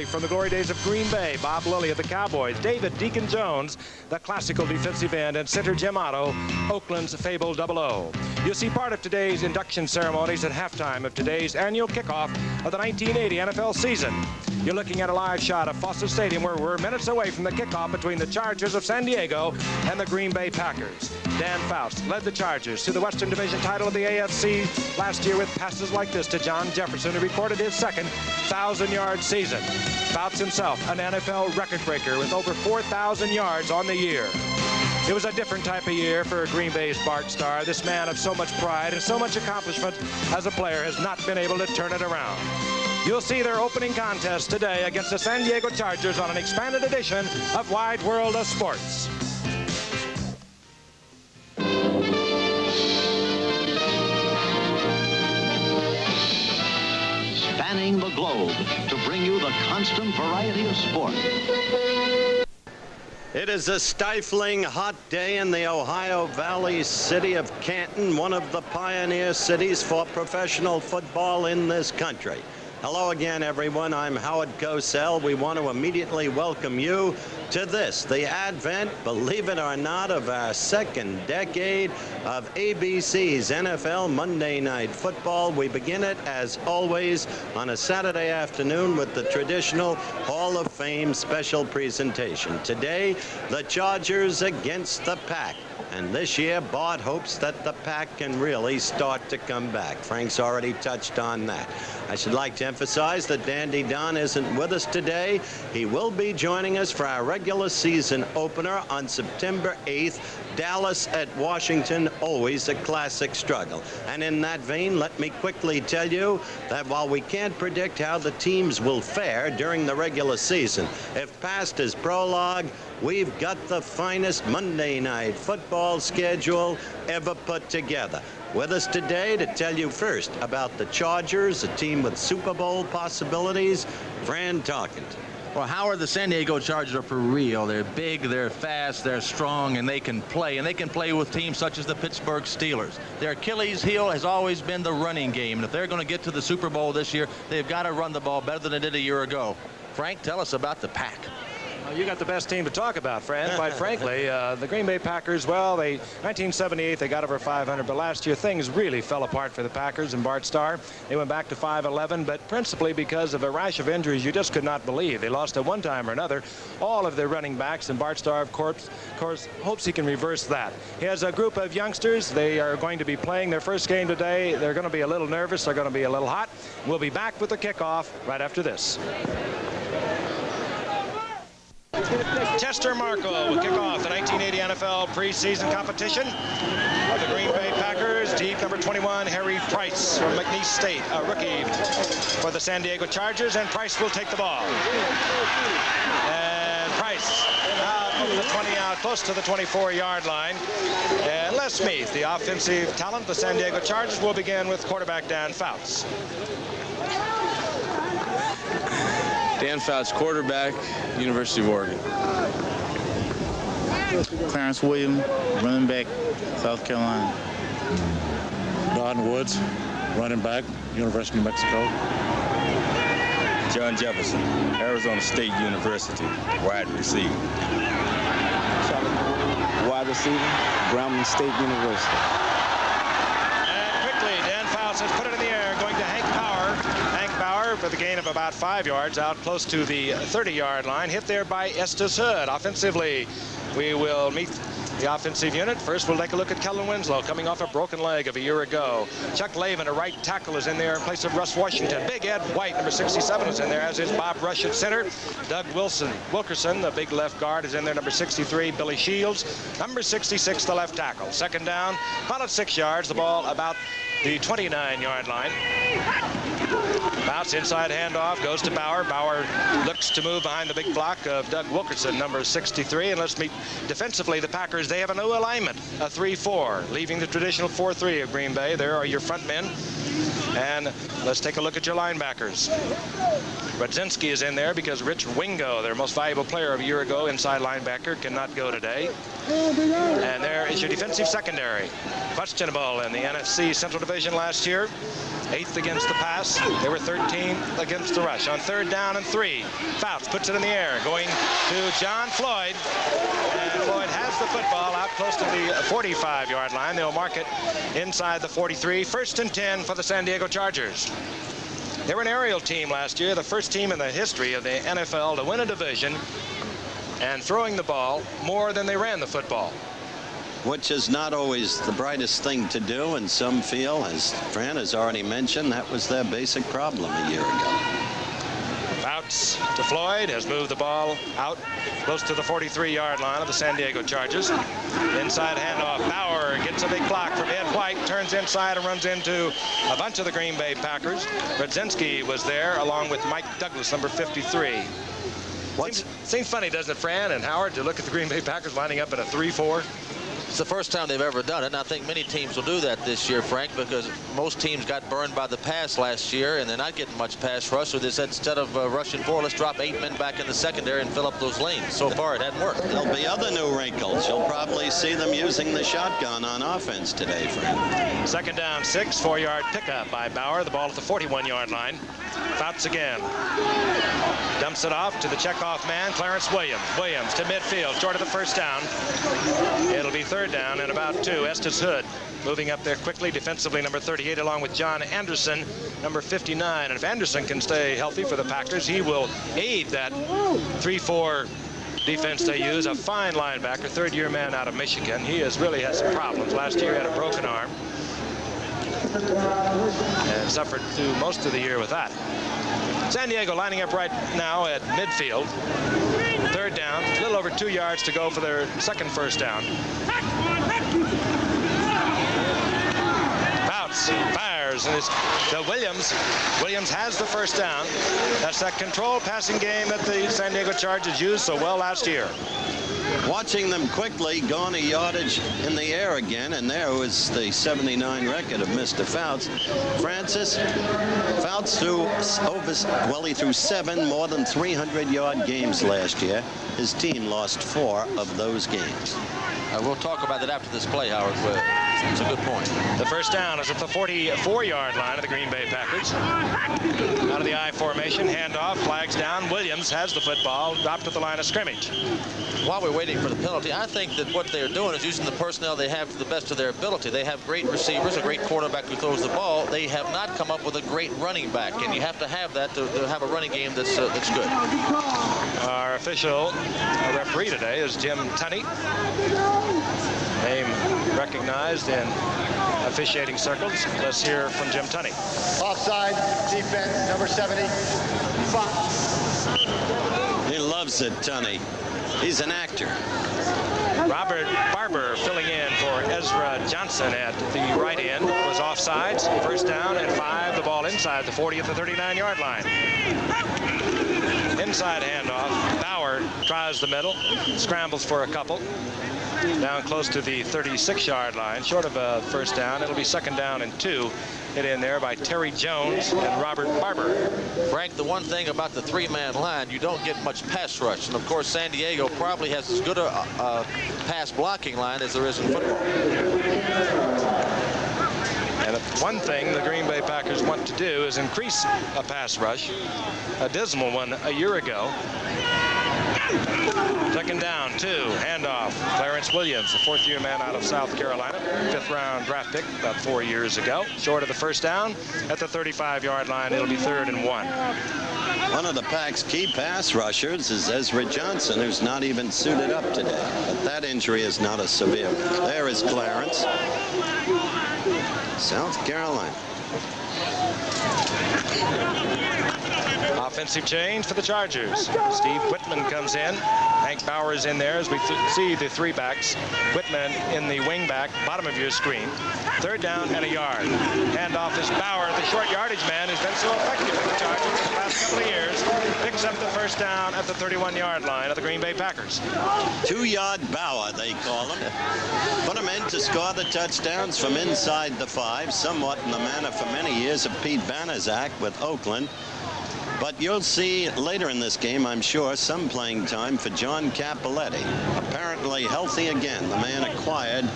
From the glory days of Green Bay, Bob Lilly of the Cowboys, David Deacon Jones, the classical defensive end, and center Jim Otto, Oakland's Fable 00. You'll see part of today's induction ceremonies at halftime of today's annual kickoff of the 1980 NFL season. You're looking at a live shot of Foster Stadium where we're minutes away from the kickoff between the Chargers of San Diego and the Green Bay Packers. Dan Faust led the Chargers to the Western Division title of the AFC last year with passes like this to John Jefferson, who recorded his second 1,000-yard season. Faust himself, an NFL record breaker with over 4,000 yards on the year. It was a different type of year for Green Bay's Bart Starr. This man of so much pride and so much accomplishment as a player has not been able to turn it around. You'll see their opening contest today against the San Diego Chargers on an expanded edition of Wide World of Sports. Spanning the globe to bring you the constant variety of sport. It is a stifling hot day in the Ohio Valley city of Canton, one of the pioneer cities for professional football in this country. Hello again, everyone. I'm Howard Cosell. We want to immediately welcome you to this, the advent, believe it or not, of our second decade of ABC's NFL Monday Night Football. We begin it, as always, on a Saturday afternoon with the traditional Hall of Fame special presentation. Today, the Chargers against the Pack. And this year, Bart hopes that the Pack can really start to come back. Frank's already touched on that. I should like to emphasize that Dandy Don isn't with us today. He will be joining us for our regular season opener on September 8th. Dallas at Washington, always a classic struggle. And in that vein, let me quickly tell you that while we can't predict how the teams will fare during the regular season, if past is prologue, we've got the finest Monday Night Football schedule ever put together. With us today to tell you first about the Chargers, a team with Super Bowl possibilities, Fran Tarkenton. Well, Howard, the San Diego Chargers are for real. They're big, they're fast, they're strong, and they can play. And they can play with teams such as the Pittsburgh Steelers. Their Achilles heel has always been the running game. And if they're going to get to the Super Bowl this year, they've got to run the ball better than they did a year ago. Frank, tell us about the Pack. Well, you got the best team to talk about, Fran, quite frankly. The Green Bay Packers, well, 1978, they got over 500, but last year things really fell apart for the Packers and Bart Starr. They went back to 511, but principally because of a rash of injuries you just could not believe. They lost at one time or another all of their running backs, and Bart Starr, of course, hopes he can reverse that. He has a group of youngsters. They are going to be playing their first game today. They're going to be a little nervous. They're going to be a little hot. We'll be back with the kickoff right after this. Chester Marco will kick off the 1980 NFL preseason competition of the Green Bay Packers. Deep number 21, Harry Price from McNeese State, a rookie for the San Diego Chargers, and Price will take the ball. And Price out over the 20, out close to the 24-yard line. And Les Meath, the offensive talent, the San Diego Chargers, will begin with quarterback Dan Faust. Dan Faust, quarterback, University of Oregon. Clarence Williams, running back, South Carolina. Don Woods, running back, University of New Mexico. John Jefferson, Arizona State University, wide receiver. Wide receiver, Grambling State University. And quickly, Dan Faust has put it in the air, going to Hank Bauer. Hank Bauer for the gain of about 5 yards, out close to the 30-yard line. Hit there by Estes Hood. Offensively, we will meet the offensive unit. First, we'll take a look at Kellen Winslow, coming off a broken leg of a year ago. Chuck Lavin, a right tackle, is in there in place of Russ Washington. Big Ed White, number 67, is in there, as is Bob Rush at center. Doug Wilkerson, the big left guard, is in there, number 63. Billy Shields, number 66, the left tackle. Second down, about at 6 yards, the ball about the 29-yard line. Bounce inside handoff, goes to Bauer. Bauer looks to move behind the big block of Doug Wilkerson, number 63. And let's meet defensively the Packers. They have a new alignment, a 3-4, leaving the traditional 4-3 of Green Bay. There are your front men. And let's take a look at your linebackers. Radzinski is in there because Rich Wingo, their most valuable player of a year ago, inside linebacker, cannot go today. And there is your defensive secondary. questionable in the NFC Central Division last year. 8th against the pass. They were 13th against the rush. On 3rd down and 3, Fouts puts it in the air, going to John Floyd. And Floyd has the football out close to the 45-yard line. They'll mark it inside the 43. 1st and 10 for the San Diego Chargers. They were an aerial team last year, the first team in the history of the NFL to win a division and throwing the ball more than they ran the football. Which is not always the brightest thing to do, and some feel, as Fran has already mentioned, that was their basic problem a year ago. Fouts to Floyd, has moved the ball out close to the 43-yard line of the San Diego Chargers. Inside handoff, Bauer gets a big block from Ed White, turns inside and runs into a bunch of the Green Bay Packers. Brzezinski was there along with Mike Douglas, number 53. Seems funny, doesn't it, Fran and Howard, to look at the Green Bay Packers lining up in a 3-4? It's the first time they've ever done it, and I think many teams will do that this year, Frank, because most teams got burned by the pass last year, and they're not getting much pass rush, so they said instead of rushing 4, let's drop 8 men back in the secondary and fill up those lanes. So far, it hadn't worked. There'll be other new wrinkles. You'll probably see them using the shotgun on offense today, Fran. 2nd down, 6, 4-yard pickup by Bauer. The ball at the 41-yard line. Fouts again. Dumps it off to the checkoff man, Clarence Williams. Williams to midfield, short of the 1st down. It'll be 3rd down and about 2. Estes Hood moving up there quickly defensively, number 38, along with John Anderson, number 59. And if Anderson can stay healthy for the Packers, he will aid that 3-4 defense they use. A fine linebacker, 3rd-year man out of Michigan. He has really had some problems. Last year he had a broken arm and suffered through most of the year with that. San Diego lining up right now at midfield. 3rd down, a little over 2 yards to go for their 2nd first down. Fouts fires and it's to Williams. Williams has the 1st down. That's that control passing game that the San Diego Chargers used so well last year. Watching them quickly garner yardage in the air again, and there was the 79 record of Mr. Fouts. Francis, Fouts he threw 7 more than 300-yard games last year. His team lost 4 of those games. We'll talk about that after this play, Howard. It's a good point. The 1st down is at the 44-yard line of the Green Bay Packers. Out of the I formation, handoff, flags down. Williams has the football, dropped at the line of scrimmage. While we're waiting for the penalty, I think that what they're doing is using the personnel they have to the best of their ability. They have great receivers, a great quarterback who throws the ball. They have not come up with a great running back, and you have to have that to have a running game that's good. Our official referee today is Jim Tunney. Name recognized in officiating circles. Let's hear from Jim Tunney. Offside, defense, number 70. He loves it, Tunney. He's an actor. Robert Barber filling in for Ezra Johnson at the right end was offsides. 1st down and 5. The ball inside the 40 at the 39-yard line. Inside handoff. Bauer tries the middle, scrambles for a couple. Down close to the 36-yard line, short of a 1st down. It'll be 2nd down and 2. Hit in there by Terry Jones and Robert Barber. Frank, the one thing about the 3-man line, you don't get much pass rush. And, of course, San Diego probably has as good a pass blocking line as there is in football. And one thing the Green Bay Packers want to do is increase a pass rush. A dismal one a year ago. 2nd down, 2. Handoff. Clarence Williams, the 4th-year man out of South Carolina. 5th-round draft pick about 4 years ago. Short of the 1st down. At the 35-yard line, it'll be 3rd and 1. One of the Pack's key pass rushers is Ezra Johnson, who's not even suited up today. But that injury is not a severe one. There is Clarence. South Carolina. Offensive change for the Chargers. Steve Whitman comes in. Hank Bauer is in there as we see the 3 backs. Whitman in the wing back, bottom of your screen. 3rd down and a yard. Handoff is Bauer, the short yardage man who's been so effective for the Chargers the last couple of years. Picks up the 1st down at the 31-yard line of the Green Bay Packers. 2-yard Bauer, they call him. Put him in to score the touchdowns from inside the 5, somewhat in the manner for many years of Pete Banaszak with Oakland. But you'll see later in this game, I'm sure, some playing time for John Cappelletti. Apparently healthy again. The man acquired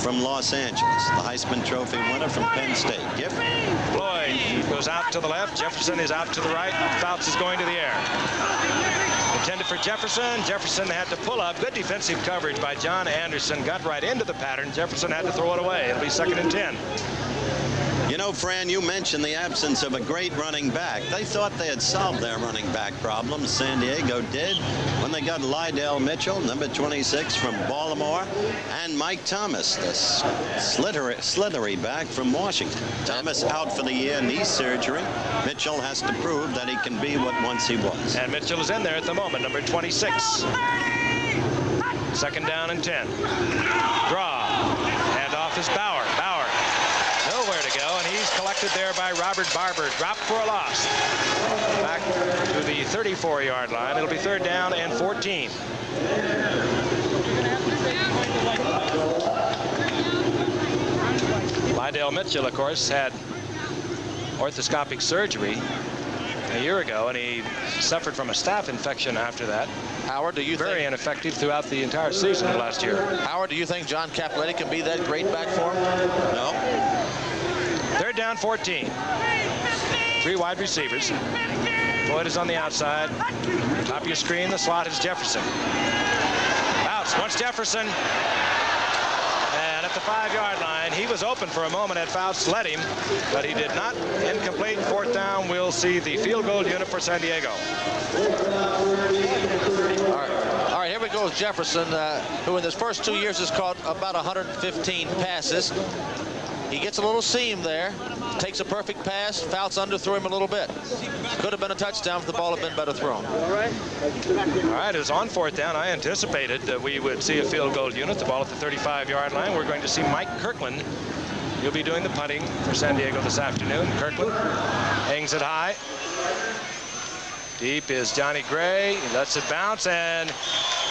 from Los Angeles, the Heisman Trophy winner from Penn State. Gift. Floyd goes out to the left. Jefferson is out to the right. Fouts is going to the air. Intended for Jefferson. Jefferson had to pull up. Good defensive coverage by John Anderson. Got right into the pattern. Jefferson had to throw it away. It'll be 2nd and 10. You know, Fran, you mentioned the absence of a great running back. They thought they had solved their running back problem. San Diego did when they got Lydell Mitchell, number 26 from Baltimore, and Mike Thomas, the slithery back from Washington. Thomas out for the year, knee surgery. Mitchell has to prove that he can be what once he was. And Mitchell is in there at the moment, number 26. 2nd down and 10. Draw. Hand off is Bauer. Bauer. Nowhere to go, and he's collected there by Robert Barber. Dropped for a loss. Back to the 34-yard line. It'll be 3rd down and 14. Lydell Mitchell, of course, had orthoscopic surgery a year ago, and he suffered from a staph infection after that. Howard, do you Very ineffective throughout the entire season of last year. Howard, do you think John Cappelletti can be that great back for him? No. 3rd down, 14. 3 wide receivers. Floyd is on the outside. Top of your screen, the slot is Jefferson. Bounce, wants Jefferson. And at the 5-yard line, he was open for a moment at Fouts, led him, but he did not. Incomplete, 4th down. We'll see the field goal unit for San Diego. All right, here we go with Jefferson, who in his first 2 years has caught about 115 passes. He gets a little seam there, takes a perfect pass. Fouts underthrew him a little bit. Could have been a touchdown if the ball had been better thrown. All right, it was on 4th down. I anticipated that we would see a field goal unit. The ball at the 35-yard line. We're going to see Mike Kirkland. He'll be doing the punting for San Diego this afternoon. Kirkland hangs it high. Deep is Johnny Gray. He lets it bounce, and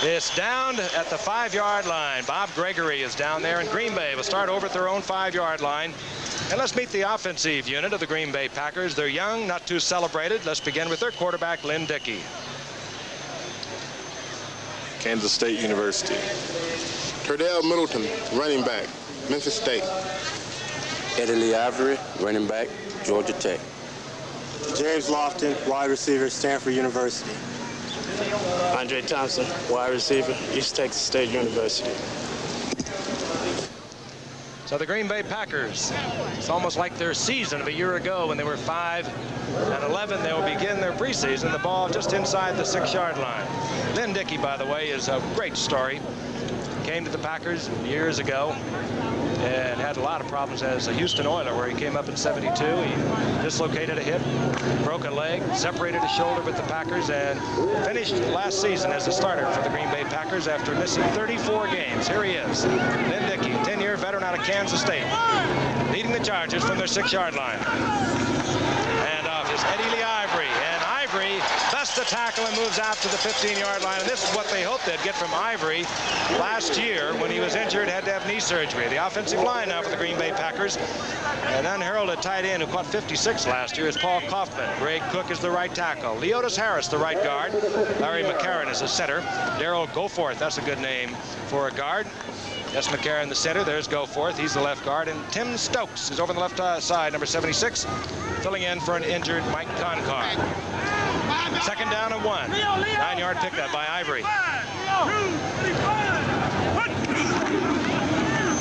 it's down at the 5-yard line. Bob Gregory is down there, and Green Bay will start over at their own 5-yard line. And let's meet the offensive unit of the Green Bay Packers. They're young, not too celebrated. Let's begin with their quarterback, Lynn Dickey. Kansas State University. Turdell Middleton, running back, Memphis State. Eddie Ivory, running back, Georgia Tech. James Lofton, wide receiver, Stanford University. Andre Thompson, wide receiver, East Texas State University. So the Green Bay Packers, it's almost like their season of a year ago when they were 5-11. They will begin their preseason. The ball just inside the 6-yard line. Lynn Dickey, by the way, is a great story. Came to the Packers years ago and had a lot of problems as a Houston Oiler, where he came up in '72. He dislocated a hip, broke a leg, separated a shoulder with the Packers, and finished last season as a starter for the Green Bay Packers after missing 34 games. Here he is, Lynn Dickey, 10-year veteran out of Kansas State, leading the Chargers from their 6-yard line. And off is Eddie Lee Ivory, and Ivory busts the tackle and moves out to the 15-yard line. And this is what they hoped they'd get from Ivory last year when he was injured, had to have knee surgery. The offensive line now for the Green Bay Packers. An unheralded tight end who caught 56 last year is Paul Kaufman. Greg Cook is the right tackle. Leotis Harris, the right guard. Larry McCarron is the center. Darrell Goforth, that's a good name for a guard. Yes, McCarron, the center. There's Goforth. He's the left guard. And Tim Stokes is over on the left side, number 76, filling in for an injured Mike Concar. 2nd down and 1. 9-yard pickup by Ivory.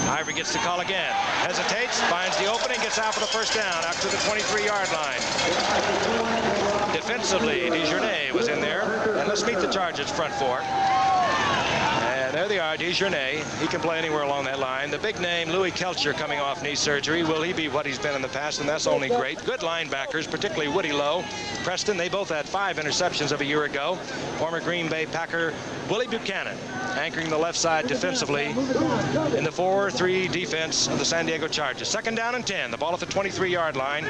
Ivory gets the call again. Hesitates, finds the opening, gets out for the 1st down after the 23-yard line. Defensively, Desjardins was in there. And let's meet the Chargers front 4. And there they are, Desjardins. He can play anywhere along that line. The big name, Louis Kelcher, coming off knee surgery. Will he be what he's been in the past? And that's only great. Good linebackers, particularly Woody Lowe. Preston, they both had 5 interceptions of a year ago. Former Green Bay Packer Willie Buchanan anchoring the left side defensively in the 4-3 defense of the San Diego Chargers. 2nd down and 10. The ball at the 23-yard line.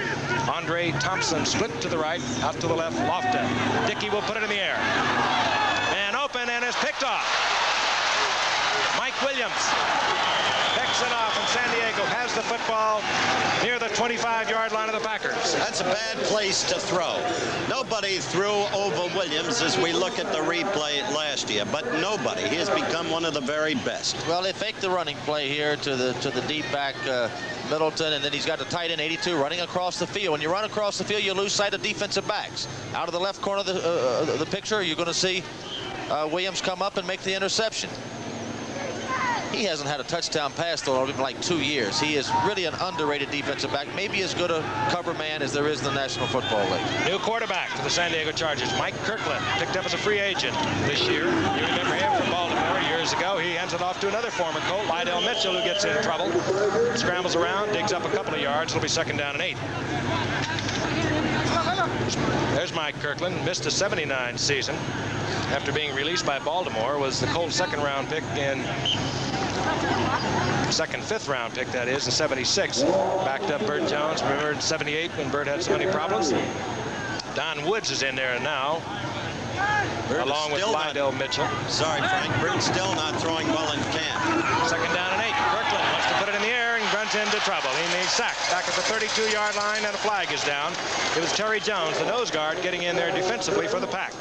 Andre Thompson split to the right, out to the left. Lofton. Dickey will put it in the air. And open, and is picked off. Mike Williams picks it off, and San Diego has has the football near the 25-yard line of the Packers. That's a bad place to throw. Nobody threw over Williams as we look at the replay last year, but nobody. He has become one of the very best. Well, they faked the running play here to the deep back Middleton, and then he's got the tight end 82 running across the field. When you run across the field, you lose sight of defensive backs. Out of the left corner of the picture, you're going to see Williams come up and make the interception. He hasn't had a touchdown pass, though, in like 2 years. He is really an underrated defensive back, maybe as good a cover man as there is in the National Football League. New quarterback for the San Diego Chargers, Mike Kirkland, picked up as a free agent this year. You remember him from Baltimore years ago. He hands it off to another former Colt, Lydell Mitchell, who gets in trouble. Scrambles around, digs up a couple of yards. It'll be 2nd down and 8. There's Mike Kirkland, missed a 79 season after being released by Baltimore. Was the Colts' 2nd-round pick in 5th-round pick, that is, in 76. Backed up Burt Jones. Remember in 78 when Burt had so many problems? Don Woods is in there now, along with Lydell Mitchell. Sorry, Frank. Burt's still not throwing well in camp. 2nd down and 8. Kirkland wants to put it in the air and runs into trouble. He's sacked back at the 32-yard line, and a flag is down. It was Terry Jones, the nose guard, getting in there defensively for the Pack.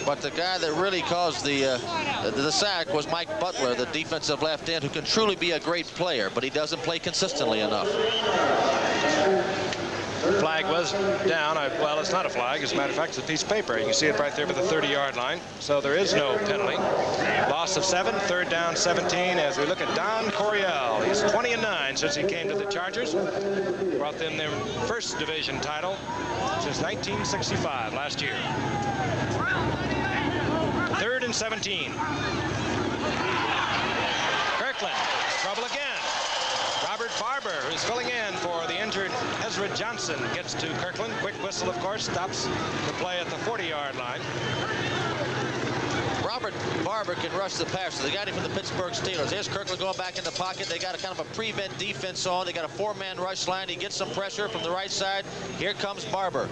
But the guy that really caused the sack was Mike Butler, the defensive left end, who can truly be a great player, but he doesn't play consistently enough. Flag was down. Well, it's not a flag. As a matter of fact, it's a piece of paper. You can see it right there by the 30-yard line. So there is no penalty. Loss of 7, 3rd down 17 as we look at Don Coryell. He's 20-9 since he came to the Chargers. Brought them their 1st division title since 1965, last year. 3rd and 17. Kirkland, trouble again. Robert Barber, who's filling in for the injured Ezra Johnson, gets to Kirkland. Quick whistle, of course, stops the play at the 40-yard line. Robert Barber can rush the passer. They got him from the Pittsburgh Steelers. Here's Kirkland going back in the pocket. They got a kind of a prevent defense on. They got a 4-man rush line. He gets some pressure from the right side. Here comes Barber.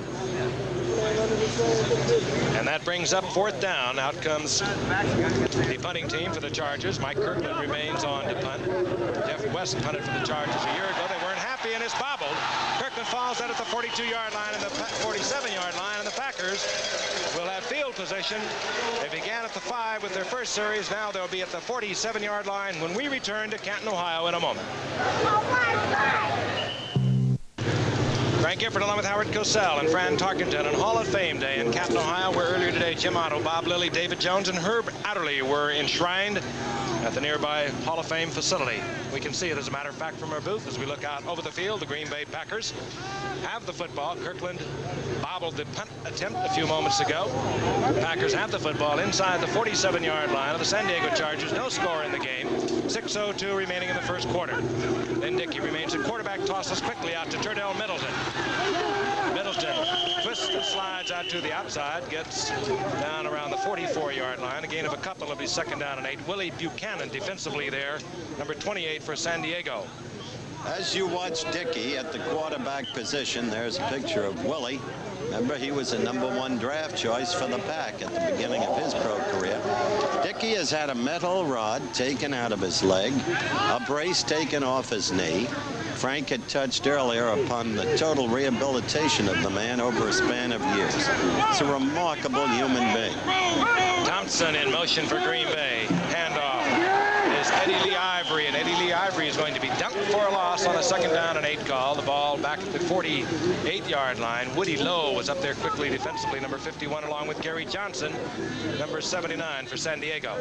And that brings up 4th down. Out comes the punting team for the Chargers. Mike Kirkland remains on to punt. Jeff West punted for the Chargers a year ago. They weren't happy, and it's bobbled. Kirkland falls out at the 42-yard line and the 47-yard line, and the Packers will have field position. They began at the 5 with their first series. Now they'll be at the 47-yard line when we return to Canton, Ohio in a moment. Frank Gifford along with Howard Cosell and Fran Tarkenton on Hall of Fame Day in Canton, Ohio, where earlier today Jim Otto, Bob Lilly, David Jones, and Herb Adderley were enshrined at the nearby Hall of Fame facility. We can see it, as a matter of fact, from our booth as we look out over the field. The Green Bay Packers have the football. Kirkland bobbled the punt attempt a few moments ago. The Packers have the football inside the 47-yard line of the San Diego Chargers. No score in the game. 6:02 remaining in the 1st quarter. Then Dickey remains at quarterback, tosses quickly out to Turdell Middleton. Middleton twists and slides out to the outside, gets down around the 44-yard line. A gain of a couple. It'll be 2nd down and 8. Willie Buchanan defensively there, number 28 for San Diego. As you watch Dickey at the quarterback position, there's a picture of Willie. Remember, he was a #1 draft choice for the Pack at the beginning of his pro career. Dickey has had a metal rod taken out of his leg, a brace taken off his knee. Frank had touched earlier upon the total rehabilitation of the man over a span of years. It's a remarkable human being. Thompson in motion for Green Bay. Handoff is Eddie Lee Ivory, and Eddie Lee Ivory is going to be dunked for a loss on a 2nd down and 8 call. The ball back at the 48-yard line. Woody Lowe was up there quickly defensively, number 51, along with Gary Johnson, number 79 for San Diego.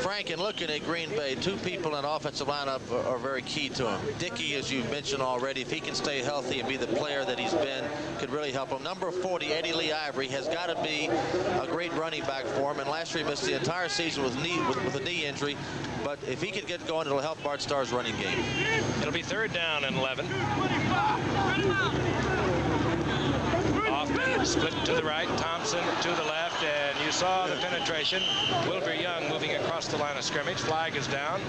Frank, in looking at Green Bay, 2 people in offensive lineup are very key to him. Dickey, as you mentioned already, if he can stay healthy and be the player that he's been, could really help him. Number 40, Eddie Lee Ivory, has got to be a great running back for him. And last year he missed the entire season with a knee injury. But if he could get going, it'll help Bart Starr's running game. It'll be 3rd down and 11. Hoffman split to the right, Thompson to the left, and you saw the penetration. Wilbur Young moving across the line of scrimmage. Flag is down,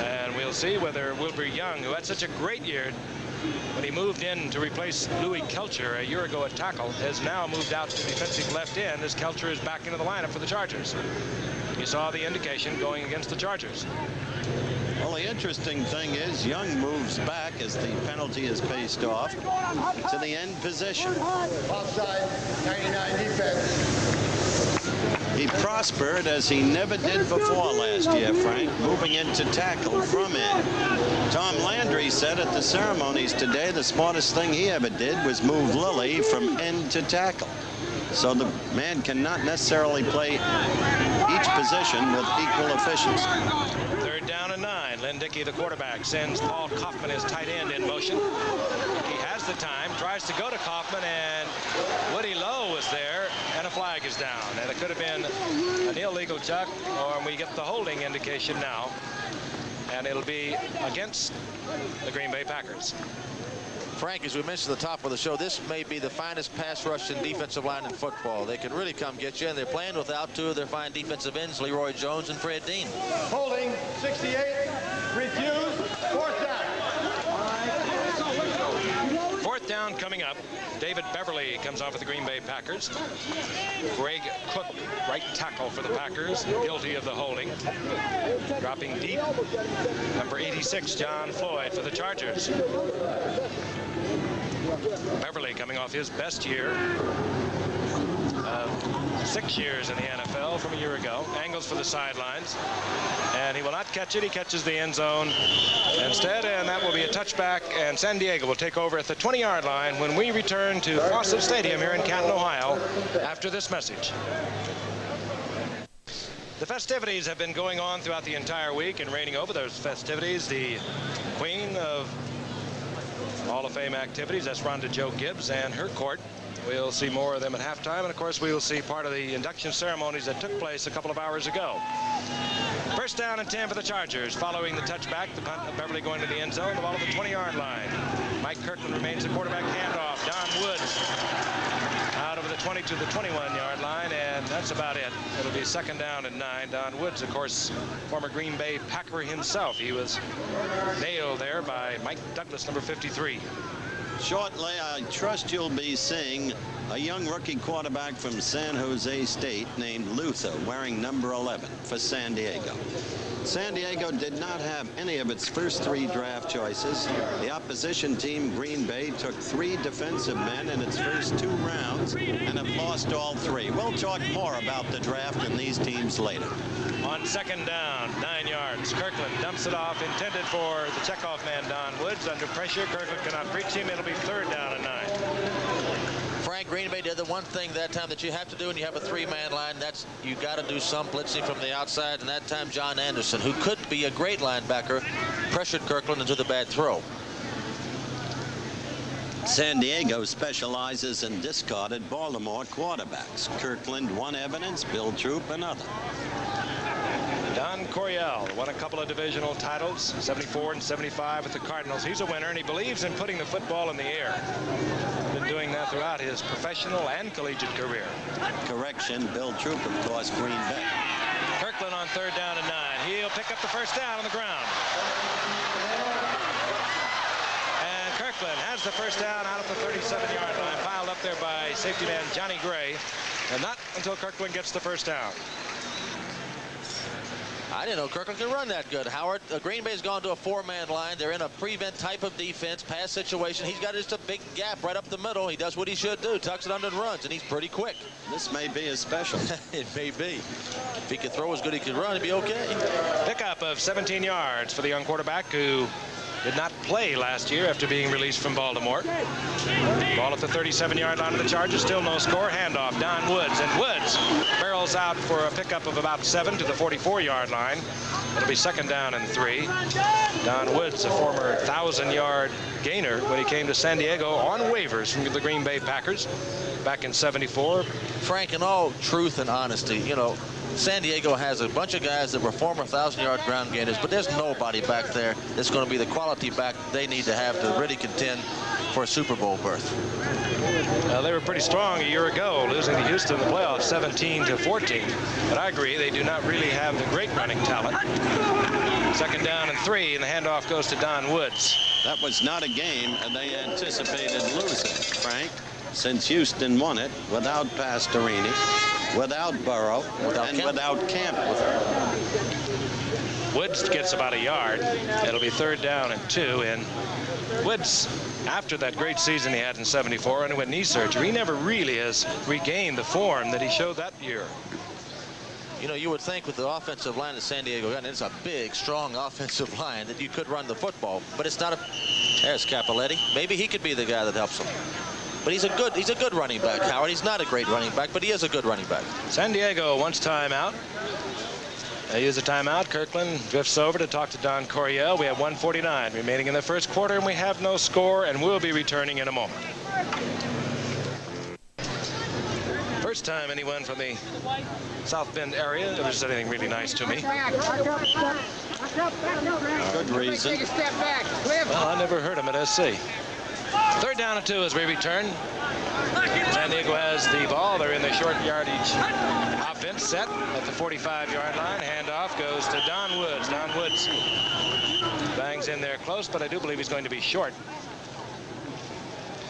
and we'll see whether Wilbur Young, who had such a great year when he moved in to replace Louis Kelcher a year ago at tackle, has now moved out to defensive left end as Kelcher is back into the lineup for the Chargers. You saw the indication going against the Chargers. Well, the interesting thing is Young moves back as the penalty is paced off to the end position. Offside, 99 defense. He prospered as he never did before last year, Frank, moving into tackle from end. Tom Landry said at the ceremonies today the smartest thing he ever did was move Lilly from end to tackle. So the man cannot necessarily play each position with equal efficiency. 3rd down and 9. Lynn Dickey, the quarterback, sends Paul Kaufman, his tight end, in motion. He has the time, tries to go to Kaufman, and Woody Lowe was there, and a flag is down. And it could have been an illegal chuck, or we get the holding indication now. And it'll be against the Green Bay Packers. Frank, as we mentioned at the top of the show, this may be the finest pass rush and defensive line in football. They can really come get you, and they're playing without two of their fine defensive ends, Leroy Jones and Fred Dean. Holding, 68, refused, 4th down. 4th down coming up. David Beverly comes off with the Green Bay Packers. Greg Cook, right tackle for the Packers, guilty of the holding. Dropping deep, number 86, John Floyd for the Chargers. Beverly coming off his best year. 6 years in the NFL from a year ago. Angles for the sidelines. And he will not catch it. He catches the end zone instead, and that will be a touchback, and San Diego will take over at the 20-yard line when we return to Fawcett Stadium here in Canton, Ohio, after this message. The festivities have been going on throughout the entire week, and reigning over those festivities, the queen of Hall of Fame activities, that's Rhonda Jo Gibbs and her court. We'll see more of them at halftime, and of course we will see part of the induction ceremonies that took place a couple of hours ago. 1st down and 10 for the Chargers. Following the touchback, the punt of Beverly going to the end zone, the ball at the 20-yard line. Mike Kirkland remains the quarterback handoff. Don Woods out over the 20 to the 21-yard line, and that's about it. It'll be 2nd down and 9. Don Woods, of course, former Green Bay Packer himself. He was nailed there by Mike Douglas, number 53. Shortly, I trust you'll be seeing a young rookie quarterback from San Jose State named Luther, wearing number 11 for San Diego. San Diego did not have any of its first 3 draft choices. The opposition team, Green Bay, took 3 defensive men in its first 2 rounds and have lost all 3. We'll talk more about the draft and these teams later. On 2nd down, 9 yards. Kirkland dumps it off, intended for the checkoff man, Don Woods. Under pressure, Kirkland cannot reach him. It'll be 3rd down and 9. Frank, Green Bay did the one thing that time that you have to do when you have a 3-man line. That's you got to do some blitzing from the outside, and that time John Anderson, who could be a great linebacker, pressured Kirkland into the bad throw. San Diego specializes in discarded Baltimore quarterbacks. Kirkland one evidence, Bill Troop another. Don Coryell won a couple of divisional titles, 74 and 75 with the Cardinals. He's a winner, and he believes in putting the football in the air. Been doing that throughout his professional and collegiate career. Correction, Bill Troop, of course, Green Bay. Kirkland on 3rd down and 9. He'll pick up the 1st down on the ground. And Kirkland has the 1st down out of the 37-yard line, piled up there by safety man Johnny Gray. And not until Kirkland gets the 1st down. I didn't know Kirkland could run that good. Howard, Green Bay's gone to a 4-man line. They're in a prevent type of defense, pass situation. He's got just a big gap right up the middle. He does what he should do, tucks it under and runs, and he's pretty quick. This may be his special. It may be. If he could throw as good as he could run, he'd be okay. Pickup of 17 yards for the young quarterback who did not play last year after being released from Baltimore. Ball at the 37-yard line of the Chargers. Still no score. Handoff. Don Woods. And Woods barrels out for a pickup of about 7 to the 44-yard line. It'll be 2nd down and 3. Don Woods, a former 1,000-yard gainer when he came to San Diego on waivers from the Green Bay Packers back in '74. Frank, in all truth and honesty, you know, San Diego has a bunch of guys that were former 1,000-yard ground gainers, but there's nobody back there that's going to be the quality back they need to have to really contend for a Super Bowl berth. They were pretty strong a year ago, losing to Houston in the playoffs 17-14. But I agree, they do not really have the great running talent. 2nd down and 3, and the handoff goes to Don Woods. That was not a game they anticipated losing, Frank, since Houston won it without Pastorini. without Burrow, and without Campbell. Woods gets about a yard. It'll be 3rd down and 2. And Woods, after that great season he had in '74, underwent knee surgery. He never really has regained the form that he showed that year. You know, you would think with the offensive line that San Diego got, and it's a big, strong offensive line, that you could run the football, but it's not a. There's Capoletti. Maybe he could be the guy that helps him. But he's a good running back, Howard. He's not a great running back, but he is a good running back. San Diego wants timeout. They use a timeout. Kirkland drifts over to talk to Don Coryell. We have 1:49 remaining in the first quarter, and we have no score, and we'll be returning in a moment. First time anyone from the South Bend area ever said anything really nice to me. Good reason. Well, I never heard him at SC. 3rd down and 2 as we return. San Diego has the ball. They're in the short yardage offense set at the 45-yard line. Handoff goes to Don Woods. Don Woods bangs in there close, but I do believe he's going to be short.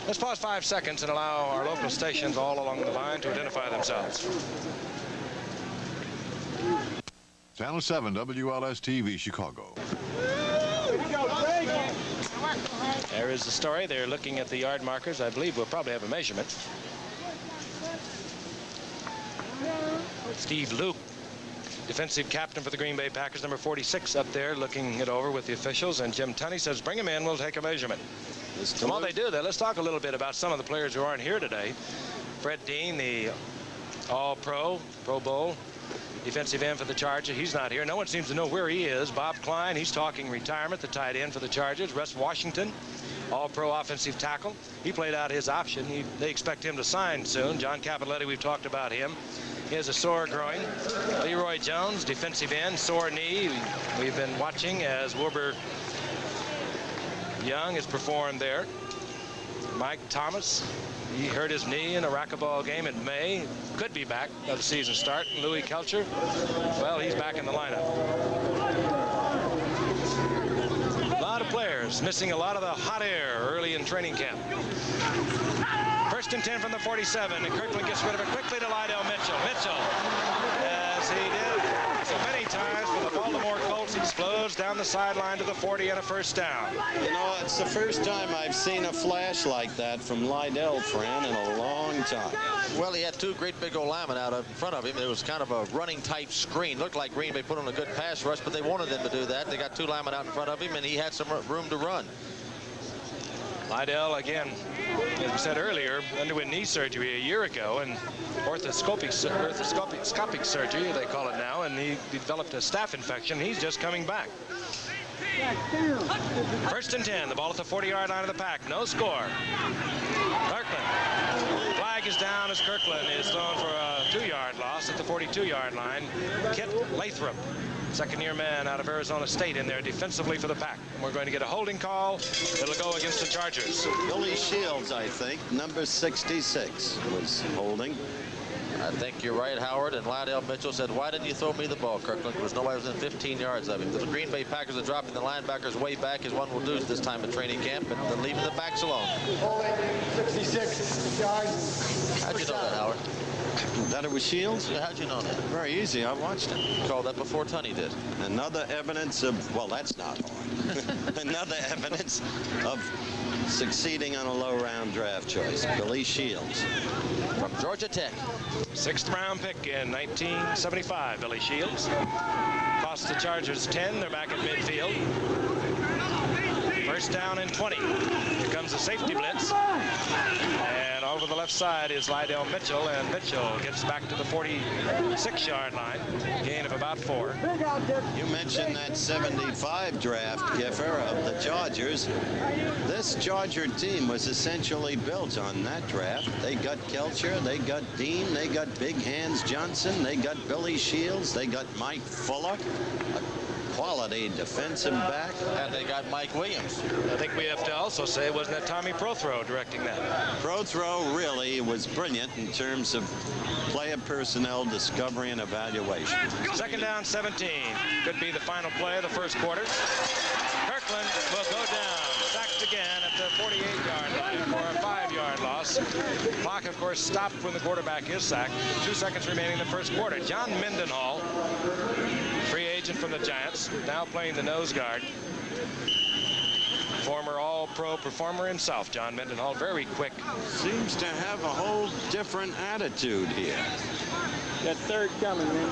Let's pause 5 seconds and allow our local stations all along the line to identify themselves. Channel 7 WLS-TV Chicago. There is the story. They're looking at the yard markers. I believe we'll probably have a measurement. Steve Luke, defensive captain for the Green Bay Packers, number 46, up there looking it over with the officials. And Jim Tunney says, bring him in, we'll take a measurement. And while they do that, let's talk a little bit about some of the players who aren't here today. Fred Dean, the All-Pro, Pro Bowl defensive end for the Chargers. He's not here. No one seems to know where he is. Bob Klein, he's talking retirement, the tight end for the Chargers. Russ Washington, All-Pro offensive tackle. He played out his option. They expect him to sign soon. John Capoletti, we've talked about him. He has a sore groin. Leroy Jones, defensive end, sore knee. We've been watching as Wilbur Young has performed there. Mike Thomas, he hurt his knee in a racquetball game in May. Could be back by the season start. Louis Kelcher, well, he's back in the lineup. A lot of players missing a lot of the hot air early in training camp. 1st and 10 from the 47, and Kirkland gets rid of it quickly to Lydell Mitchell. Mitchell, as he did so many times for the Baltimore Colts, explodes down the sideline to the 40 and a 1st down. You know, it's the first time I've seen a flash like that from Lydell, Fran, in a long time. Well, he had 2 great big old linemen out in front of him. It was kind of a running type screen. Looked like Green Bay put on a good pass rush, but they wanted them to do that. They got 2 linemen out in front of him, and he had some room to run. Lydell, again, as we said earlier, underwent knee surgery a year ago, and orthoscopic surgery, they call it now, and he developed a staph infection. He's just coming back. 1st and 10, the ball at the 40-yard line of the pack. No score. Kirkland. Flag is down as Kirkland is thrown for a 2-yard loss at the 42-yard line. Kit Lathrop, second-year man out of Arizona State, in there defensively for the Pack. And we're going to get a holding call. It'll go against the Chargers. Billy Shields, I think, number 66, was holding. I think you're right, Howard. And Lydell Mitchell said, why didn't you throw me the ball, Kirkland? Because nobody was in 15 yards of him. The Green Bay Packers are dropping the linebackers way back, as one will do this time at training camp, and they're leaving the backs alone. Holding 66 yards. How'd you know that, Howard? That it was Shields? Yeah, how'd you know that? Very easy. I watched it. You called that before Tunney did. Another evidence of, well, that's not hard. Another evidence of succeeding on a low-round draft choice. Billy Shields. From Georgia Tech. 6th round pick in 1975, Billy Shields. Cost the Chargers 10. They're back at midfield. 1st down and 20. Here comes the safety blitz. And over the left side is Lydell Mitchell, and Mitchell gets back to the 46-yard line. Gain of about 4. You mentioned that 75 draft, Giffer, of the Chargers. This Charger team was essentially built on that draft. They got Kelcher, they got Dean, they got Big Hands Johnson, they got Billy Shields, they got Mike Fuller, a quality defensive back. And they got Mike Williams. I think we have to also say, wasn't that Tommy Prothrow directing that? Prothrow really was brilliant in terms of player personnel discovery and evaluation. 2nd down, 17. Could be the final play of the first quarter. Kirkland will go down, sacked again at the 48-yard line for a 5-yard loss. seconds. Clock, of course, stopped when the quarterback is sacked. 2 seconds remaining in the first quarter. John Mendenhall, free agent from the Giants, now playing the nose guard. Former All-Pro performer himself, John Mendenhall, very quick. Seems to have a whole different attitude here. That third coming, man.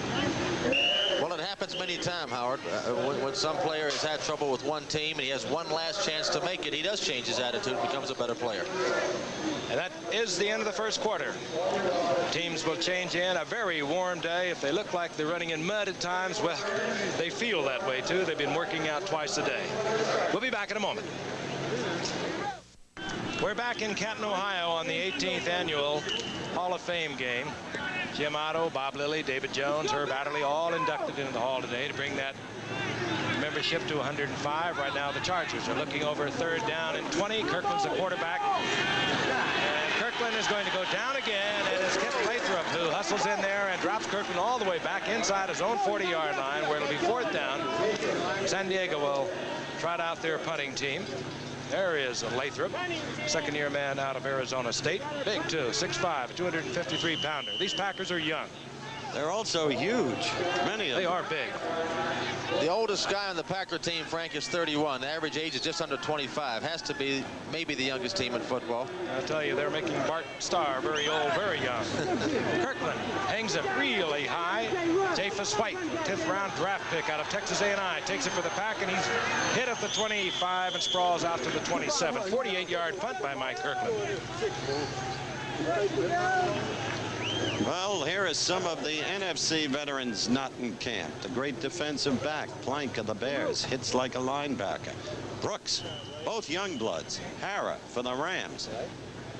Well, it happens many times, Howard. When some player has had trouble with one team and he has one last chance to make it, he does change his attitude and becomes a better player. And that is the end of the first quarter. Teams will change in. A very warm day. If they look like they're running in mud at times, well, they feel that way too. They've been working out twice a day. We'll be back in a moment. We're back in Canton, Ohio on the 18th annual Hall of Fame game. Jim Otto, Bob Lilly, David Jones, Herb Adderley, all inducted into the Hall today to bring that membership to 105. Right now the Chargers are looking over 3rd down and 20. Kirkland's the quarterback. And Kirkland is going to go down again, and it's Kent Lathrop who hustles in there and drops Kirkland all the way back inside his own 40-yard line, where it'll be 4th down. San Diego will trot out their punting team. There is Lathrop, second-year man out of Arizona State. Big, too, 6'5", 253-pounder. These Packers are young. They're also huge. Many of them. They are big. The oldest guy on the Packer team, Frank, is 31. The average age is just under 25. Has to be maybe the youngest team in football. I'll tell you, they're making Bart Starr very old, very young. Kirkland hangs it really high. Japhus White, 10th round draft pick out of Texas A&I, takes it for the Pack, and he's hit at the 25 and sprawls out to the 27. 48-yard punt by Mike Kirkland. Well, here is some of the NFC veterans not in camp. The great defensive back, Plank of the Bears, hits like a linebacker. Brooks, both young bloods. Hara for the Rams.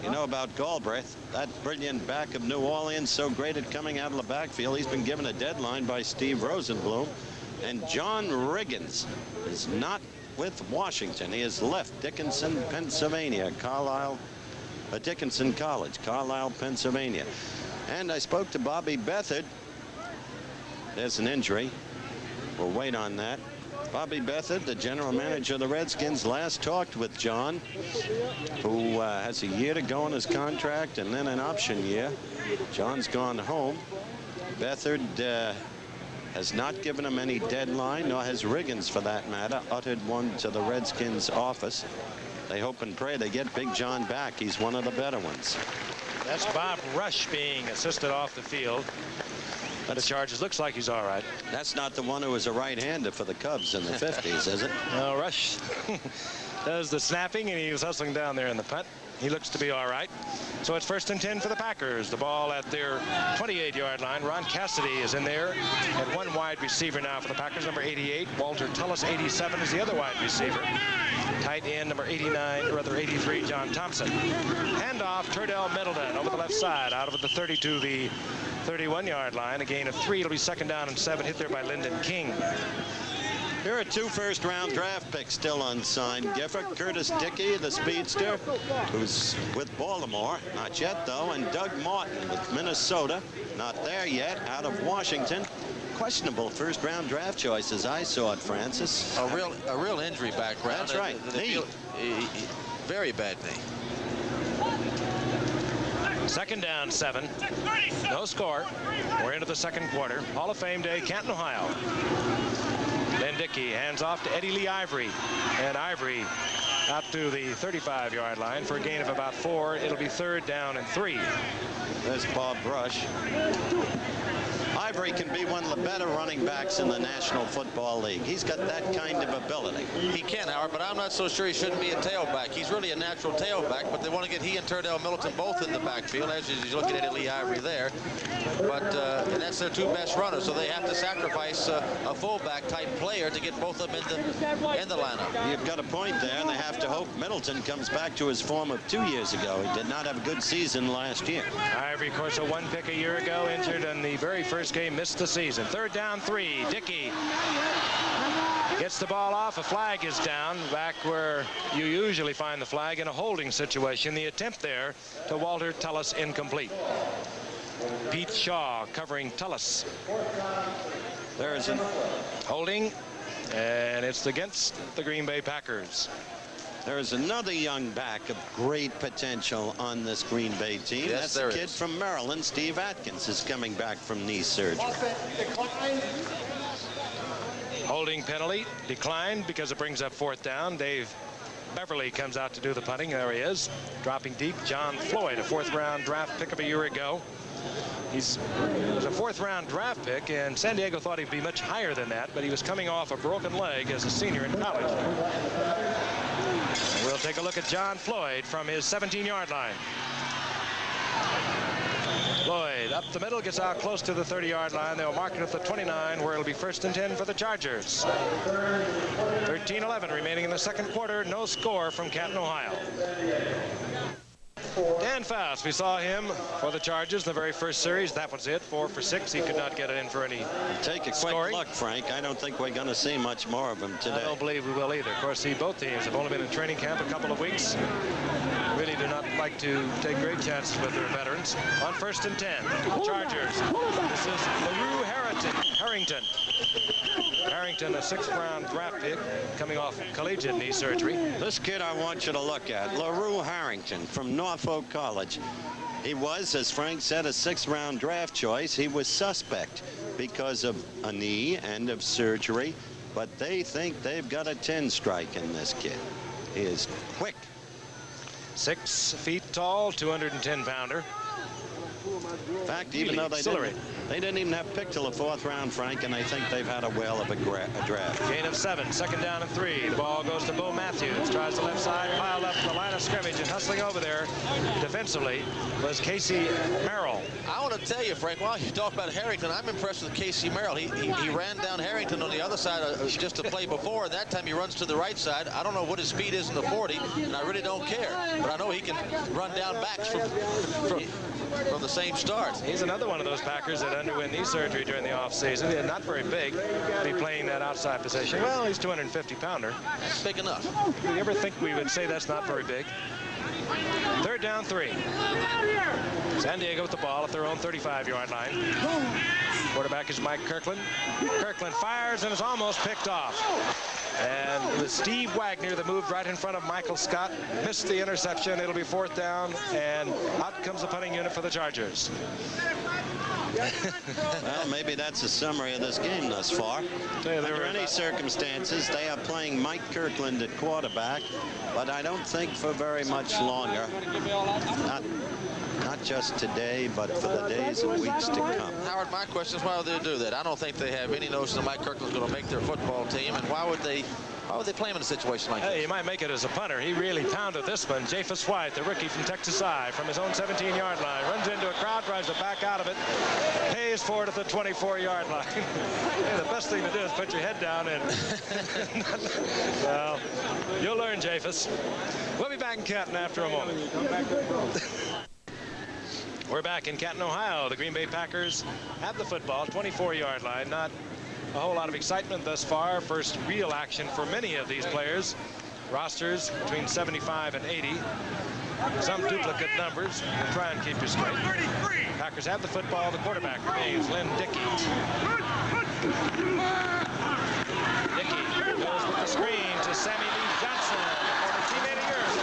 You know about Galbraith, that brilliant back of New Orleans, so great at coming out of the backfield. He's been given a deadline by Steve Rosenblum. And John Riggins is not with Washington. He has left Dickinson, Pennsylvania, Dickinson College, Carlisle, Pennsylvania. And I spoke to Bobby Beathard. There's an injury. We'll wait on that. Bobby Beathard, the general manager of the Redskins, last talked with John, who has a year to go on his contract and then an option year. John's gone home. Beathard has not given him any deadline, nor has Riggins, for that matter, uttered one to the Redskins office. They hope and pray they get Big John back. He's one of the better ones. That's Bob Rush being assisted off the field. But the Chargers looks like he's all right. That's not the one who was a right-hander for the Cubs in the 50s, is it? No, Rush does the snapping, and he was hustling down there in the punt. He looks to be all right. So it's 1st and 10 for the Packers. The ball at their 28-yard line. Ron Cassidy is in there at one wide receiver now for the Packers, number 88. Walter Tullis, 87, is the other wide receiver. Tight end, number 89, or rather 83, John Thompson. Handoff, Turdell Middleton over the left side, out of the 30 to the 31-yard line. A gain of 3. It'll be 2nd down and 7, hit there by Lyndon King. Here are 2 first-round draft picks still unsigned. Gifford, Curtis Dickey, the speedster, who's with Baltimore, not yet though, and Doug Martin with Minnesota, not there yet, out of Washington. Questionable first-round draft choices, I saw it, Francis. A real injury background. That's right. Knee. Very bad knee. 2nd down, 7. No score. We're into the 2nd quarter. Hall of Fame Day, Canton, Ohio. Then Dickey hands off to Eddie Lee Ivory. And Ivory out to the 35-yard line for a gain of about 4. It'll be 3rd down and 3. There's Bob Rush. Ivory can be one of the better running backs in the National Football League. He's got that kind of ability. He can, Howard, but I'm not so sure he shouldn't be a tailback. He's really a natural tailback, but they want to get he and Turdell Middleton both in the backfield, as you're looking at Lee Ivory there. But and that's their 2 best runners, so they have to sacrifice a fullback-type player to get both of them in the lineup. You've got a point there, and they have to hope Middleton comes back to his form of 2 years ago. He did not have a good season last year. Ivory, of course, a 1 pick a year ago, injured in the very first game, missed the season. 3rd down, 3. Dickey gets the ball off. A flag is down back where you usually find the flag in a holding situation. The attempt there to Walter Tullis incomplete. Pete Shaw covering Tullis. There is a holding, and it's against the Green Bay Packers. There's another young back of great potential on this Green Bay team. Yes, That's a kid from Maryland. Steve Atkins is coming back from knee surgery. Holding penalty declined because it brings up 4th down. Dave Beverly comes out to do the punting. There he is, dropping deep. John Floyd, a 4th-round draft pick of a year ago. He was a 4th-round draft pick, and San Diego thought he'd be much higher than that, but he was coming off a broken leg as a senior in college. And we'll take a look at John Floyd from his 17-yard line. Floyd up the middle, gets out close to the 30-yard line. They'll mark it at the 29, where it'll be 1st and 10 for the Chargers. 13-11 remaining in the second quarter. No score from Canton, Ohio. Dan Faust, we saw him for the Chargers in the very first series. That was it, 4 for 6. He could not get it in for any Take a scoring. quick look, Frank. I don't think we're going to see much more of him today. I don't believe we will either. Of course, both teams have only been in training camp a couple of weeks. Really do not like to take great chances with their veterans. On 1st and 10, Chargers. This is LaRue Harrington. Harrington, a 6th-round draft pick, coming off collegiate knee surgery. This kid I want you to look at, LaRue Harrington from Norfolk College. He was, as Frank said, a 6th-round draft choice. He was suspect because of a knee and of surgery, but they think they've got a 10 strike in this kid. He is quick. 6 feet tall, 210-pounder. In fact, even though they didn't even have picked till the 4th round, Frank, and I think they've had a whale of a draft. Gain of 7, 2nd down and 3. The ball goes to Bo Matthews. Tries the left side, piled up the line of scrimmage, and hustling over there defensively was Casey Merrill. I want to tell you, Frank, while you talk about Harrington, I'm impressed with Casey Merrill. He ran down Harrington on the other side just to play before. That time he runs to the right side. I don't know what his speed is in the 40, and I really don't care. But I know he can run down backs from the same start. He's another one of those Packers that underwent knee surgery during the offseason. He's not very big to be playing that outside position. Well, he's 250-pounder. That's big enough. Do you ever think we would say that's not very big? 3rd down, 3. San Diego with the ball at their own 35-yard line. Quarterback is Mike Kirkland. Kirkland fires and is almost picked off. And it was Steve Wagner that moved right in front of Michael Scott. Missed the interception. It'll be 4th down, and out comes the punting unit for the Chargers. Well, maybe that's a summary of this game thus far. Under any circumstances, they are playing Mike Kirkland at quarterback, but I don't think for very much longer. Not just today, but for the days and weeks to come. Howard, my question is, why would they do that? I don't think they have any notion that Mike Kirkland's going to make their football team, and why would they play him in a situation like this? Hey, he might make it as a punter. He really pounded this one. Japhus White, the rookie from Texas I, from his own 17-yard line, runs into a crowd, tries to back out of it, pays for it at the 24-yard line. Hey, the best thing to do is put your head down and well, you'll learn, Japhus. We'll be back in Canton after a moment. We're back in Canton, Ohio. The Green Bay Packers have the football, 24-yard line. Not a whole lot of excitement thus far. First real action for many of these players. Rosters between 75 and 80. Some duplicate numbers. We'll try and keep you straight. Packers have the football. The quarterback remains Lynn Dickey. Dickey goes with the screen to Sammy Lee Johnson, former teammate of yours.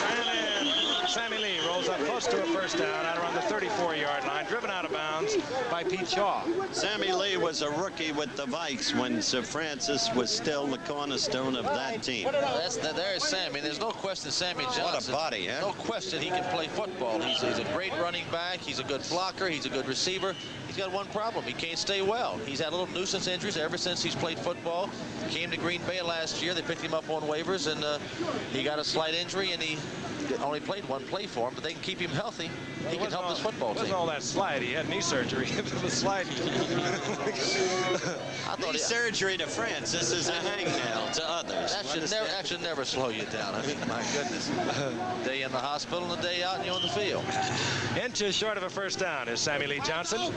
And Sammy Lee rolls up close to a 1st down out around the 34-yard line, driven out of bounds by Pete Shaw. Sammy Lee was a rookie with the Vikes when Sir Francis was still the cornerstone of that team. There's Sammy. There's no question Sammy Johnson. What a body, huh? No question he can play football. He's a great running back. He's a good blocker. He's a good receiver. He's got one problem. He can't stay well. He's had little nuisance injuries ever since he's played football. He came to Green Bay last year. They picked him up on waivers, and he got a slight injury, and he only played one play for him, but they can keep him healthy. He can help his football team. It wasn't all that slide. He had knee surgery. The slide. Knee surgery to Francis is a hangnail to others. That should never slow you down. I mean, my goodness. Day in the hospital and a day out and you're on the field. Inches short of a 1st down is Sammy Lee Johnson.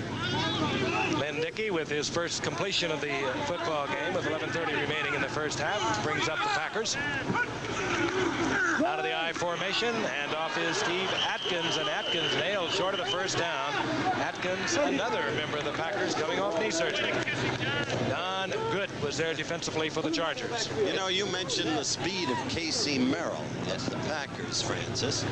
Lynn Dickey with his first completion of the football game with 11:30 remaining in the first half brings up the Packers. Out of the I formation, and off is Steve Atkins, and Atkins nailed short of the 1st down. Atkins, another member of the Packers, coming off knee surgery. Don Good was there defensively for the Chargers. You know, you mentioned the speed of Casey Merrill against the Packers, Francis.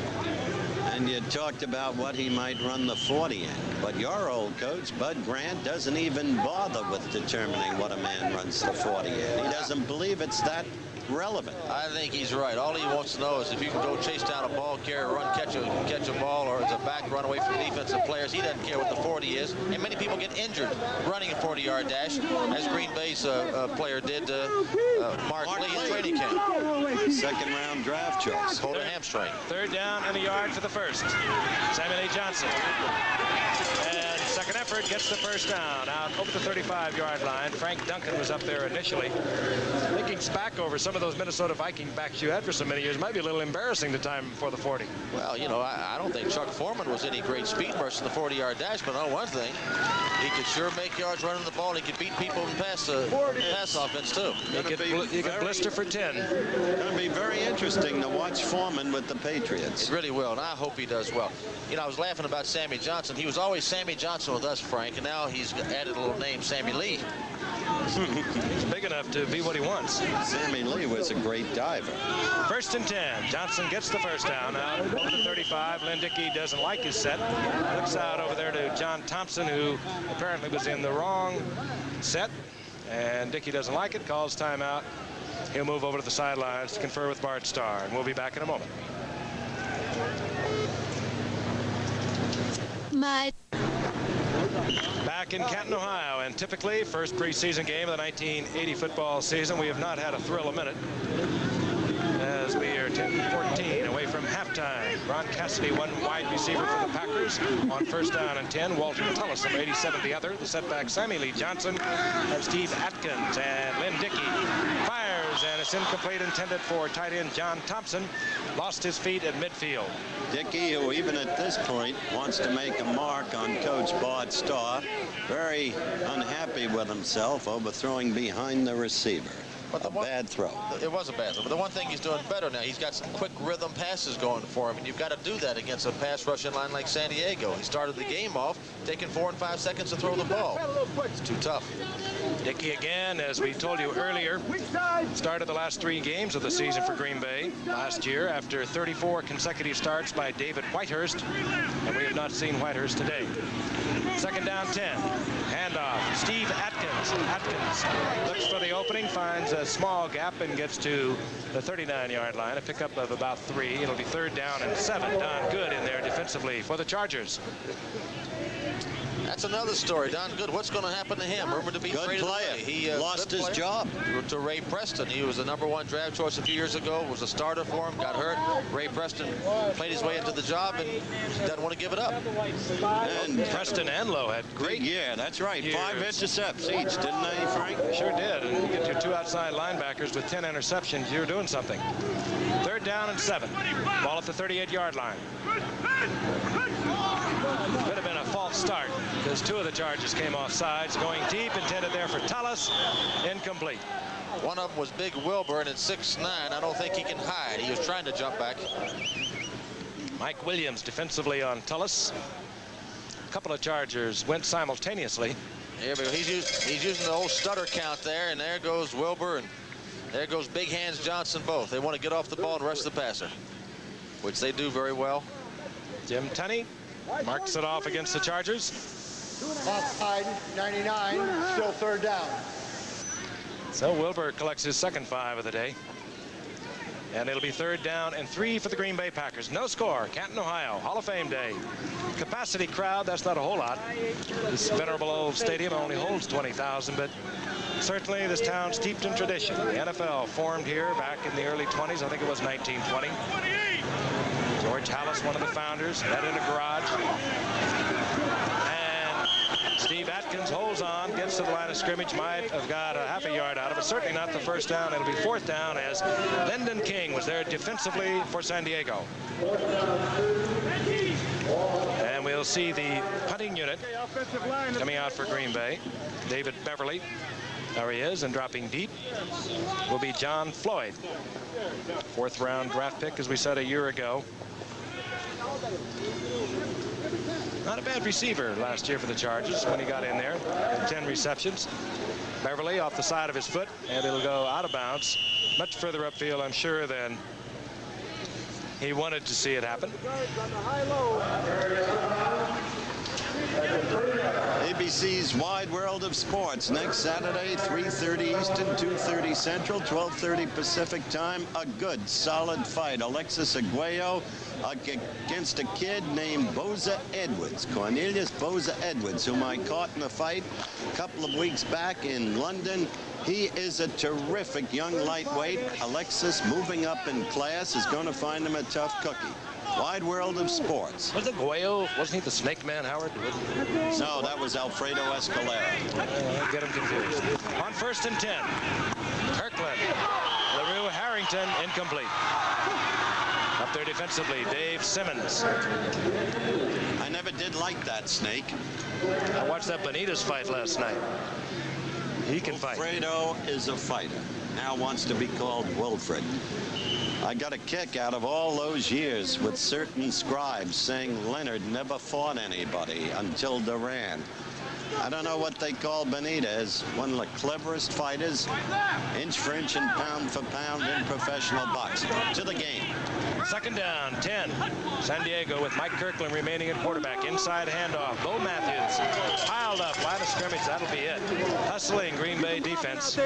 And you talked about what he might run the 40 in. But your old coach, Bud Grant, doesn't even bother with determining what a man runs the 40 in. He doesn't believe it's that relevant. I think he's right. All he wants to know is if you can go chase down a ball, carry, run, catch a ball, or as a back run away from defensive players. He doesn't care what the 40 is. And many people get injured running a 40-yard dash, as Green Bay's player did Mark Lee in training camp. Second-round draft choice. Hold a hamstring. Third down and a yard for the first. Samuel A. Johnson. And second effort gets the first down out over the 35-yard line. Frank Duncan was up there initially. Thinking back over some of those Minnesota Viking backs you had for so many years might be a little embarrassing the time before the 40. Well, you know, I don't think Chuck Foreman was any great speed burst in the 40-yard dash, but on one thing, he could sure make yards running the ball. He could beat people in pass offense, too. He could blister for 10. It's going to be very interesting to watch Foreman with the Patriots. It really will, and I hope he does well. You know, I was laughing about Sammy Johnson. He was always Sammy Johnson with us, Frank, and now he's added a little name, Sammy Lee. He's big enough to be what he wants. Sammy Lee was a great diver. First and 10. Johnson gets the first down out over the 35. Lynn Dickey doesn't like his set. Looks out over there to John Thompson, who apparently was in the wrong set. And Dickey doesn't like it, calls timeout. He'll move over to the sidelines to confer with Bart Starr, and we'll be back in a moment. Back in Canton, Ohio, and typically first preseason game of the 1980 football season. We have not had a thrill a minute as we are 10-14 away from halftime. Ron Cassidy, one wide receiver for the Packers on first down and 10. Walter Tullis, number 87, the other. The setback, Sammy Lee Johnson and Steve Atkins, and Lynn Dickey fires, and it's incomplete, intended for tight end John Thompson. Lost his feet at midfield. Dickey, who even at this point wants to make a mark on Coach Bart Starr, very unhappy with himself, overthrowing behind the receiver. A bad throw. It was a bad throw. But the one thing he's doing better now, he's got some quick rhythm passes going for him, and you've got to do that against a pass rushing line like San Diego. He started the game off taking 4 and 5 seconds to throw the ball. It's too tough. Dickey again, as we told you earlier, started the last 3 games of the season for Green Bay last year after 34 consecutive starts by David Whitehurst, and we have not seen Whitehurst today. Second down 10. Handoff. Steve Atkins. Atkins looks for the opening, finds a small gap, and gets to the 39-yard line. A pickup of about 3. It'll be third down and 7. Don Good in there defensively for the Chargers. That's another story. Don Good, what's going to happen to him? Rumored to be good player. He lost his job to Ray Preston. He was the #1 draft choice a few years ago, was a starter for him, got hurt. Ray Preston played his way into the job and doesn't want to give it up. And Preston and Lowe had great year. That's right. years. 5 intercepts each, didn't they, Frank? Sure did. And you get your 2 outside linebackers with 10 interceptions, you're doing something. Third down and 7. Ball at the 38-yard line. Could have been a false start because 2 of the Chargers came off sides. Going deep, intended there for Tullis. Incomplete. One of them was Big Wilburn at 6'9". I don't think he can hide. He was trying to jump back. Mike Williams defensively on Tullis. A couple of Chargers went simultaneously. Here we go. He's using the old stutter count there, and there goes Wilbur, and there goes Big Hands Johnson both. They want to get off the ball and rush the passer, which they do very well. Jim Tunney marks it off against the Chargers. Offside, 99, still third down. So Wilbur collects his second 5 of the day. And it'll be third down and 3 for the Green Bay Packers. No score, Canton, Ohio, Hall of Fame Day. Capacity crowd, that's not a whole lot. This venerable old stadium only holds 20,000, but certainly this town steeped in tradition. The NFL formed here back in the early 20s. I think it was 1920. George Halas, one of the founders, had in a garage. And Steve Atkins holds on, gets to the line of scrimmage, might have got a half a yard out of it. Certainly not the first down. It'll be fourth down as Lyndon King was there defensively for San Diego. And we'll see the punting unit coming out for Green Bay. David Beverly, there he is, and dropping deep will be John Floyd. 4th round draft pick, as we said a year ago. Not a bad receiver last year for the Chargers when he got in there. 10 receptions. Beverly off the side of his foot, and it'll go out of bounds. Much further upfield, I'm sure, than he wanted to see it happen. ABC's Wide World of Sports next Saturday, 3:30 Eastern, 2:30 Central, 12:30 Pacific time. A good, solid fight. Alexis Aguayo against a kid named Boza Edwards, Cornelius Boza Edwards, whom I caught in a fight a couple of weeks back in London. He is a terrific young lightweight. Alexis, moving up in class, is going to find him a tough cookie. Wide World of Sports. Was it Guayo? Wasn't he the Snake Man, Howard? No, that was Alfredo Escalera. Get him confused. On 1st and 10. Kirkland. LaRue Harrington, incomplete. Up there defensively, Dave Simmons. I never did like that Snake. I watched that Benitez fight last night. He can fight. Alfredo is a fighter. Now wants to be called Wilfred. I got a kick out of all those years with certain scribes saying Leonard never fought anybody until Duran. I don't know what they call Benitez, one of the cleverest fighters, inch for inch and pound for pound in professional boxing. To the game. 2nd down, 10. San Diego with Mike Kirkland remaining at quarterback. Inside handoff. Bo Matthews piled up. Line of scrimmage. That'll be it. Hustling Green Bay defense.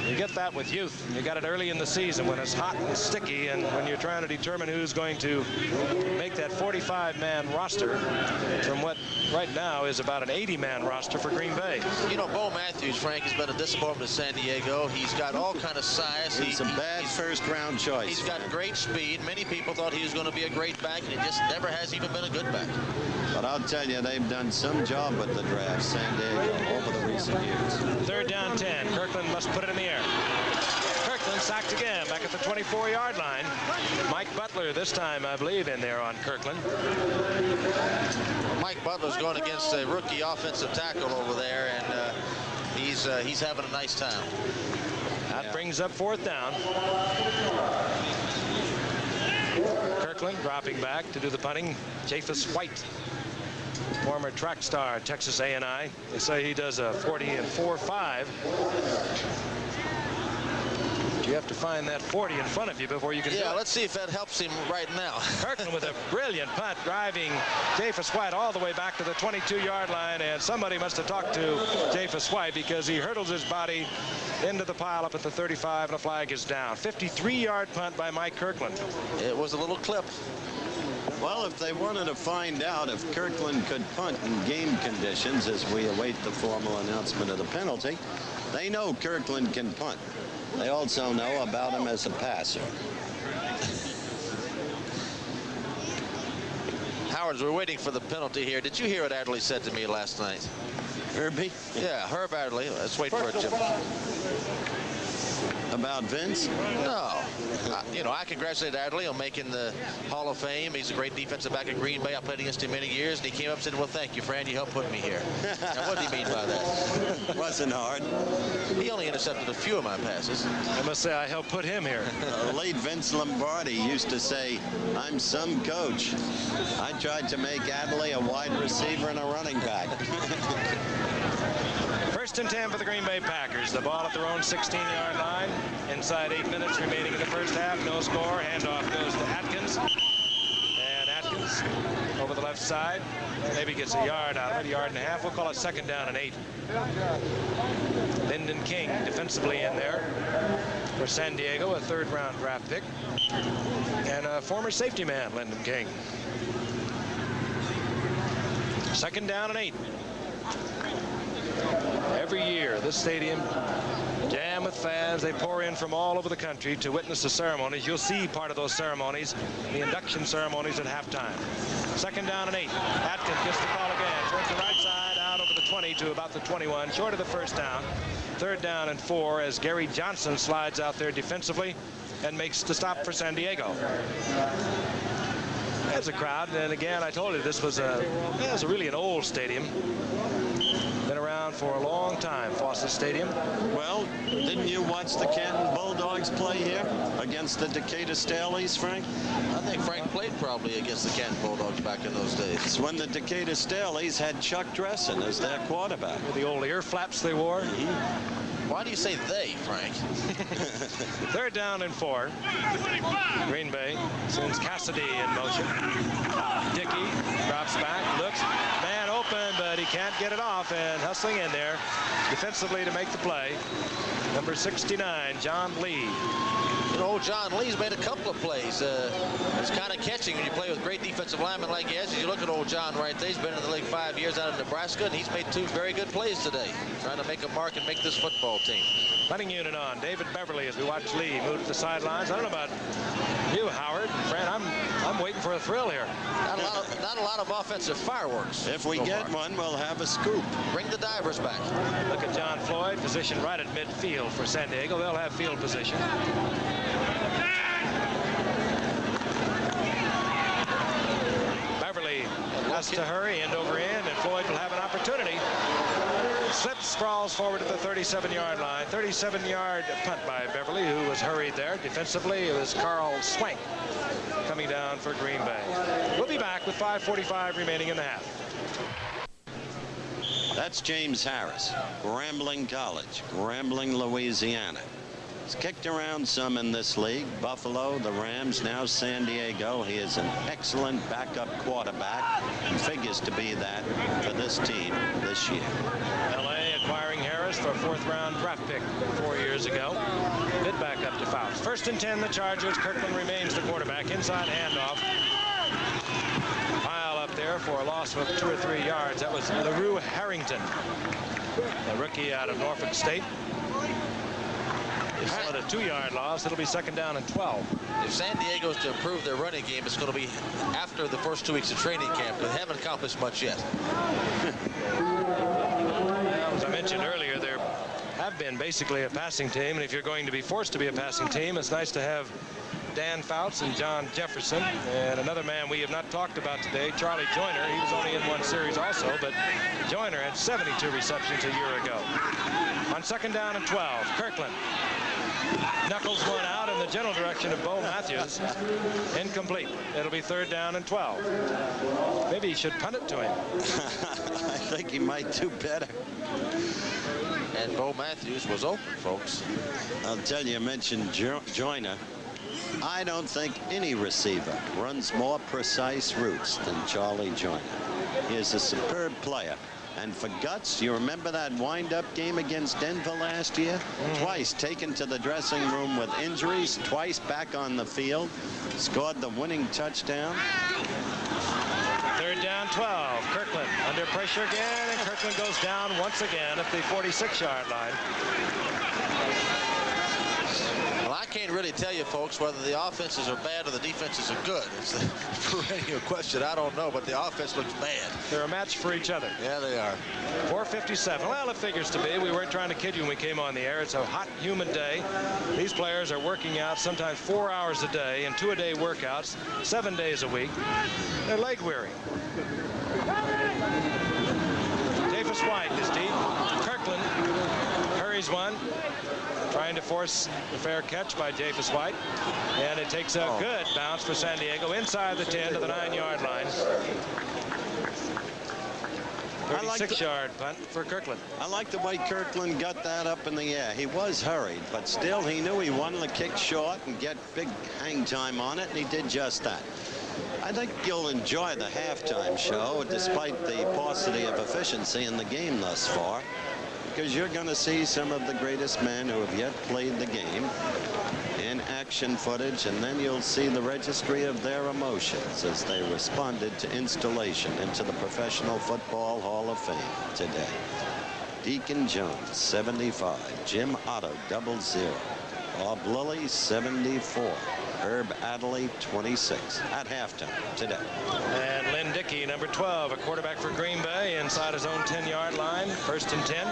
You get that with youth. You got it early in the season when it's hot and sticky, and when you're trying to determine who's going to make that 45-man roster from what right now is about an 80-man roster for Green Bay. You know, Bo Matthews, Frank, has been a disappointment to San Diego. He's got all kind of size. He's a bad first-round choice. He's got great speed. Many people thought he was going to be a great back, and he just never has even been a good back. But I'll tell you, they've done some job with the draft, San Diego, over the recent years. 3rd down, 10. Kirkland must put it in the air. Kirkland sacked again back at the 24-yard line. Mike Butler this time, I believe, in there on Kirkland. Mike Butler's going against a rookie offensive tackle over there, and he's having a nice time. That brings up 4th down. Kirkland dropping back to do the punting. Japhus White, former track star, Texas A&I. They say he does a 40 and 4.5. You have to find that 40 in front of you before you can do it. Yeah, let's see if that helps him right now. Kirkland with a brilliant punt, driving Japhus White all the way back to the 22-yard line, and somebody must have talked to Japhus White because he hurdles his body into the pile up at the 35, and the flag is down. 53-yard punt by Mike Kirkland. It was a little clip. Well, if they wanted to find out if Kirkland could punt in game conditions as we await the formal announcement of the penalty, they know Kirkland can punt. They also know about him as a passer. Howard, we're waiting for the penalty here. Did you hear what Adderley said to me last night? Herbie? Yeah, Herb Adderley. Let's wait for it, Jim. About Vince? No. You know, I congratulate Adderley on making the Hall of Fame. He's a great defensive back at Green Bay. I played against him many years, and he came up and said, well, thank you, Fran. You helped put me here. Now, what did he mean by that? Wasn't hard. He only intercepted a few of my passes. I must say I helped put him here. Late Vince Lombardi used to say, I'm some coach. I tried to make Adderley a wide receiver and a running back. 1st and 10 for the Green Bay Packers. The ball at their own 16-yard line. Inside 8 minutes remaining in the first half. No score. Handoff goes to Atkins. And Atkins over the left side. Maybe gets a yard out of it, a yard and a half. We'll call it 2nd down and 8. Lyndon King defensively in there for San Diego, a 3rd-round draft pick. And a former safety man, Lyndon King. 2nd down and 8. Every year, this stadium jammed with fans. They pour in from all over the country to witness the ceremonies. You'll see part of those ceremonies, the induction ceremonies at halftime. 2nd down and 8. Atkins gets the call again. Towards the right side, out over the 20 to about the 21. Short of the 1st down. 3rd down and 4 as Gary Johnson slides out there defensively and makes the stop for San Diego. There's a crowd, and again, I told you this was really an old stadium. Been around for a long time, Fawcett Stadium. Well, didn't you watch the Canton Bulldogs play here against the Decatur Staleys, Frank? I think Frank played probably against the Canton Bulldogs back in those days. It's when the Decatur Staleys had Chuck Dressen as their quarterback. With the old ear flaps they wore. Why do you say they, Frank? 3rd down and 4. Green Bay sends Cassidy in motion. Dickey drops back, looks, man open, but he can't get it off, and hustling in there defensively to make the play. Number 69, John Lee. You know, John Lee's made a couple of plays. It's kind of catching when you play with great defensive linemen like he has. As you look at old John right there, he's been in the league 5 years out of Nebraska, and he's made 2 very good plays today, trying to make a mark and make this football team. Punting unit on. David Beverly as we watch Lee move to the sidelines. I don't know about you, Howard. Fran, I'm waiting for a thrill here. Not a lot of offensive fireworks. If we get one, we'll have a scoop. Bring the divers back. Look at John Floyd, positioned right at midfield for San Diego. They'll have field position. Beverly has to hurry end over end, and Floyd will have an opportunity. Slips, sprawls forward to the 37-yard line. 37-yard punt by Beverly, who was hurried there. Defensively, it was Carl Swank coming down for Green Bay. We'll be back with 5:45 remaining in the half. That's James Harris, Grambling College, Grambling, Louisiana. He's kicked around some in this league. Buffalo, the Rams, now San Diego. He is an excellent backup quarterback and figures to be that for this team this year. L.A. acquiring Harris for a 4th-round draft pick 4 years ago. Bid back up to Fouts. 1st and 10, the Chargers. Kirkland remains the quarterback. Inside handoff. Pile up there for a loss of 2 or 3 yards. That was LaRue Harrington, the rookie out of Norfolk State. At a 2-yard loss, it'll be 2nd down and 12. If San Diego's to improve their running game, it's going to be after the first 2 weeks of training camp. They haven't accomplished much yet. As I mentioned earlier, there have been basically a passing team, and if you're going to be forced to be a passing team, it's nice to have Dan Fouts and John Jefferson, and another man we have not talked about today, Charlie Joyner. He was only in 1 series also, but Joyner had 72 receptions a year ago. On 2nd down and 12, Kirkland knuckles one out in the general direction of Bo Matthews. Incomplete. It'll be 3rd down and 12. Maybe he should punt it to him. I think he might do better. And Bo Matthews was open, folks. I'll tell you, mentioned Joyner. I don't think any receiver runs more precise routes than Charlie Joyner. He is a superb player. And for guts, you remember that wind-up game against Denver last year? Twice taken to the dressing room with injuries, twice back on the field, scored the winning touchdown. 3rd down, 12. Kirkland under pressure again, and Kirkland goes down once again at the 46-yard line. Well, I can't really tell you, folks, whether the offenses are bad or the defenses are good. It's a perennial question. I don't know, but the offense looks bad. They're a match for each other. Yeah, they are. 4:57. Well, it figures to be. We weren't trying to kid you when we came on the air. It's a hot, humid day. These players are working out sometimes 4 hours a day and 2-a-day workouts, 7 days a week. They're leg weary. Davis White is deep. Kirkland hurries one, trying to force the fair catch by Davis White, and it takes a good bounce for San Diego inside the 10 to the 9-yard line. 36-yard punt for Kirkland. I like the way Kirkland got that up in the air. He was hurried, but still he knew he wanted to kick short and get big hang time on it, and he did just that. I think you'll enjoy the halftime show despite the paucity of efficiency in the game thus far, because you're going to see some of the greatest men who have yet played the game in action footage, and then you'll see the registry of their emotions as they responded to installation into the Professional Football Hall of Fame today. Deacon Jones, 75. Jim Otto, 00. Bob Lilly, 74. Herb Adderley, 26. At halftime today. And Lynn Dickey, number 12, a quarterback for Green Bay, inside his own 10-yard line. 1st and 10.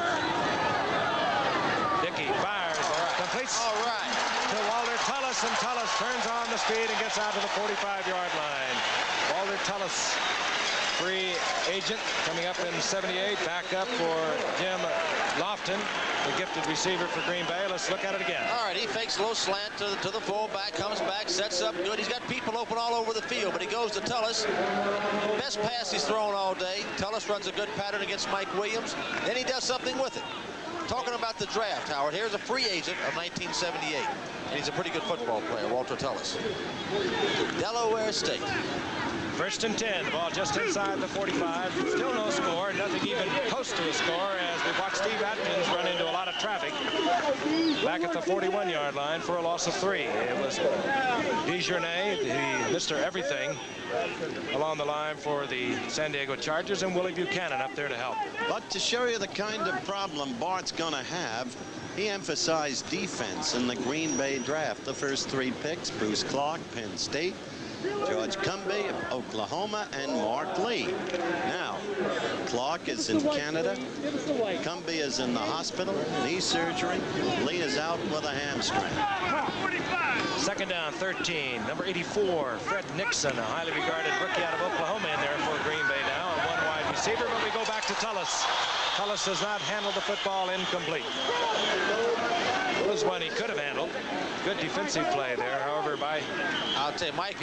Dickey fires. Completes. All right. To Walter Tullis, and Tullis turns on the speed and gets out to the 45-yard line. Walter Tullis free agent coming up in '78. Back up for Jim Lofton, the gifted receiver for Green Bay. Let's look at it again. All right, he fakes a little slant to the fullback, comes back, sets up good. He's got people open all over the field, but he goes to Tullis. Best pass he's thrown all day. Tullis runs a good pattern against Mike Williams. Then he does something with it. Talking about the draft, Howard, here's a free agent of 1978. And he's a pretty good football player, Walter Tullis. Delaware State. 1st and 10, the ball just inside the 45. Still no score, nothing even close to a score as we watch Steve Atkins run into a lot of traffic back at the 41-yard line for a loss of 3. It was DeJournay, the Mr. Everything, along the line for the San Diego Chargers, and Willie Buchanan up there to help. But to show you the kind of problem Bart's going to have, he emphasized defense in the Green Bay draft. The first 3 picks, Bruce Clark, Penn State, George Cumbie of Oklahoma, and Mark Lee. Now, Clark is in Canada. Cumbie is in the hospital, knee surgery. Lee is out with a hamstring. 2nd down, 13. Number 84, Fred Nixon, a highly regarded rookie out of Oklahoma in there for Green Bay now. And 1 wide receiver, but we go back to Tullis. Tullis does not handle the football incomplete. It was one he could have handled. Good defensive play there, however, by I'll tell you, Mike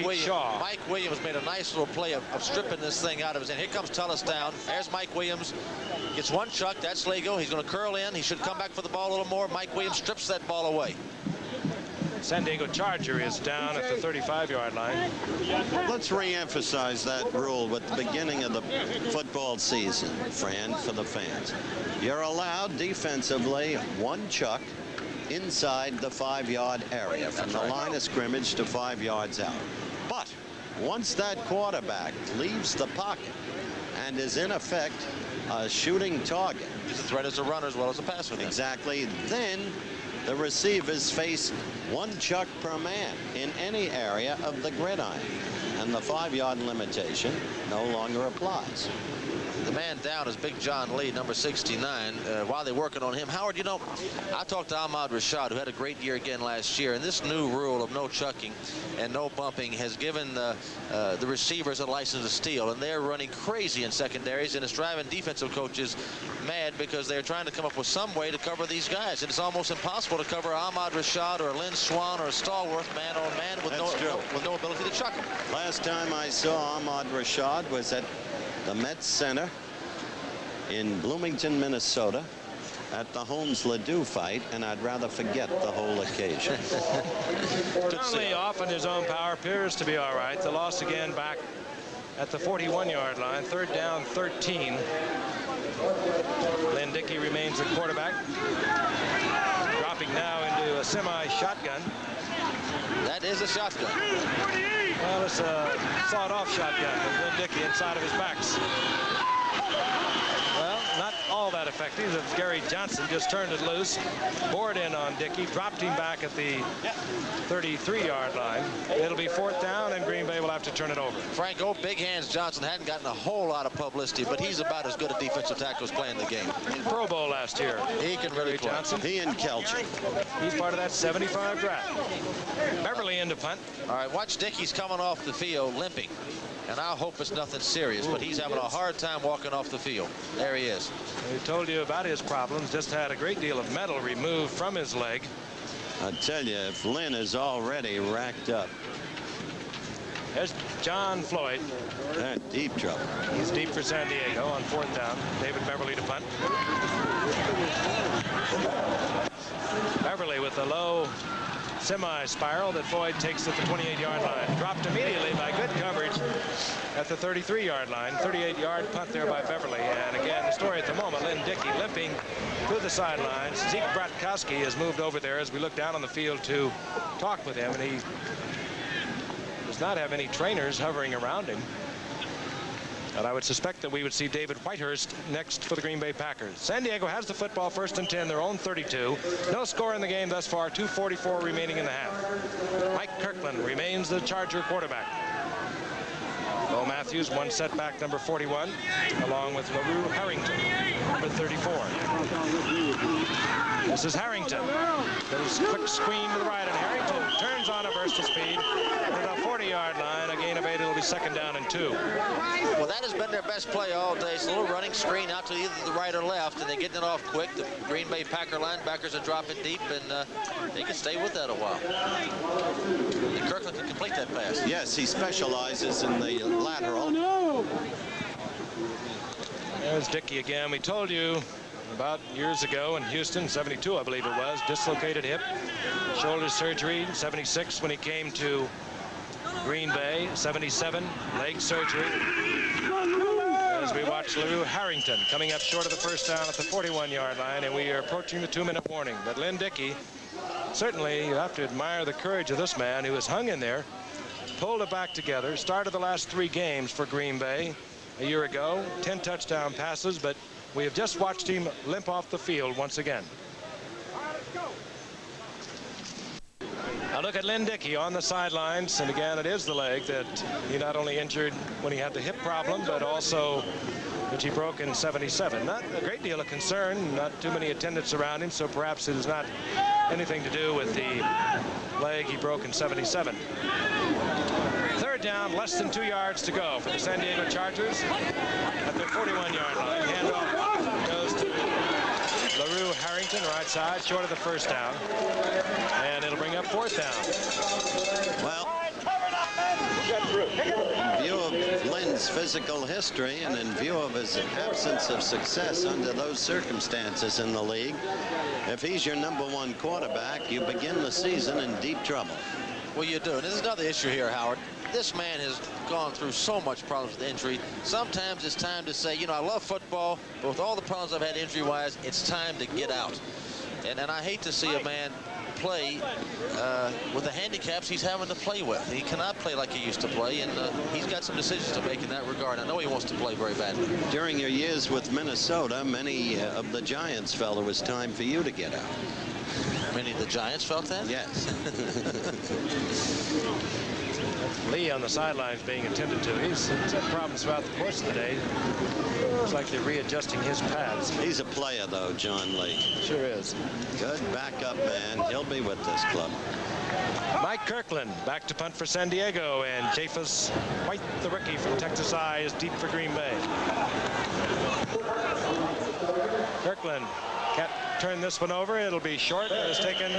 Williams made a nice little play of stripping this thing out of his hand. Here comes Tullis down. There's Mike Williams. Gets 1 chuck. That's Lago. He's going to curl in. He should come back for the ball a little more. Mike Williams strips that ball away. San Diego Charger is down at the 35-yard line. Let's re-emphasize that rule with the beginning of the football season, Fran, for the fans. You're allowed defensively 1 chuck inside the 5-yard area, from the line of scrimmage to 5 yards out. But once that quarterback leaves the pocket and is in effect a shooting target, he's a threat as a runner as well as a passer. Exactly. Then the receivers face 1 chuck per man in any area of the gridiron, and the 5-yard limitation no longer applies. The man down is Big John Lee, number 69. While they're working on him, Howard, you know, I talked to Ahmad Rashad, who had a great year again last year, and this new rule of no chucking and no bumping has given the receivers a license to steal, and they're running crazy in secondaries, and it's driving defensive coaches mad because they're trying to come up with some way to cover these guys, and it's almost impossible to cover Ahmad Rashad or Lynn Swan or Stallworth man on man with no ability to chuck them. Last time I saw Ahmad Rashad was at the Mets Center in Bloomington, Minnesota, at the Holmes-Ledoux fight, and I'd rather forget the whole occasion. John Lee off in his own power appears to be all right. The loss again back at the 41-yard line. 3rd down, 13. Lynn Dickey remains the quarterback. Dropping now into a semi-shotgun. That is a shotgun. Well, it's a sawed-off shotgun with Lynn Dickey inside of his backs. Well, not all that effective as Gary Johnson just turned it loose, bored in on Dickey, dropped him back at the 33-yard line. It'll be 4th down, and Green Bay will have to turn it over. Frank, old Big Hands Johnson hadn't gotten a whole lot of publicity, but he's about as good a defensive tackle as playing the game. Pro Bowl last year. He can really play. Johnson. He and Kelch. He's part of that 75 draft. Beverly into punt. All right, watch Dickey's coming off the field limping. And I hope it's nothing serious, but he's having a hard time walking off the field. There he is. We told you about his problems. Just had a great deal of metal removed from his leg. I tell you, if Lynn is already racked up. There's John Floyd. They're deep trouble. He's deep for San Diego on 4th down. David Beverly to punt. Beverly with the low semi-spiral that Floyd takes at the 28-yard line. Dropped immediately by good coverage at the 33-yard line. 38-yard punt there by Beverly. And again, the story at the moment, Lynn Dickey limping to the sidelines. Zeke Bratkowski has moved over there as we look down on the field to talk with him, and he does not have any trainers hovering around him. And I would suspect that we would see David Whitehurst next for the Green Bay Packers. San Diego has the football, 1st and 10, their own 32. No score in the game thus far, 2:44 remaining in the half. Mike Kirkland remains the Charger quarterback. Bo Matthews, 1 setback, number 41, along with LaRue Harrington, number 34. This is Harrington. Little quick screen to the right, and Harrington turns on a burst of speed to the 40-yard line. A gain of 8. It'll be 2nd down and 2. Well, that has been their best play all day. It's a little running screen out to either the right or left, and they're getting it off quick. The Green Bay Packer linebackers are dropping deep, and they can stay with that a while. And Kirkland can complete that pass. Yes, he specializes in the lateral. There's Dickey again. We told you about years ago in Houston, 72, I believe it was, dislocated hip, shoulder surgery, 76 when he came to Green Bay, 77, leg surgery. As we watch LaRue Harrington coming up short of the first down at the 41-yard line, and we are approaching the 2-minute warning. But Lynn Dickey, certainly you have to admire the courage of this man who has hung in there, pulled it back together, started the last 3 games for Green Bay a year ago, 10 touchdown passes, but we have just watched him limp off the field once again. Now look at Lynn Dickey on the sidelines, and again it is the leg that he not only injured when he had the hip problem, but also which he broke in 77. Not a great deal of concern, not too many attendants around him, so perhaps it is not anything to do with the leg he broke in 77. 3rd down, less than 2 yards to go for the San Diego Chargers at their 41-yard line. Handoff goes to LaRue Harrington, right side, short of the first down. And it'll bring up 4th down. Well, in view of Lynn's physical history and in view of his absence of success under those circumstances in the league, if he's your #1 quarterback, you begin the season in deep trouble. Well, you do. And there's another issue here, Howard. This man has gone through so much problems with injury. Sometimes it's time to say, you know, I love football, but with all the problems I've had injury-wise, it's time to get out. And I hate to see a man play with the handicaps he's having to play with. He cannot play like he used to play, and he's got some decisions to make in that regard. I know he wants to play very badly. During your years with Minnesota, many of the Giants felt it was time for you to get out. Many of the Giants felt that? Yes. Lee on the sidelines being attended to. He's had problems throughout the course of the day. Looks like they're readjusting his pads. He's a player, though, John Lee. Sure is. Good backup man. He'll be with this club. Mike Kirkland back to punt for San Diego, and Japhus White, the rookie from Texas I, is deep for Green Bay. Kirkland can't turn this one over. It'll be short. It's taken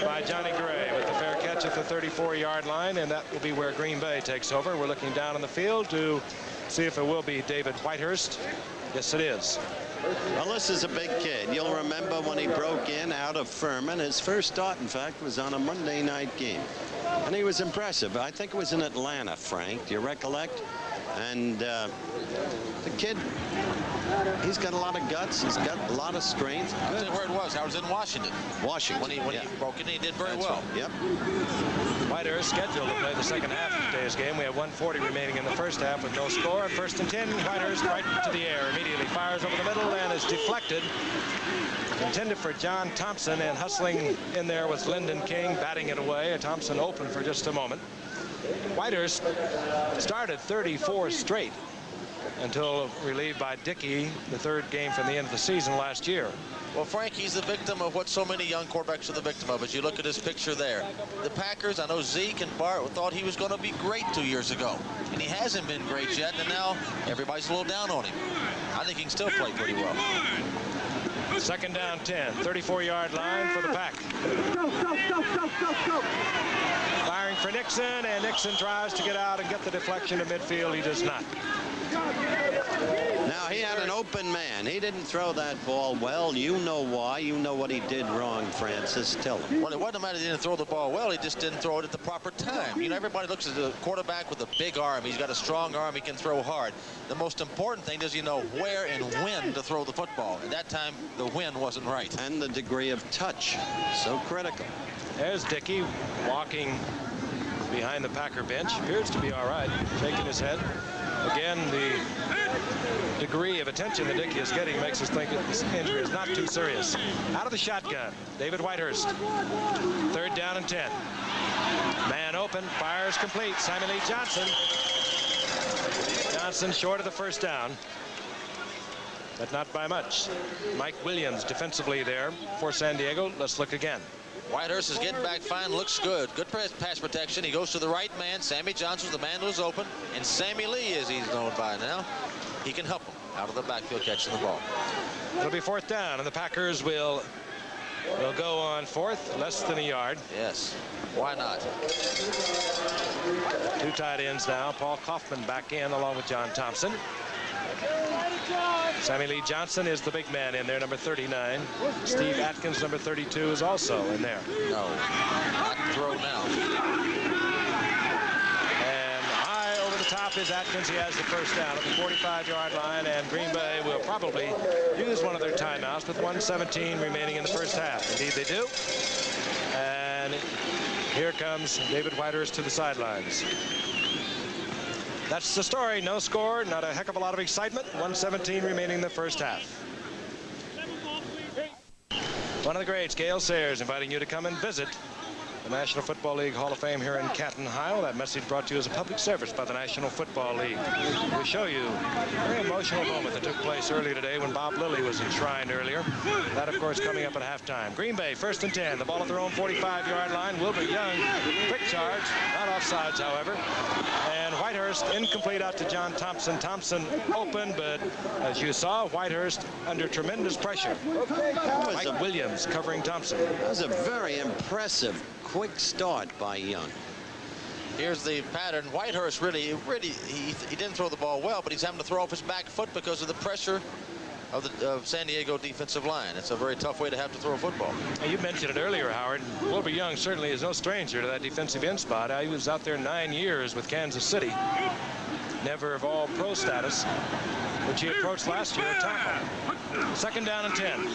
by Johnny Gray with the fair catch at the 34-yard line, and that will be where Green Bay takes over. We're looking down on the field to see if it will be David Whitehurst. Yes, it is. Well, this is a big kid. You'll remember when he broke in out of Furman. His first start, in fact, was on a Monday night game. And he was impressive. I think it was in Atlanta, Frank. Do you recollect? And the kid, he's got a lot of guts. He's got a lot of strength. I don't know where it was. I was in Washington. Washington. When he broke in, he did very well. Right. Yep. Whitehurst scheduled to play the second half of today's game. We have 1:40 remaining in the first half with no score. 1st and 10. Whitehurst right to the air. Immediately fires over the middle and is deflected. Intended for John Thompson, and hustling in there with Lyndon King batting it away. Thompson open for just a moment. Whitehurst started 34 straight until relieved by Dickey, the 3rd game from the end of the season last year. Well, Frank, he's the victim of what so many young quarterbacks are the victim of. As you look at his picture there, the Packers, I know Zeke and Bart thought he was going to be great 2 years ago, and he hasn't been great yet, and now everybody's a little down on him. I think he can still play pretty well. 2nd down 10, 34-yard line for the Pack. Firing for Nixon, and Nixon tries to get out and get the deflection to midfield. He does not. Now, he had an open man. He didn't throw that ball well. You know why. You know what he did wrong, Francis. Tell him. Well, it wasn't a matter he didn't throw the ball well. He just didn't throw it at the proper time. You know, everybody looks at the quarterback with a big arm. He's got a strong arm. He can throw hard. The most important thing is you know where and when to throw the football. At that time, the when wasn't right. And the degree of touch. So critical. There's Dickey walking behind the Packer bench. Appears to be all right. Shaking his head. Again, the degree of attention that Dickey is getting makes us think that this injury is not too serious. Out of the shotgun, David Whitehurst. 3rd down and 10. Man open, fires complete. Simon Lee Johnson. Johnson short of the first down, but not by much. Mike Williams defensively there for San Diego. Let's look again. Whitehurst is getting back fine, looks good. Good pass protection. He goes to the right man. Sammy Johnson's the man who's open. And Sammy Lee, as he's known by now, he can help him out of the backfield catching the ball. It'll be 4th down, and the Packers will go on 4th, less than a yard. Yes, why not? 2 tight ends now. Paul Kaufman back in along with John Thompson. Sammy Lee Johnson is the big man in there, number 39. Steve Atkins, number 32, is also in there. No, not throw now. And high over the top is Atkins. He has the first down at the 45-yard line, and Green Bay will probably use one of their timeouts with 1:17 remaining in the first half. Indeed, they do. And here comes David Whitehurst to the sidelines. That's the story. No score, not a heck of a lot of excitement. 1:17 remaining in the first half. One of the greats, Gale Sayers, inviting you to come and visit the National Football League Hall of Fame here in Canton, Ohio. That message brought to you as a public service by the National Football League. We show you a very emotional moment that took place earlier today when Bob Lilly was enshrined earlier. That, of course, coming up at halftime. Green Bay, 1st and 10. The ball at their own 45-yard line. Wilbur Young, quick charge, not offsides, however. And Whitehurst incomplete out to John Thompson. Thompson open, but as you saw, Whitehurst under tremendous pressure. Mike Williams covering Thompson. That was a very impressive quick start by Young. Here's the pattern. Whitehurst really, he didn't throw the ball well, but he's having to throw off his back foot because of the pressure of the San Diego defensive line. It's a very tough way to have to throw a football. You mentioned it earlier, Howard. Wilbur Young certainly is no stranger to that defensive end spot. He was out there 9 years with Kansas City. Never of all pro status, which he approached last year at tackle. 2nd down and 10.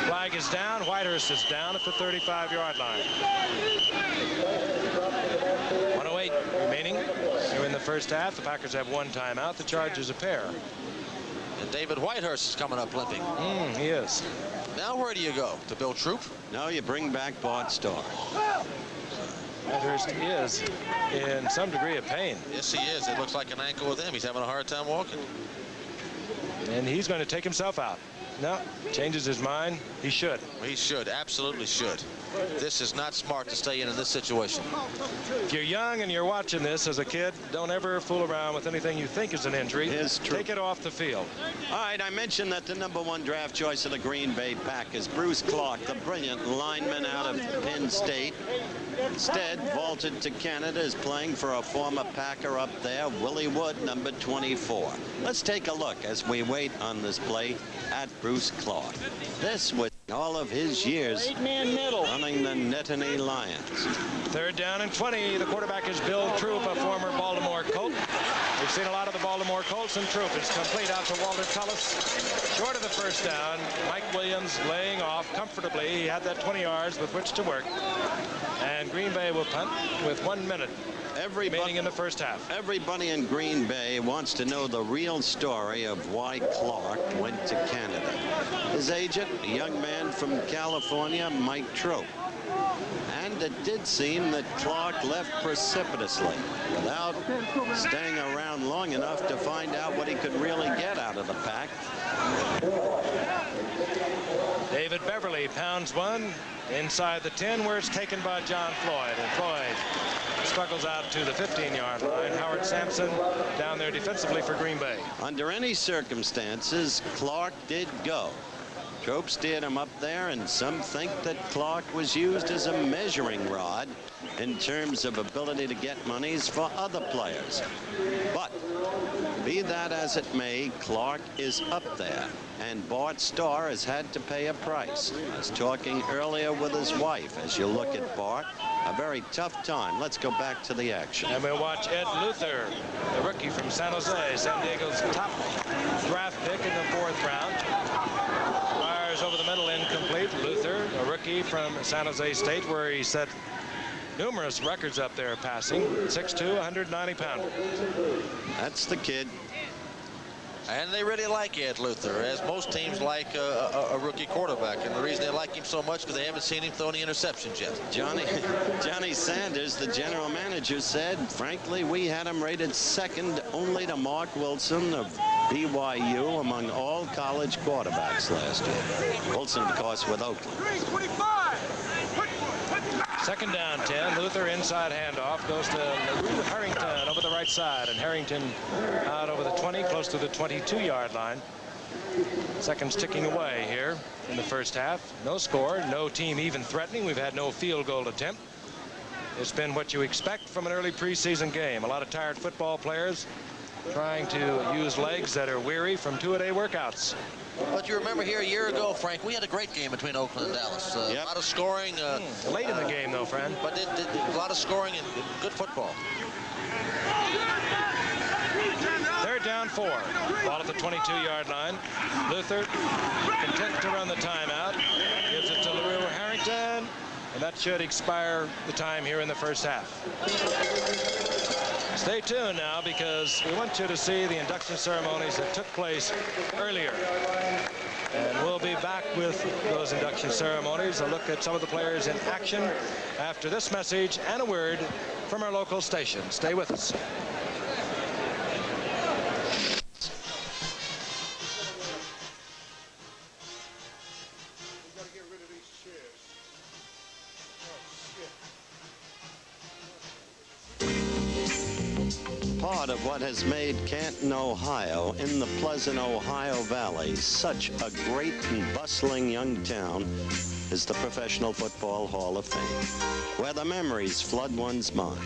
Flag is down. Whitehurst is down at the 35-yard line. 1:08 remaining here in the first half. The Packers have 1 timeout. The Chargers a pair. And David Whitehurst is coming up limping. He is. Now where do you go? To Bill Troop? No, you bring back Bart Starr. Whitehurst is in some degree of pain. Yes, he is. It looks like an ankle with him. He's having a hard time walking. And he's going to take himself out. No, changes his mind. He should. He should. Absolutely should. This is not smart to stay in this situation. If you're young and you're watching this as a kid, don't ever fool around with anything you think is an injury. It's true. Take it off the field. All right, I mentioned that the #1 draft choice of the Green Bay Packers, Bruce Clark, the brilliant lineman out of Penn State, instead vaulted to Canada, is playing for a former Packer up there, Willie Wood, number 24. Let's take a look as we wait on this play at Bruce Clark. This was all of his years running the Nittany Lions. 3rd down and 20. The quarterback is Bill Troop, a former Baltimore Colt. We've seen a lot of the Baltimore Colts, and Troop is complete out to Walter Tullis. Short of the first down. Mike Williams laying off comfortably. He had that 20 yards with which to work. And Green Bay will punt with 1 minute remaining in the first half. Everybody in Green Bay wants to know the real story of why Clark went to Canada. His agent, a young man from California, Mike Trope. And it did seem that Clark left precipitously without staying around long enough to find out what he could really get out of the pack. David Beverly pounds one inside the 10, where it's taken by John Floyd. And Floyd struggles out to the 15-yard line. Howard Sampson down there defensively for Green Bay. Under any circumstances, Clark did go. Trope steered him up there, and some think that Clark was used as a measuring rod in terms of ability to get monies for other players. But be that as it may, Clark is up there, and Bart Starr has had to pay a price. I was talking earlier with his wife. As you look at Bart, a very tough time. Let's go back to the action. And we'll watch Ed Luther, the rookie from San Jose, San Diego's top draft pick in the 4th round. Fires over the middle, incomplete. Luther, a rookie from San Jose State, where he set numerous records up there passing. 6'2", 190-pounder. That's the kid. And they really like Ed Luther, as most teams like a rookie quarterback. And the reason they like him so much is because they haven't seen him throw any interceptions yet. Johnny Sanders, the general manager, said, frankly, we had him rated 2nd only to Mark Wilson of BYU among all college quarterbacks last year. Wilson, of course, with Oakland. Second down, 10. Luther inside handoff goes to LaRue Harrington over the right side, and Harrington out over the 20, close to the 22-yard line. Seconds ticking away here in the first half. No score, no team even threatening. We've had no field goal attempt. It's been what you expect from an early preseason game. A lot of tired football players trying to use legs that are weary from two-a-day workouts. But you remember here a year ago, Frank, we had a great game between Oakland and Dallas. A lot of scoring. Late in the game, though, friend. But a lot of scoring and good football. Third down, 4. Ball at the 22-yard line. Luther content to run the timeout. Gives it to LaRue Harrington. And that should expire the time here in the first half. Stay tuned now, because we want you to see the induction ceremonies that took place earlier. And we'll be back with those induction ceremonies, a look at some of the players in action after this message and a word from our local station. Stay with us. Part of what has made Canton, Ohio, in the pleasant Ohio Valley, such a great and bustling young town is the Professional Football Hall of Fame, where the memories flood one's mind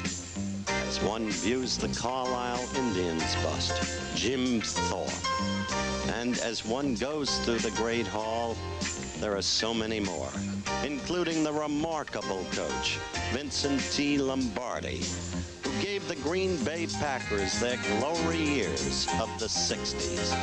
as one views the Carlisle Indians bust, Jim Thorpe. And as one goes through the great hall, there are so many more, including the remarkable coach, Vincent T. Lombardi, who gave the Green Bay Packers their glory years of the 60s,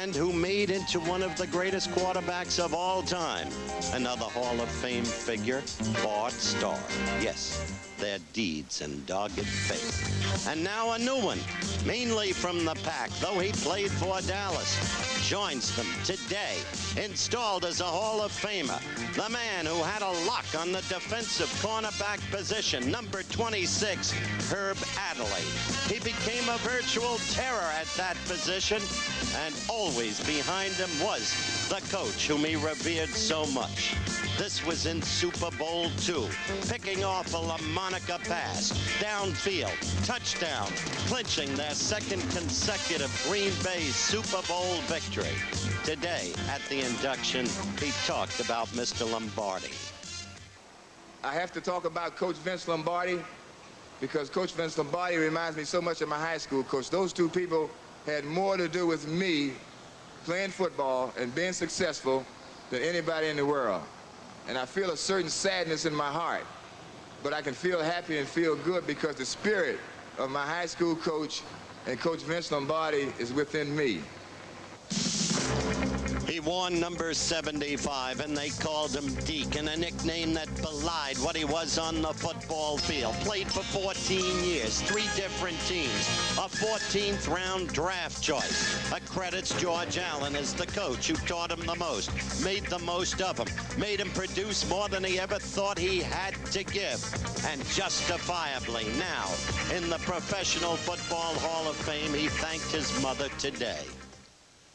and who made into one of the greatest quarterbacks of all time, another Hall of Fame figure, Bart Starr. Yes, their deeds and dogged faith. And now a new one, mainly from the Pack, though he played for Dallas, joins them today, installed as a Hall of Famer, the man who had a lock on the defensive cornerback position, number 26, Herb Adderley. He became a virtual terror at that position, and always behind him was the coach whom he revered so much. This was in Super Bowl II, picking off a LaMonica pass, downfield, touchdown, clinching their second consecutive Green Bay Super Bowl victory. Today, at the induction, he talked about Mr. Lombardi. I have to talk about Coach Vince Lombardi, because Coach Vince Lombardi reminds me so much of my high school coach. Those two people had more to do with me playing football and being successful than anybody in the world. And I feel a certain sadness in my heart, but I can feel happy and feel good because the spirit of my high school coach and Coach Vince Lombardi is within me. He wore number 75, and they called him Deacon, a nickname that belied what he was on the football field. Played for 14 years, 3 different teams, a 14th round draft choice. Accredits George Allen as the coach who taught him the most, made the most of him, made him produce more than he ever thought he had to give. And justifiably now, in the Professional Football Hall of Fame, he thanked his mother today.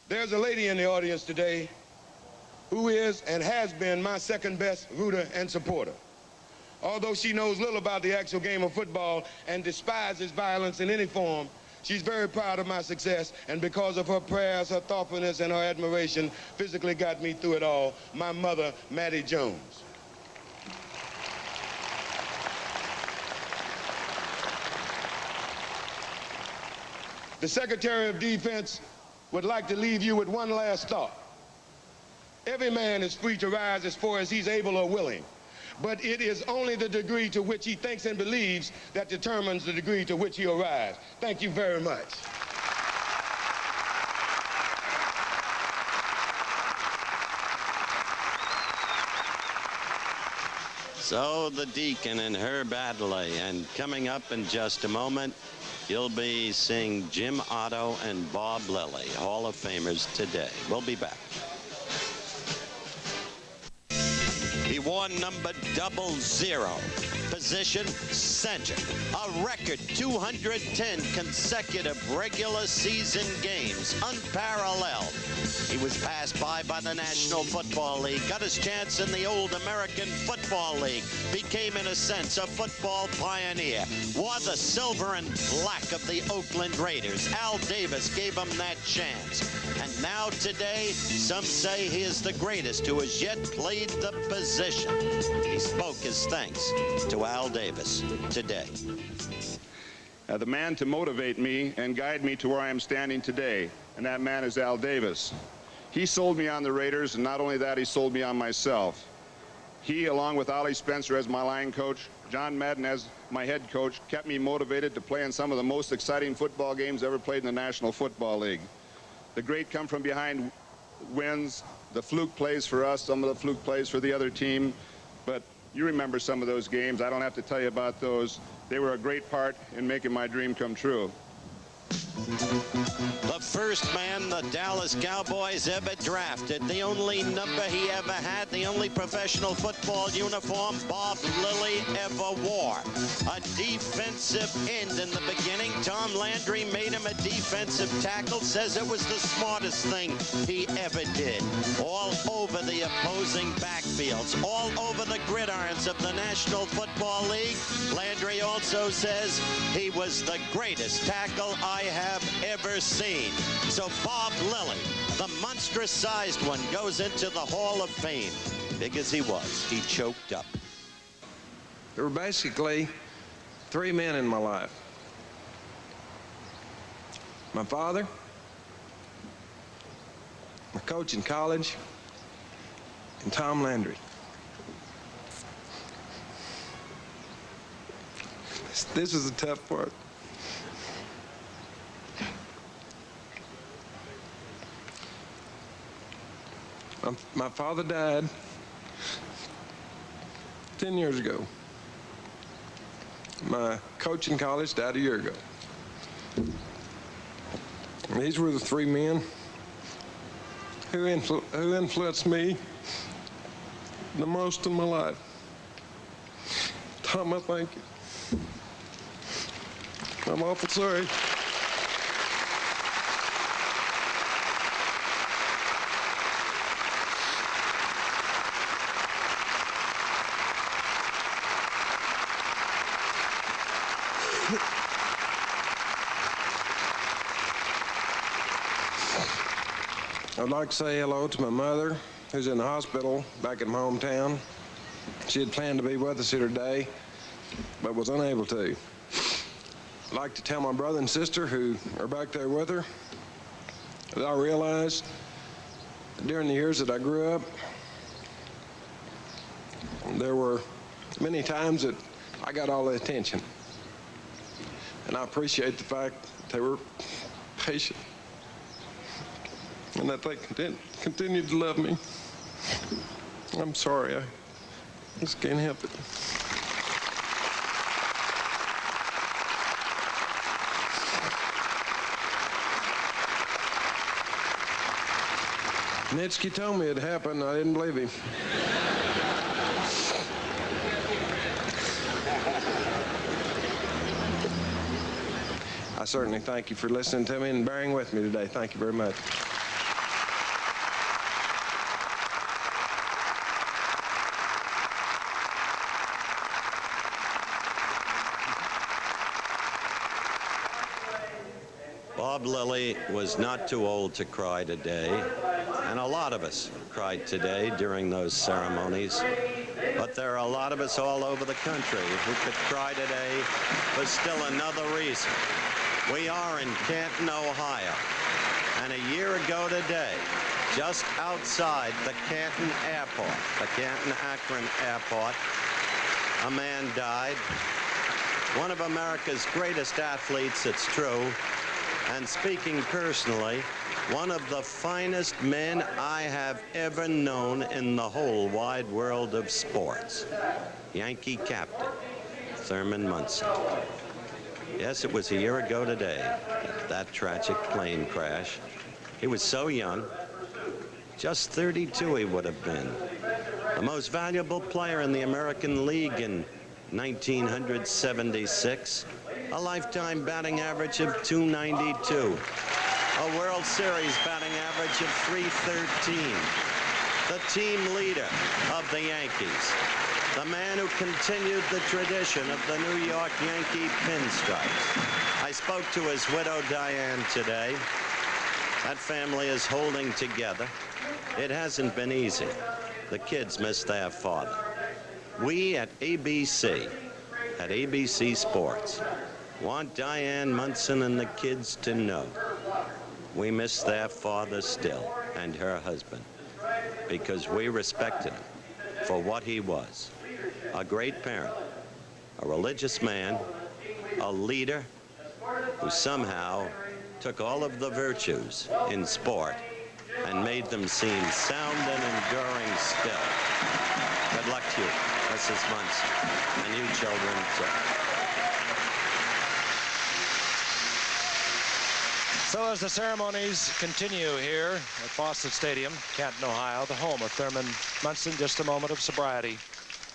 There's a lady in the audience today who is and has been my second best rooter and supporter. Although she knows little about the actual game of football and despises violence in any form, she's very proud of my success, and because of her prayers, her thoughtfulness, and her admiration, physically got me through it all. My mother, Mattie Jones. The Secretary of Defense would like to leave you with one last thought. Every man is free to rise as far as he's able or willing, but it is only the degree to which he thinks and believes that determines the degree to which he'll rise. Thank you very much. So the Deacon and Herb Adderley, and coming up in just a moment, you'll be seeing Jim Otto and Bob Lilly, Hall of Famers today. We'll be back. He wore number 00. Position, center. A record 210 consecutive regular season games, unparalleled. He was passed by the National Football League, got his chance in the old American Football League, became in a sense a football pioneer, wore the silver and black of the Oakland Raiders. Al Davis gave him that chance. And now today, some say he is the greatest who has yet played the position. He spoke his thanks to Al Davis today. The man to motivate me and guide me to where I am standing today, and that man is Al Davis. He sold me on the Raiders, and not only that, he sold me on myself. He, along with Ollie Spencer as my line coach, John Madden as my head coach, kept me motivated to play in some of the most exciting football games ever played in the National Football League. The great come from behind wins, the fluke plays for us, some of the fluke plays for the other team, but you remember some of those games. I don't have to tell you about those. They were a great part in making my dream come true. The first man the Dallas Cowboys ever drafted, the only number he ever had, the only professional football uniform Bob Lilly ever wore. A defensive end in the beginning. Tom Landry made him a defensive tackle, says it was the smartest thing he ever did. All over the opposing backfields, all over the gridirons of the National Football League. Landry also says he was the greatest tackle I have ever seen. So Bob Lilly, the monstrous-sized one, goes into the Hall of Fame. Big as he was, he choked up. There were basically three men in my life. My father, my coach in college, and Tom Landry. This is the tough part. My father died 10 years ago. My coach in college died a year ago. And these were the three men who influenced me the most in my life. Tom, I thank you. I'm awful sorry. I'd like to say hello to my mother, who's in the hospital back in my hometown. She had planned to be with us here today, but was unable to. I'd like to tell my brother and sister who are back there with her that I realized during the years that I grew up, there were many times that I got all the attention. And I appreciate the fact that they were patient and that they continued to love me. I'm sorry, I just can't help it. Nitsky told me it happened. I didn't believe him. I certainly thank you for listening to me and bearing with me today. Thank you very much. Bob Lilly was not too old to cry today, and a lot of us cried today during those ceremonies. But there are a lot of us all over the country who could cry today for still another reason. We are in Canton, Ohio, and a year ago today, just outside the Canton Airport, the Canton-Akron Airport, a man died. One of America's greatest athletes, it's true, and speaking personally, one of the finest men I have ever known in the whole wide world of sports. Yankee captain, Thurman Munson. Yes, it was a year ago today, that tragic plane crash. He was so young, just 32 he would have been. The most valuable player in the American League in 1976, a lifetime batting average of .292, a World Series batting average of .313, the team leader of the Yankees, the man who continued the tradition of the New York Yankee pinstripes. I spoke to his widow, Diane, today. That family is holding together. It hasn't been easy. The kids miss their father. We at ABC Sports, want Diane Munson and the kids to know we miss their father still, and her husband, because we respected him for what he was. A great parent, a religious man, a leader who somehow took all of the virtues in sport and made them seem sound and enduring still. Good luck to you, Mrs. Munson, and you children too. So as the ceremonies continue here at Fawcett Stadium, Canton, Ohio, the home of Thurman Munson, just a moment of sobriety,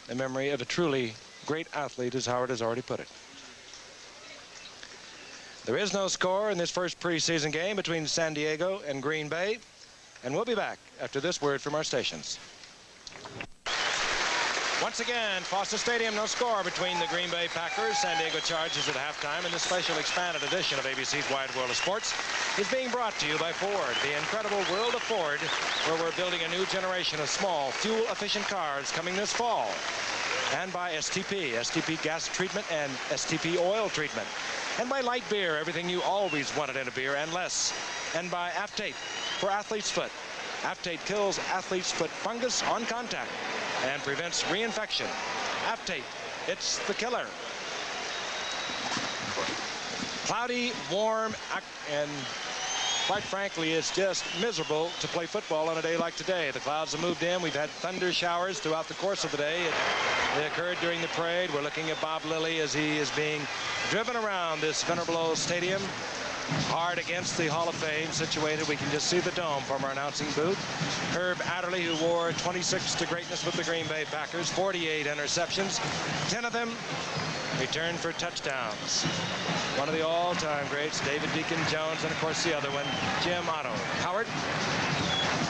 in memory of a truly great athlete, as Howard has already put it. There is no score in this first preseason game between San Diego and Green Bay, and we'll be back after this word from our stations. Once again, Fawcett Stadium, no score between the Green Bay Packers, San Diego Chargers at halftime, and this special expanded edition of ABC's Wide World of Sports is being brought to you by Ford, the incredible world of Ford, where we're building a new generation of small, fuel-efficient cars coming this fall, and by STP gas treatment and STP oil treatment, and by light beer, everything you always wanted in a beer and less, and by Aftate for athlete's foot. Aftate kills athlete's foot fungus on contact and prevents reinfection. Aftate, it's the killer. Cloudy, warm, and quite frankly, it's just miserable to play football on a day like today. The clouds have moved in. We've had thunder showers throughout the course of the day. They occurred during the parade. We're looking at Bob Lilly as he is being driven around this venerable stadium, hard against the Hall of Fame situated. We can just see the dome from our announcing booth. Herb Adderley, who wore 26 to greatness with the Green Bay Packers, 48 interceptions, 10 of them returned for touchdowns. One of the all-time greats, David Deacon Jones, and of course the other one, Jim Otto. Howard?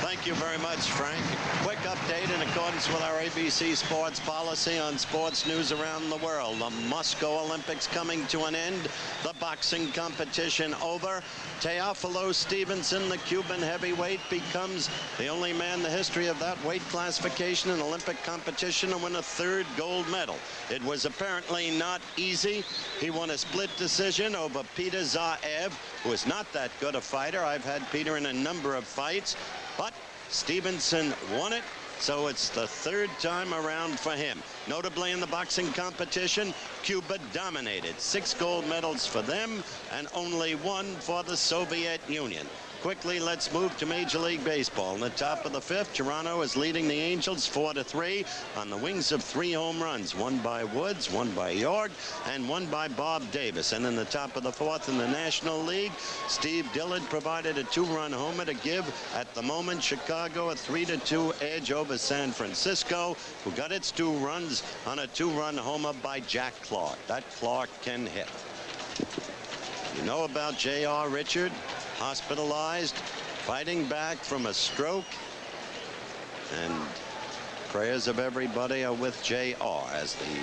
Thank you very much, Frank. Quick update in accordance with our ABC Sports policy on sports news around the world. The Moscow Olympics coming to an end. The boxing competition over. Teofilo Stevenson, the Cuban heavyweight, becomes the only man in the history of that weight classification in Olympic competition to win a third gold medal. It was apparently not easy. He won a split decision over Peter Zaev, who is not that good a fighter. I've had Peter in a number of fights, but Stevenson won it, so it's the third time around for him. Notably in the boxing competition, Cuba dominated. 6 gold medals for them and only 1 for the Soviet Union. Quickly, let's move to Major League Baseball. In the top of the 5th, Toronto is leading the Angels 4-3 on the wings of 3 home runs, 1 by Woods, 1 by York, and 1 by Bob Davis. And in the top of the 4th in the National League, Steve Dillard provided a 2-run homer to give, at the moment, Chicago a 3-2 edge over San Francisco, who got its 2 runs on a 2-run homer by Jack Clark. That Clark can hit. You know about J.R. Richard, hospitalized, fighting back from a stroke, and prayers of everybody are with J.R. As the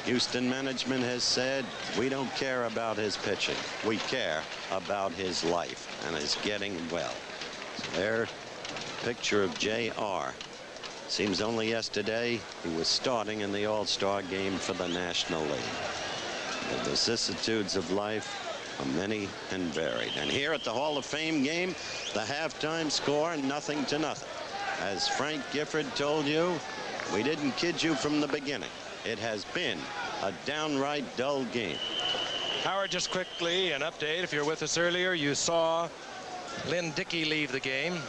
Houston management has said, we don't care about his pitching. We care about his life and his getting well. So their picture of J.R. Seems only yesterday he was starting in the All-Star game for the National League. The vicissitudes of life are many and varied. And here at the Hall of Fame game, the halftime score, 0-0. As Frank Gifford told you, we didn't kid you from the beginning. It has been a downright dull game. Howard, just quickly, an update. If you're with us earlier, you saw Lynn Dickey leave the game.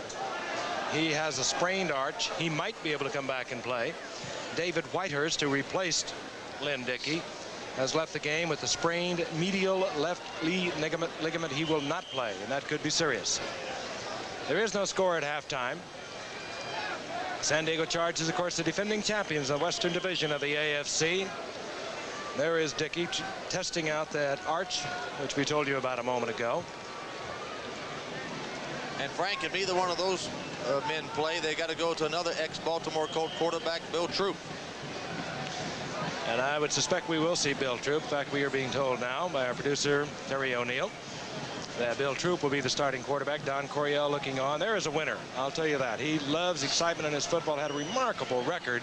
He has a sprained arch. He might be able to come back and play. David Whitehurst, who replaced Lynn Dickey, has left the game with a sprained medial left knee ligament. He will not play, and that could be serious. There is no score at halftime. San Diego Chargers, of course, the defending champions of the Western Division of the AFC. There is Dickey testing out that arch, which we told you about a moment ago. And Frank, if either one of those men play, they got to go to another ex-Baltimore Colt quarterback, Bill Troop. And I would suspect we will see Bill Troop. In fact, we are being told now by our producer, Terry O'Neill, that Bill Troop will be the starting quarterback. Don Coryell looking on. There is a winner, I'll tell you that. He loves excitement in his football, had a remarkable record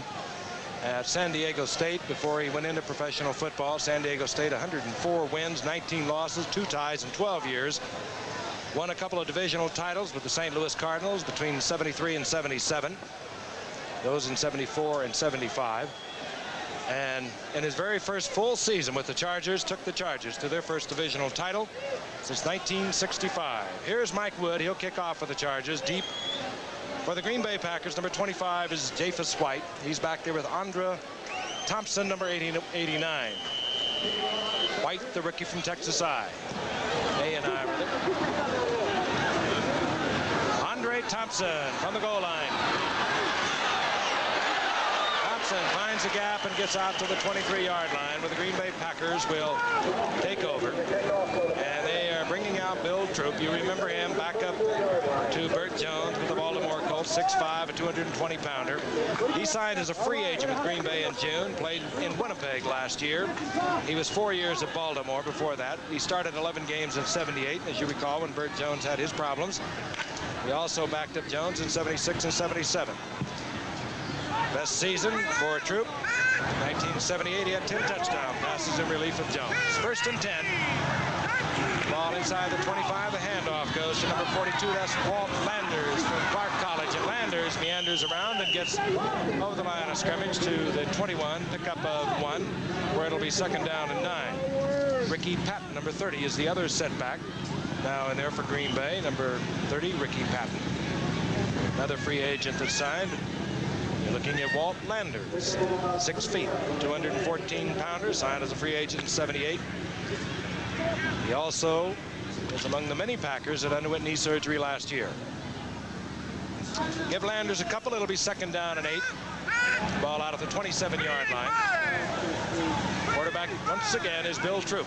at San Diego State before he went into professional football. San Diego State, 104 wins, 19 losses, 2 ties in 12 years. Won a couple of divisional titles with the St. Louis Cardinals between 73 and 77. Those in 74 and 75. And in his very first full season with the Chargers, took the Chargers to their first divisional title since 1965. Here's Mike Wood. He'll kick off for the Chargers. Deep for the Green Bay Packers, number 25 is Japhus White. He's back there with Andra Thompson, number 89. White, the rookie from Texas I. A&I with it. Andre Thompson from the goal line. Thompson finds a gap and gets out to the 23-yard line, where the Green Bay Packers will take over. And they are bringing out Bill Troop. You remember him, back up to Burt Jones with the Baltimore Colts, 6'5", a 220-pounder. He signed as a free agent with Green Bay in June, played in Winnipeg last year. He was 4 years at Baltimore before that. He started 11 games in 78, as you recall, when Burt Jones had his problems. He also backed up Jones in 76 and 77. Best season for Troop. 1978, he had 10 touchdown passes in relief of Jones. 1st and 10. Ball inside the 25. The handoff goes to number 42. That's Walt Landers from Clark College. And Landers meanders around and gets over the line of scrimmage to the 21. Pickup of 1, where it'll be 2nd down and 9. Ricky Patton, number 30, is the other setback. Now in there for Green Bay, number 30, Ricky Patton. Another free agent that signed. You're looking at Walt Landers, 6 feet, 214-pounder, signed as a free agent in 78. He also was among the many Packers that underwent knee surgery last year. Give Landers a couple, it'll be 2nd down and 8. Ball out of the 27-yard line. Quarterback once again is Bill Troop.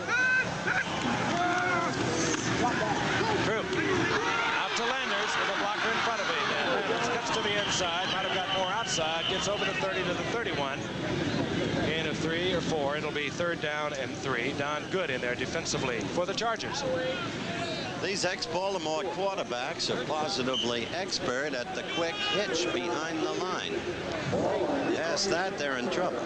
Troop out to Landers with a blocker in front of him. And Landers cuts to the inside, might have got more outside, gets over the 30 to the 31. Gain of 3 or 4. It'll be 3rd down and 3. Don Good in there defensively for the Chargers. These ex-Baltimore quarterbacks are positively expert at the quick hitch behind the line. Past that, they're in trouble.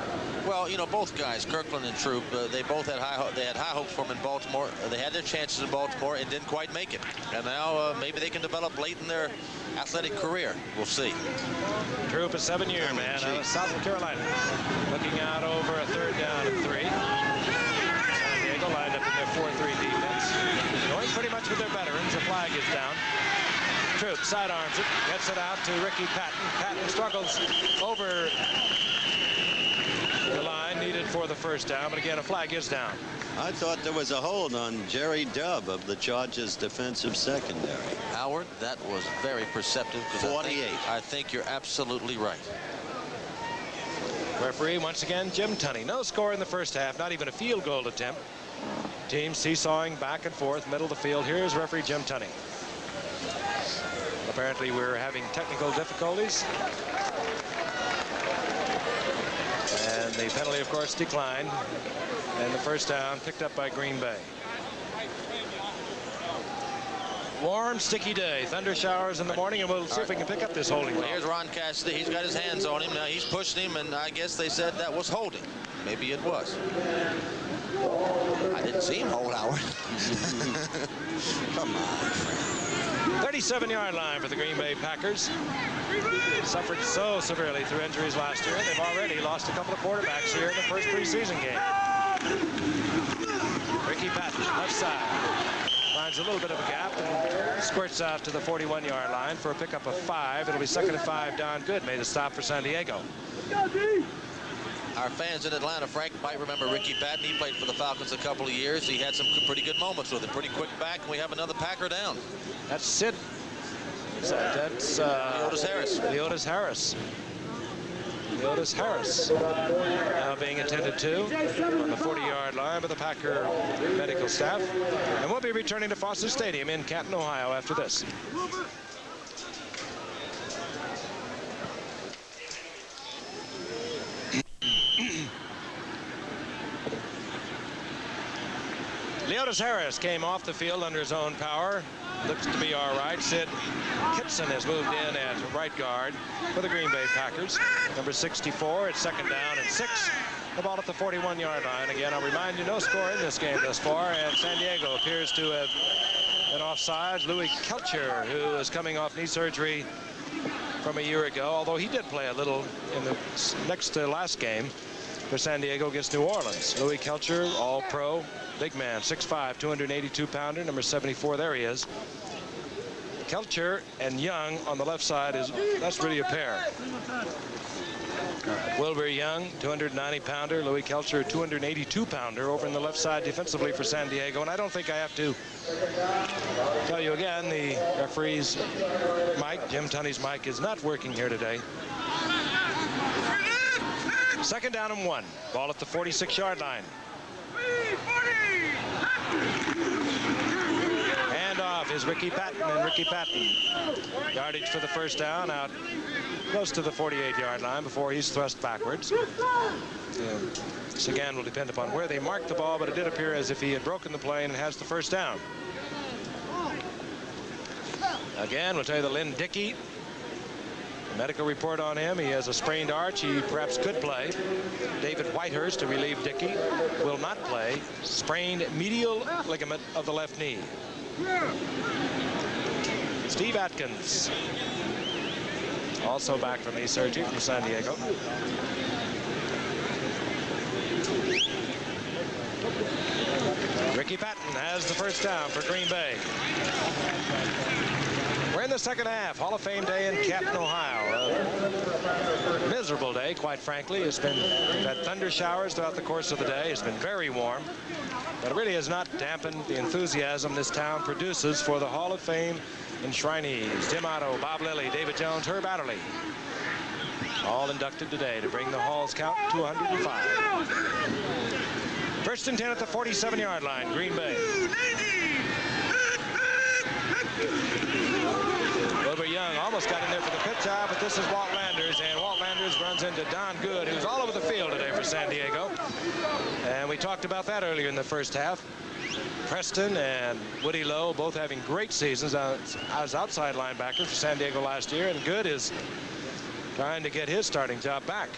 Well, you know, both guys, Kirkland and Troop, they both had high hopes for them in Baltimore. They had their chances in Baltimore and didn't quite make it. And now maybe they can develop late in their athletic career. We'll see. Troop, a 7-year man out of South Carolina. Looking out over a 3rd down and 3. San Diego lined up in their 4-3 defense. Going pretty much with their veterans. The flag is down. Troop sidearms it, gets it out to Ricky Patton. Patton struggles over the line needed for the 1st down, but again, a flag is down. I thought there was a hold on Jerry Dubb of the Chargers defensive secondary. Howard, that was very perceptive. 48. I think you're absolutely right. Referee once again, Jim Tunney. No score in the 1st half, not even a field goal attempt. Teams seesawing back and forth, middle of the field. Here's referee Jim Tunney. Apparently we're having technical difficulties. And the penalty, of course, declined. And the 1st down picked up by Green Bay. Warm, sticky day. Thunder showers in the morning, and we'll see if we can pick up this holding ball. Here's Ron Cassidy. He's got his hands on him. Now he's pushing him, and I guess they said that was holding. Maybe it was. I didn't see him hold Howard. Come on. 37-yard line for the Green Bay Packers. Suffered so severely through injuries last year. They've already lost a couple of quarterbacks here in the first preseason game. Ricky Patton, left side. Finds a little bit of a gap and squirts out to the 41-yard line for a pickup of 5. It'll be 2nd and 5. Don Good made a stop for San Diego. Our fans in Atlanta, Frank, might remember Ricky Patton. He played for the Falcons a couple of years. He had some pretty good moments with it. Pretty quick back, and we have another Packer down. That's Sid. That's Leotis Harris. Leotis Harris. Leotis Harris now being attended to on the 40-yard line by the Packer medical staff. And we'll be returning to Foster Stadium in Canton, Ohio after this. Leotis Harris came off the field under his own power. Looks to be all right. Sid Kitson has moved in at right guard for the Green Bay Packers. Number 64, it's second down and 6. The ball at the 41-yard line. Again, I'll remind you, no score in this game thus far, and San Diego appears to have been offside. Louis Kelcher, who is coming off knee surgery from a year ago, although he did play a little in the next to last game for San Diego against New Orleans. Louis Kelcher, all-pro, big man, 6'5", 282-pounder, number 74. There he is. Kelcher and Young on the left side, that's really a pair. Wilbur Young, 290-pounder. Louis Kelcher, 282-pounder over in the left side defensively for San Diego. And I don't think I have to tell you again, the referee's mic, Jim Tunney's mic, is not working here today. Second down and 1. Ball at the 46-yard line. Hand off is Ricky Patton, and Ricky Patton. Yardage for the first down out close to the 48-yard line before he's thrust backwards. This again will depend upon where they mark the ball, but it did appear as if he had broken the play and has the first down. Again, we'll tell you the Lynn Dickey. The medical report on him, he has a sprained arch. He perhaps could play. David Whitehurst, to relieve Dickey, will not play. Sprained medial ligament of the left knee. Steve Atkins, also back from knee surgery from San Diego. Ricky Patton has the first down for Green Bay. We're in the second half. Hall of Fame day in Canton, Ohio. A miserable day, quite frankly. It's been had thunder showers throughout the course of the day. It's been very warm, but it really has not dampened the enthusiasm this town produces for the Hall of Fame enshrinees. Tim Otto, Bob Lilly, David Jones, Herb Adderley, all inducted today to bring the Hall's count to 105. First and 10 at the 47-yard line, Green Bay. Wilbur Young almost got in there for the pitch out, but this is Walt Landers, and Walt Landers runs into Don Good, who's all over the field today for San Diego. And we talked about that earlier in the first half. Preston and Woody Lowe both having great seasons as outside linebackers for San Diego last year, and Good is trying to get his starting job back.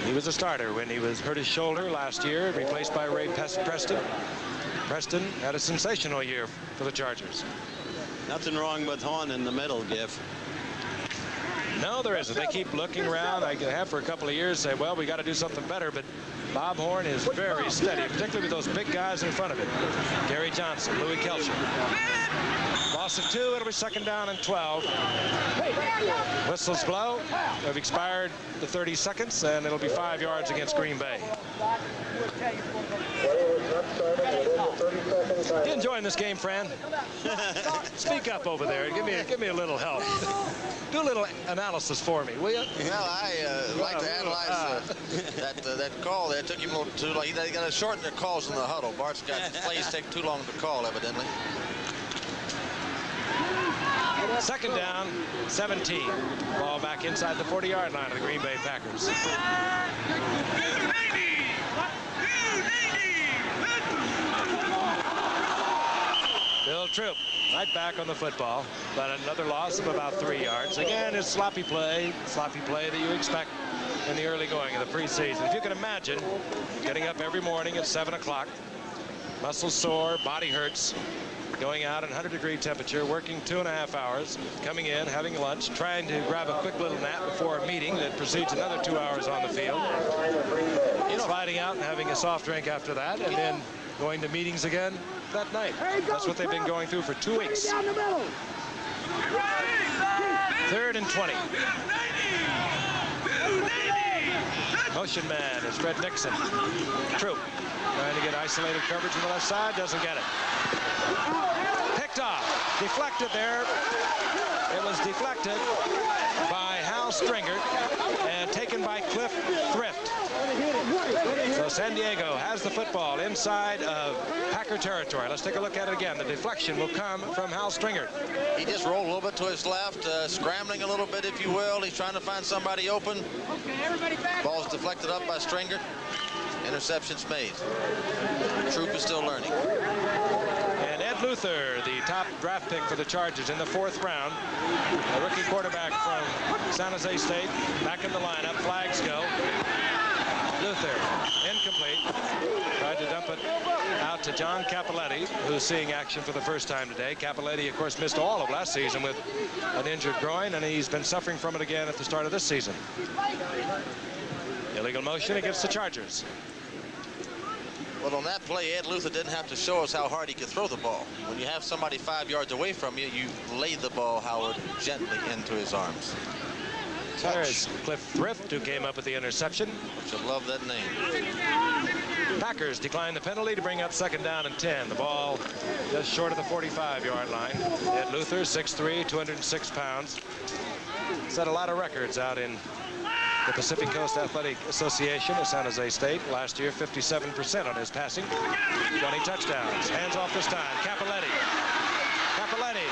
He was a starter when he hurt his shoulder last year, replaced by Ray Preston. Preston had a sensational year for the Chargers. Nothing wrong with Horn in the middle, Giff. No, there isn't. They keep looking around. I have for a couple of years say, well, we got to do something better, but Bob Horn is very steady, particularly with those big guys in front of him. Gary Johnson, Louis Kelcher. Loss of 2, it'll be second down and 12. Whistles blow. They've expired the 30 seconds, and it'll be 5 yards against Green Bay. You enjoying this game, Fran? Speak up over there. Give me a little help. Do a little analysis for me, will you? Well, I like to analyze that call there. It took him a little too long. They got to shorten their calls in the huddle. Bart's got plays take too long to call, evidently. Second down, 17. Ball back inside the 40-yard line of the Green Bay Packers. Bill Troop right back on the football, but another loss of about 3 yards. Again, it's sloppy play that you expect in the early going of the preseason. If you can imagine getting up every morning at 7 o'clock, muscles sore, body hurts, going out in 100-degree temperature, working 2.5 hours, coming in, having lunch, trying to grab a quick little nap before a meeting that precedes another 2 hours on the field, sliding out and having a soft drink after that, and then going to meetings again that night. That's what they've been going through for 2 weeks. Third and 20. Motion man is Fred Nixon. Troop trying to get isolated coverage on the left side, doesn't get it. Picked off, deflected there. It was deflected by Hal Hal Stringer and taken by Cliff Thrift. So San Diego has the football inside of Packer territory. Let's take a look at it again. The deflection will come from Hal Stringer. He just rolled a little bit to his left, scrambling a little bit, if you will. He's trying to find somebody open. Ball's deflected up by Stringer. Interception's made. Troop is still learning. And Ed Luther, the top draft pick for the Chargers in the 4th round, a rookie quarterback from San Jose State, back in the lineup. Flags go. Luther, incomplete. Tried to dump it out to John Capoletti, who's seeing action for the first time today. Capoletti, of course, missed all of last season with an injured groin, and he's been suffering from it again at the start of this season. Illegal motion against the Chargers. Well, on that play, Ed Luther didn't have to show us how hard he could throw the ball. When you have somebody 5 yards away from you, you lay the ball, Howard, gently into his arms. There's Cliff Thrift, who came up with the interception. Should love that name. Packers decline the penalty to bring up 2nd down and 10. The ball just short of the 45-yard line. Ed Luther, 6'3", 206 pounds. Set a lot of records out in the Pacific Coast Athletic Association of San Jose State. Last year, 57% on his passing. 20 touchdowns. Hands off this time. Capoletti. Capoletti,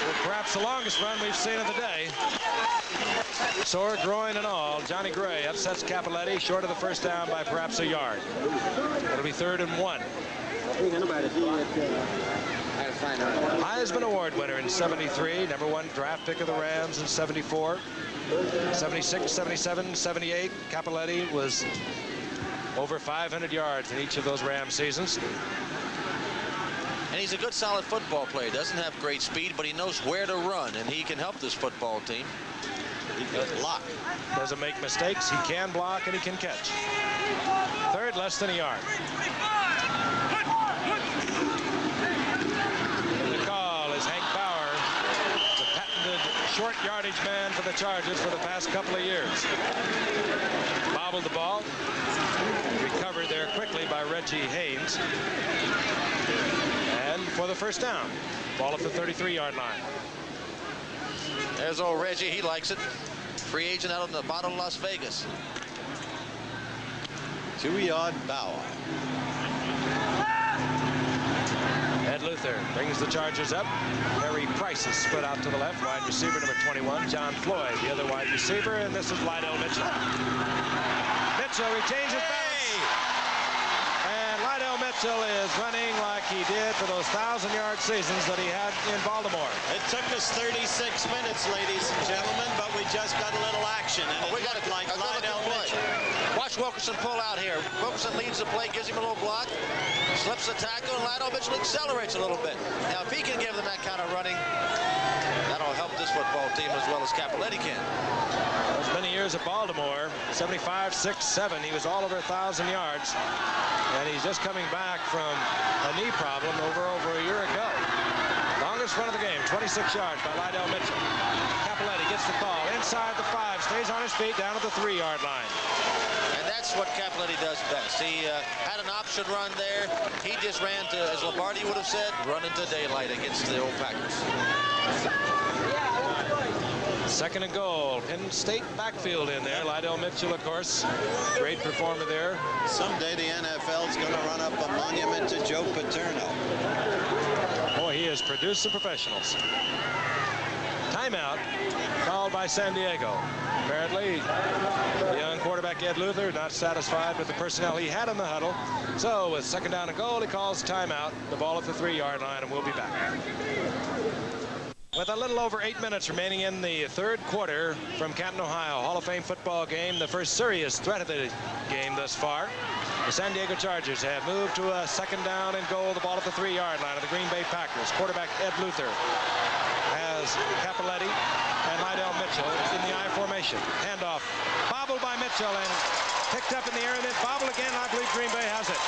with perhaps the longest run we've seen of the day. Sore groin and all. Johnny Gray upsets Capoletti short of the 1st down by perhaps a yard. It'll be 3rd and 1. Heisman Award winner in 73, #1 draft pick of the Rams in 74, 76, 77, 78. Capoletti was over 500 yards in each of those Rams seasons. And he's a good, solid football player. Doesn't have great speed, but he knows where to run, and he can help this football team. He can block. Doesn't make mistakes. He can block and he can catch. 3rd, less than a yard. The call is Hank Bauer, the patented short yardage man for the Chargers for the past couple of years. Bobbled the ball. Recovered there quickly by Reggie Haynes. And for the 1st down, ball at the 33-yard line. There's old Reggie. He likes it. Free agent out of the bottom of Las Vegas. 2-yard Bauer. Ed Luther brings the Chargers up. Harry Price is split out to the left. Wide receiver number 21. John Floyd, the other wide receiver. And this is Lydell Mitchell. Mitchell retains his balance. And Lydell Mitchell is running like he did for those 1,000-yard seasons that he had in Baltimore. It took us 36 minutes, ladies and gentlemen, but we just got a little action, and we got looked like Lydell Mitchell. Watch Wilkerson pull out here. Wilkerson leads the play, gives him a little block, slips the tackle, and Lydell Mitchell accelerates a little bit. Now, if he can give them that kind of running, that'll help this football team as well as Capoletti can. Those many years at Baltimore, 75, 6, 7, he was all over 1,000 yards. And he's just coming back from a knee problem over a year ago. Longest run of the game, 26 yards by Lydell Mitchell. Capoletti gets the call inside the 5, stays on his feet down at the 3-yard line. And that's what Capoletti does best. He had an option run there. He just ran to, as Lombardi would have said, run into daylight against the old Packers. 2nd and goal. Penn State backfield in there. Lydell Mitchell, of course, great performer there. Someday the NFL is going to run up a monument to Joe Paterno. Boy, he has produced some professionals. Timeout called by San Diego. Apparently, the young quarterback Ed Luther not satisfied with the personnel he had in the huddle. So with 2nd down and goal, he calls timeout. The ball at the 3-yard line, and we'll be back. With a little over 8 minutes remaining in the 3rd quarter from Canton, Ohio, Hall of Fame football game, the first serious threat of the game thus far. The San Diego Chargers have moved to a 2nd down and goal. The ball at the 3-yard line of the Green Bay Packers. Quarterback Ed Luther has Capoletti and Lydell Mitchell in the I formation. Handoff, bobbled by Mitchell and picked up in the air and then bobbled again. I believe Green Bay has it.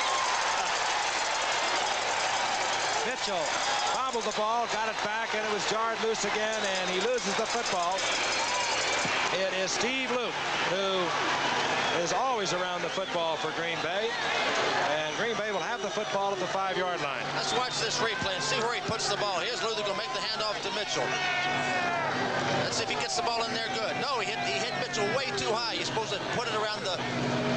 Mitchell bobbled the ball, got it back, and it was jarred loose again, and he loses the football. It is Steve Luke who is always around the football for Green Bay. And Green Bay will have the football at the 5-yard line. Let's watch this replay and see where he puts the ball. Here's Luther going to make the handoff to Mitchell. Let's see if he gets the ball in there good. No, he hit Mitchell way too high. He's supposed to put it around the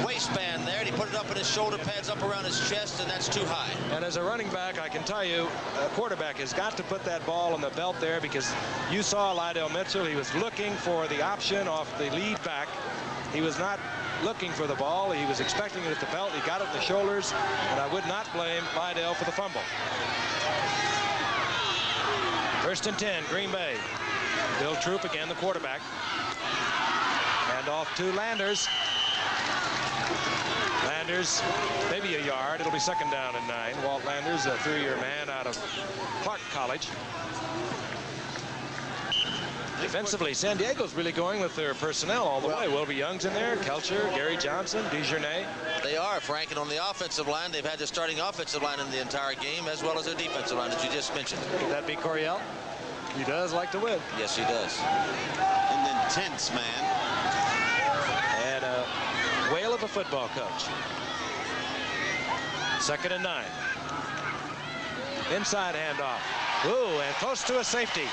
waistband there, and he put it up in his shoulder pads, up around his chest, and that's too high. And as a running back, I can tell you, a quarterback has got to put that ball on the belt there, because you saw Lydell Mitchell. He was looking for the option off the lead back. He was not looking for the ball. He was expecting it at the belt. He got it in the shoulders, and I would not blame Lydell for the fumble. 1st and 10, Green Bay. Bill Troop again, the quarterback. And off to Landers. Landers, maybe a yard. It'll be 2nd down and 9. Walt Landers, a 3-year man out of Clark College. Defensively, San Diego's really going with their personnel all the way. Wilbur Young's in there, Kelcher, Gary Johnson, DeJournay. They are, Frank, and on the offensive line, they've had their starting offensive line in the entire game, as well as their defensive line, as you just mentioned. Could that be Coryell? He does like to win. Yes, he does. An intense man. And a whale of a football coach. 2nd and 9. Inside handoff. Ooh, and close to a safety.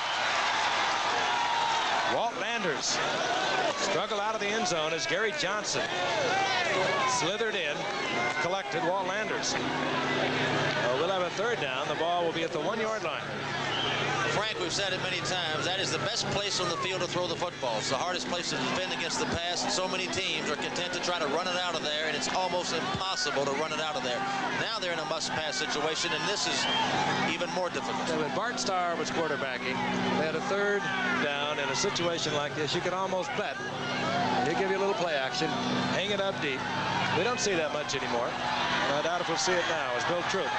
Walt Landers struggled out of the end zone as Gary Johnson slithered in, collected Walt Landers. We'll have a 3rd down. The ball will be at the 1-yard line. Frank, we've said it many times, that is the best place on the field to throw the football. It's the hardest place to defend against the pass, and so many teams are content to try to run it out of there, and it's almost impossible to run it out of there. Now they're in a must-pass situation, and this is even more difficult. Yeah, when Bart Starr was quarterbacking, they had a 3rd down in a situation like this. You could almost bet. He'll give you a little play action, hang it up deep. We don't see that much anymore. I doubt if we'll see it now as Bill Troop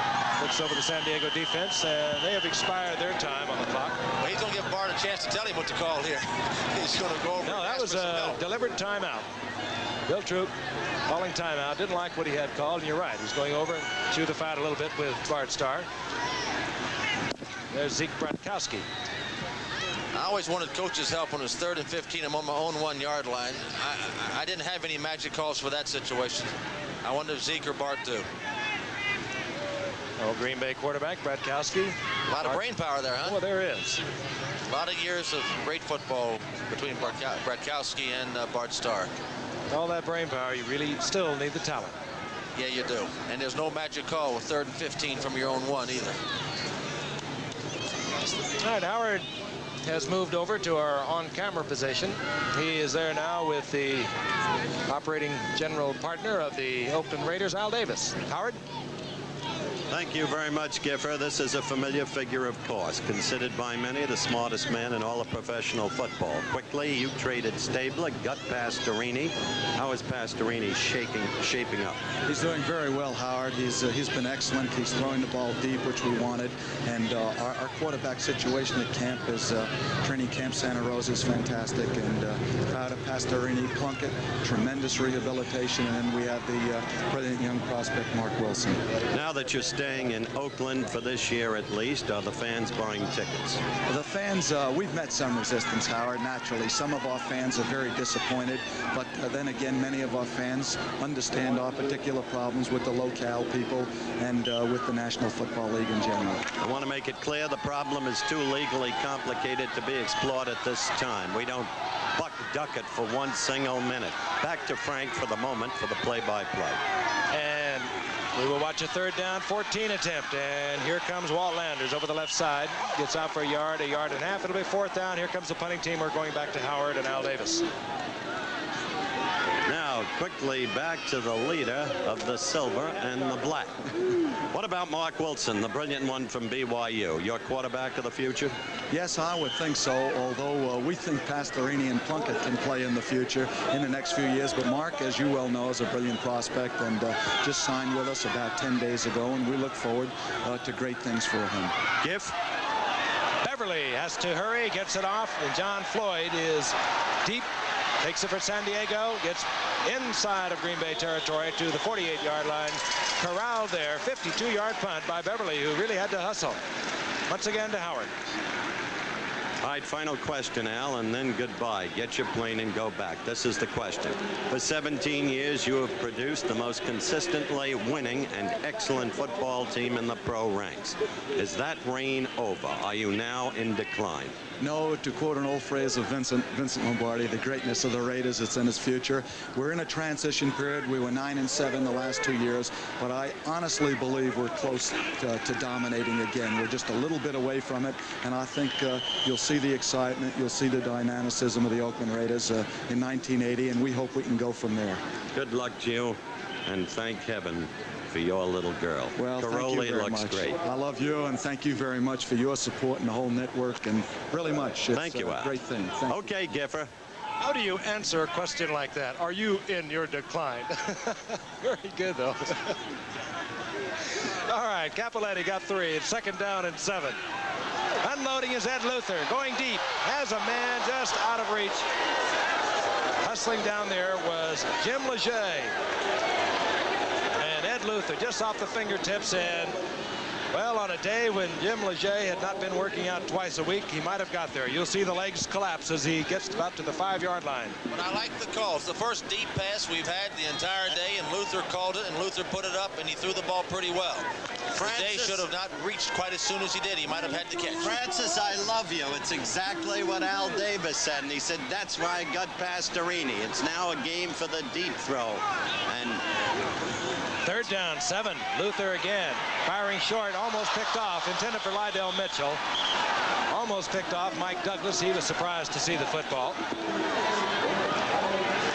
looks over the San Diego defense, and they have expired their time on the clock. Well, he's going to give Bart a chance to tell him what to call here. He's going to go over. No, that was a deliberate timeout. Bill Troop calling timeout. Didn't like what he had called, and you're right. He's going over and chew the fat a little bit with Bart Starr. There's Zeke Bratkowski. I always wanted coach's help when it was 3rd and 15. I'm on my own 1-yard line. I didn't have any magic calls for that situation. I wonder if Zeke or Bart do. Oh, Green Bay quarterback Bratkowski. A lot of brain power there, huh? Oh, there is. A lot of years of great football between Bratkowski and Bart Starr. All that brain power, you really still need the talent. Yeah, you do. And there's no magic call with 3rd and 15 from your own 1 either. All right, Howard has moved over to our on-camera position. He is there now with the operating general partner of the Oakland Raiders, Al Davis. Howard? Thank you very much, Giffer. This is a familiar figure, of course, considered by many the smartest man in all of professional football. Quickly, you traded Stabler, got Pastorini. How is Pastorini shaping up? He's doing very well, Howard. He's been excellent. He's throwing the ball deep, which we wanted. And our quarterback situation at camp is training camp Santa Rosa is fantastic. And proud of Pastorini, Plunkett, tremendous rehabilitation. And then we have the brilliant young prospect, Mark Wilson. Now that you're staying in Oakland for this year at least, are the fans buying tickets? The fans, we've met some resistance, Howard, naturally. Some of our fans are very disappointed, but then again, many of our fans understand our particular problems with the locale people and with the National Football League in general. I want to make it clear the problem is too legally complicated to be explored at this time. We don't duck it for 1 single minute. Back to Frank for the moment for the play-by-play. And we will watch a 3rd down, 14 attempt. And here comes Walt Landers over the left side. Gets out for a yard and a half. It'll be 4th down. Here comes the punting team. We're going back to Howard and Al Davis. Now, quickly back to the leader of the silver and the black. What about Mark Wilson, the brilliant one from BYU? Your quarterback of the future? Yes, I would think so, although we think Pastorini and Plunkett can play in the future in the next few years. But Mark, as you well know, is a brilliant prospect and just signed with us about 10 days ago, and we look forward to great things for him. Giff? Beverly has to hurry, gets it off, and John Floyd is deep. Takes it for San Diego, gets inside of Green Bay territory to the 48-yard line. Corralled there, 52-yard punt by Beverly, who really had to hustle. Once again to Howard. All right, final question, Al, and then goodbye. Get your plane and go back. This is the question. For 17 years, you have produced the most consistently winning and excellent football team in the pro ranks. Is that reign over? Are you now in decline? No, to quote an old phrase of Vincent Lombardi, the greatness of the Raiders is in its future. We're in a transition period. We were 9-7 the last 2 years, but I honestly believe we're close to dominating again. We're just a little bit away from it, and I think you'll see the excitement, you'll see the dynamicism of the Oakland Raiders in 1980, and we hope we can go from there. Good luck to you, and thank heaven for your little girl. Well, Caroli thank you very looks much. great. I love you, and thank you very much for your support and the whole network, and really much. It's Thank you, a Al. great thing. Thank okay, Giffer. How do you answer a question like that? Are you in your decline? Very good, though. All right, Capoletti got 3. It's 2nd down and 7. Unloading is Ed Luther, going deep. Has a man just out of reach. Hustling down there was Jim Leger. And Ed Luther just off the fingertips, and well, on a day when Jim Leger had not been working out twice a week, he might have got there. You'll see the legs collapse as he gets about to the 5-yard line. But I like the calls. The first deep pass we've had the entire day, and Luther called it, and Luther put it up, and he threw the ball pretty well. Day should have not reached quite as soon as he did. He might have had to catch. Francis, I love you. It's exactly what Al Davis said, and he said, that's why I got Pastorini. It's now a game for the deep throw. And 3rd down, 7. Luther again. Firing short, almost picked off. Intended for Lydell Mitchell. Almost picked off Mike Douglas. He was surprised to see the football.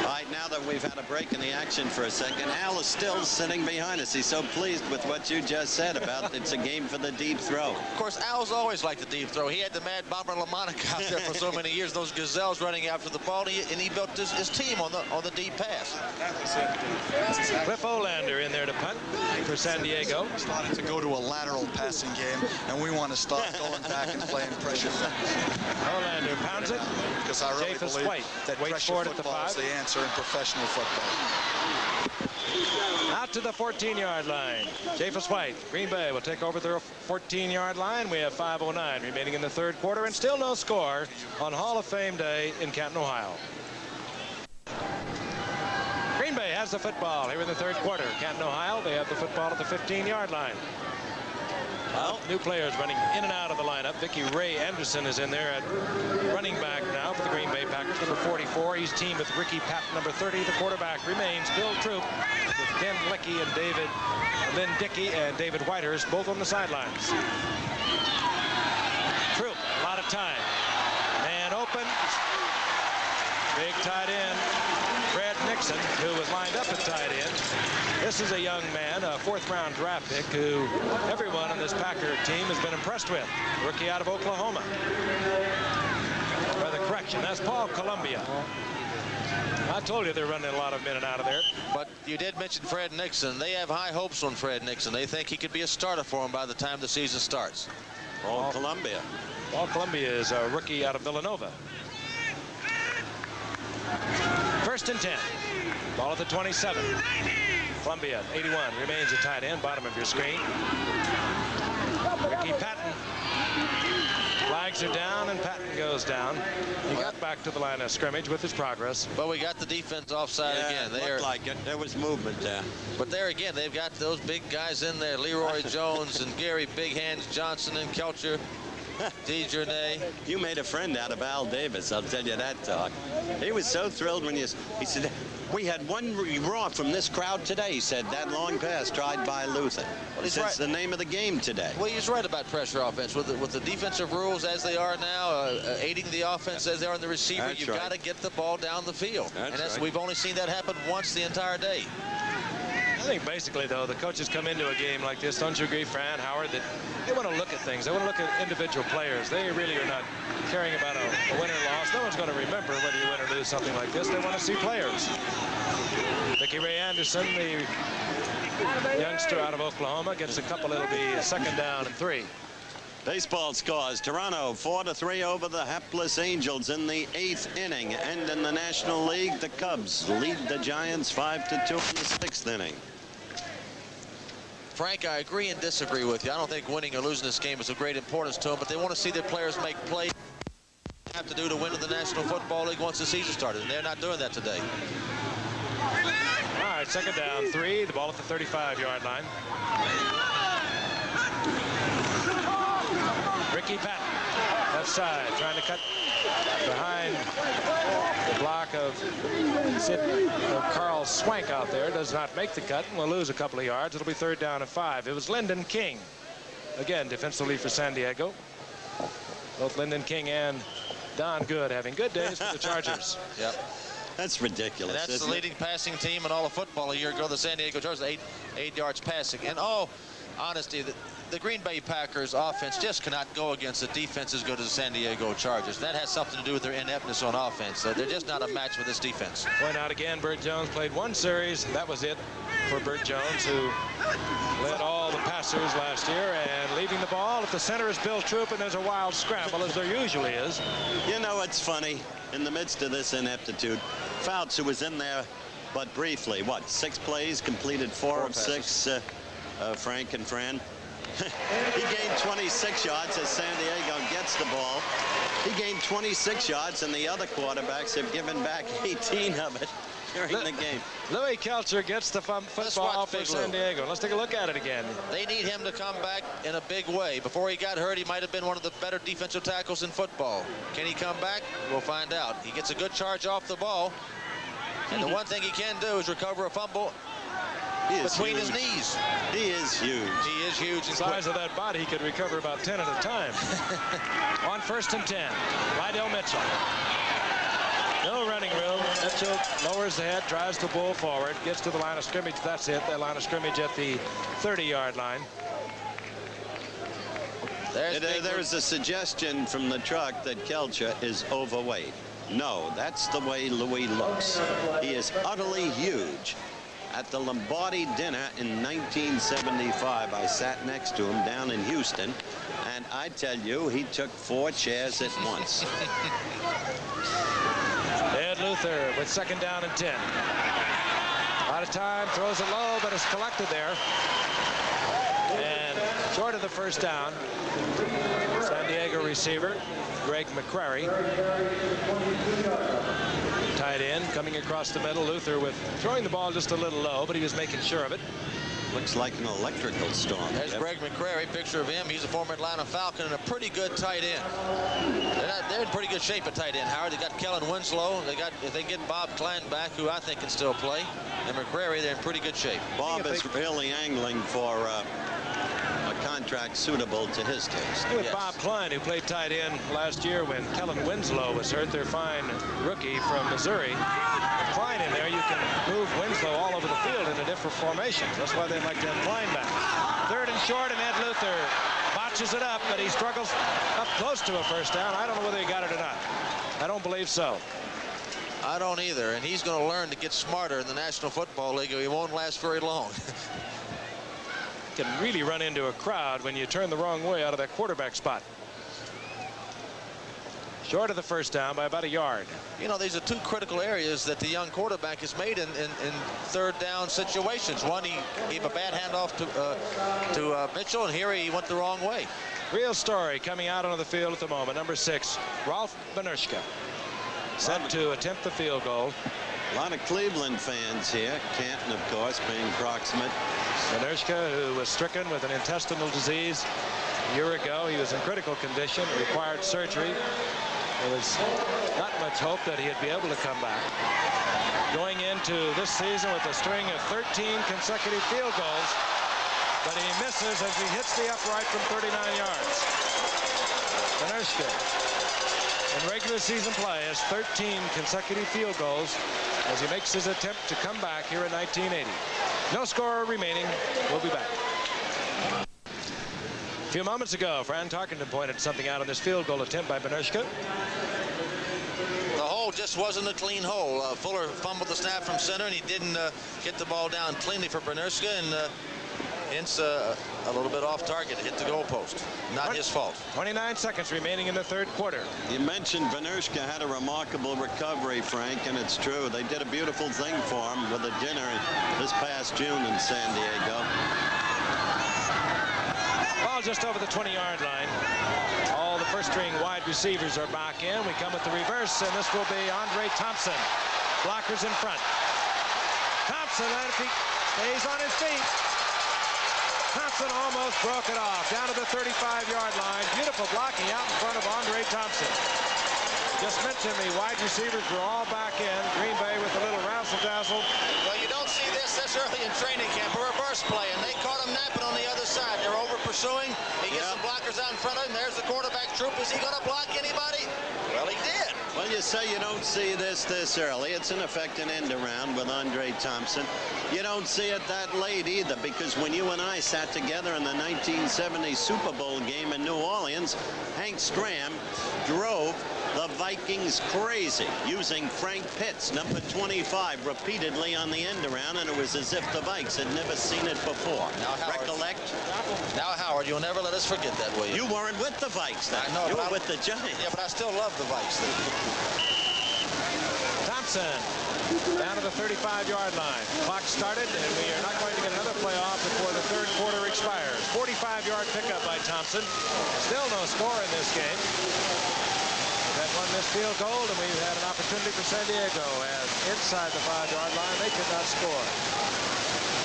All right, now that we've had a break in the action for a second, Al is still sitting behind us. He's so pleased with what you just said about it's a game for the deep throw. Of course, Al's always liked the deep throw. He had the Mad Bomber LaMonica out there for so many years, those gazelles running after the ball, and he built his team on the deep pass. Cliff Olander in there to punt for San Diego. Starting to go to a lateral passing game, and we want to start going back and playing pressure. Olander pounds it. Because I really Japhus believe White that waits pressure for it at the football 5. is the answer in professional football. Out to the 14-yard line. Japhus White. Green Bay will take over their 14-yard line. We have 5:09 remaining in the 3rd quarter, and still no score on Hall of Fame Day in Canton, Ohio. Green Bay has the football here in the 3rd quarter. Canton, Ohio, they have the football at the 15-yard line. Well, new players running in and out of the lineup. Vicky Ray Anderson is in there at running back now for the Green Bay Packers, number 44. He's teamed with Ricky Patton, number 30. The quarterback remains Bill Troop with Ken Lickey and Lynn Dickey and David Whitehurst, both on the sidelines. Troop, a lot of time. Man open. Big tight end. Fred Nixon, who was lined up at tight end. This is a young man, a 4th-round draft pick, who everyone on this Packer team has been impressed with. Rookie out of Oklahoma. By the correction, that's Paul Columbia. I told you they're running a lot of men out of there. But you did mention Fred Nixon. They have high hopes on Fred Nixon. They think he could be a starter for them by the time the season starts. Paul Columbia. Paul Columbia is a rookie out of Villanova. 1st and 10. Ball at the 27. Columbia, 81, remains a tight end, bottom of your screen. Ricky Patton. Flags are down, and Patton goes down. He got back to the line of scrimmage with his progress. But we got the defense offside again. It looked like it. There was movement there. But there again, they've got those big guys in there. Leroy Jones and Gary Big Hands Johnson and Kelcher. DeJournay. You made a friend out of Al Davis, I'll tell you that, Doc. He was so thrilled when he said, we had one raw from this crowd today. He said, that long pass tried by Luther. Well, he's It's the name of the game today. Well, he's right about pressure offense. With the defensive rules as they are now, aiding the offense as they are in the receiver, you've got to get the ball down the field. We've only seen that happen once the entire day. I think basically, though, the coaches come into a game like this, don't you agree, Fran, Howard, that they want to look at things. They want to look at individual players. They really are not caring about a win or loss. No one's going to remember whether you win or lose something like this. They want to see players. Vicky Ray Anderson, the youngster out of Oklahoma, gets a couple. It'll be 2nd down and 3. Baseball scores. Toronto 4-3 over the hapless Angels in the 8th inning. And in the National League, the Cubs lead the Giants 5-2 in the 6th inning. Frank, I agree and disagree with you. I don't think winning or losing this game is of great importance to them, but they want to see their players make plays. have to do to win in the National Football League once the season started, and they're not doing that today. All right, second down, 3. The ball at the 35-yard line. Ricky Patton, left side, trying to cut behind the block of Carl Swank out there. Does not make the cut, and will lose a couple of yards. It'll be third down and 5. It was Lyndon King, again, defensively for San Diego. Both Lyndon King and Don Good having good days for the Chargers. Yep. That's ridiculous. And that's the leading passing team in all of football a year ago. The San Diego Chargers, 8 yards passing. And oh, honesty, the Green Bay Packers offense just cannot go against the defense as good as the San Diego Chargers. That has something to do with their ineptness on offense. So they're just not a match for this defense. Point out again, Burt Jones played 1 series. That was it for Burt Jones, who led all the passers last year. And leaving the ball at the center is Bill Troop, and there's a wild scramble, as there usually is. You know, it's funny. In the midst of this ineptitude, Fouts, who was in there but briefly, 6 plays, completed 4 of 6, Frank and Fran. He gained 26 yards as San Diego gets the ball. He gained 26 yards, and the other quarterbacks have given back 18 of it during the game. Louis Kelcher gets the football for San Diego. Let's take a look at it again. They need him to come back in a big way. Before he got hurt, he might have been one of the better defensive tackles in football. Can he come back? We'll find out. He gets a good charge off the ball. And the one thing he can do is recover a fumble between his knees. He is huge. He is huge. The size of that body, he could recover about 10 at a time. On 1st and 10, Lydell Mitchell. No running room. Mitchell lowers the head, drives the ball forward, gets to the line of scrimmage. That's it. That line of scrimmage at the 30-yard line. There's a suggestion from the truck that Kelcher is overweight. No, that's the way Louis looks. He is utterly huge. At the Lombardi dinner in 1975, I sat next to him down in Houston, and I tell you, he took 4 chairs at once. Ed Luther with second down and 10. Out of time, throws it low, but it's collected there. And short of the first down, San Diego receiver Greg McCrary. Tight end coming across the middle. Luther with throwing the ball just a little low, but he was making sure of it. Looks like an electrical storm. There's Greg McCrary, picture of him. He's a former Atlanta Falcon and a pretty good tight end. They're in pretty good shape at tight end, Howard. They got Kellen Winslow. If they get Bob Klein back, who I think can still play, and McCrary, they're in pretty good shape. Bob is really angling for a contract suitable to his taste. With Bob Klein, who played tight end last year when Kellen Winslow was hurt, their fine rookie from Missouri. With Klein in there, you can move Winslow all over the field into different formations. That's why they like to have Klein back. 3rd and short, and Ed Luther botches it up, but he struggles up close to a first down. I don't know whether he got it or not. I don't believe so. I don't either, and he's going to learn to get smarter in the National Football League, or he won't last very long. Can really run into a crowd when you turn the wrong way out of that quarterback spot. Short of the first down by about a yard. You know, these are 2 critical areas that the young quarterback has made in 3rd down situations. One, he gave a bad handoff to Mitchell, and here he went the wrong way. Real story coming out onto the field at the moment. Number 6, Ralph Benershka, set to attempt the field goal. A lot of Cleveland fans here. Canton, of course, being proximate. Benershka, who was stricken with an intestinal disease a year ago. He was in critical condition, required surgery. There was not much hope that he'd be able to come back. Going into this season with a string of 13 consecutive field goals, but he misses as he hits the upright from 39 yards. Benershka, in regular season play, has 13 consecutive field goals as he makes his attempt to come back here in 1980. No score remaining. We'll be back. A few moments ago, Fran Tarkenton pointed something out on this field goal attempt by Benershka. The hole just wasn't a clean hole. Fuller fumbled the snap from center, and he didn't get the ball down cleanly for Benershka, and hence a little bit off target, hit the goalpost. Not his fault. 29 seconds remaining in the 3rd quarter. You mentioned Benershka had a remarkable recovery, Frank, and it's true. They did a beautiful thing for him with a dinner this past June in San Diego. Ball just over the 20-yard line. All the the first-string wide receivers are back in. We come with the reverse, and this will be Andre Thompson. Blockers in front. Thompson, and if he stays on his feet. Thompson almost broke it off. Down to the 35-yard line. Beautiful blocking out in front of Andre Thompson. Just mentioned the wide receivers were all back in. Green Bay with a little razzle-dazzle. Well, you don't see this early in training camp. A reverse play, and they caught him napping on the other side. They're over-pursuing. He gets some blockers out in front of him. There's the quarterback troop. Is he going to block anybody? Well, he did. Well, you say you don't see this early. It's in effect an end around with Andre Thompson. You don't see it that late either, because when you and I sat together in the 1970 Super Bowl game in New Orleans, Hank Stram drove the Vikings crazy, using Frank Pitts, number 25, repeatedly on the end around, and it was as if the Vikes had never seen it before. Now, Howard, recollect? Now, Howard, you'll never let us forget that, will you? You weren't with the Vikes then. I know, you were with the Giants. Yeah, but I still love the Vikes. Thompson down to the 35-yard line. Clock started, and we are not going to get another play off before the third quarter expires. 45-yard pickup by Thompson. Still no score in this game. We've had one missed field goal, and we've had an opportunity for San Diego, as inside the 5-yard line, they could not score.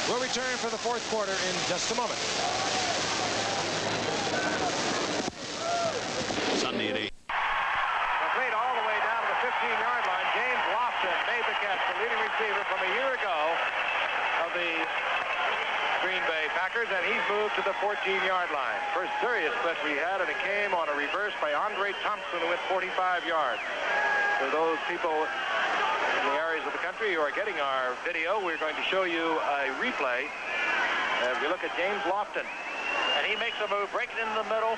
We'll return for the fourth quarter in just a moment. Sunday at 8. Complete all the way down to the 15-yard line. James Lofton made the catch, the leading receiver from a year ago of the Green Bay Packers, and he's moved to the 14-yard line. First serious blitz we had, and it came on a reverse by Andre Thompson, who went 45 yards. For those people in the areas of the country who are getting our video, we're going to show you a replay as we look at James Lofton. And he makes a move, breaking into the middle.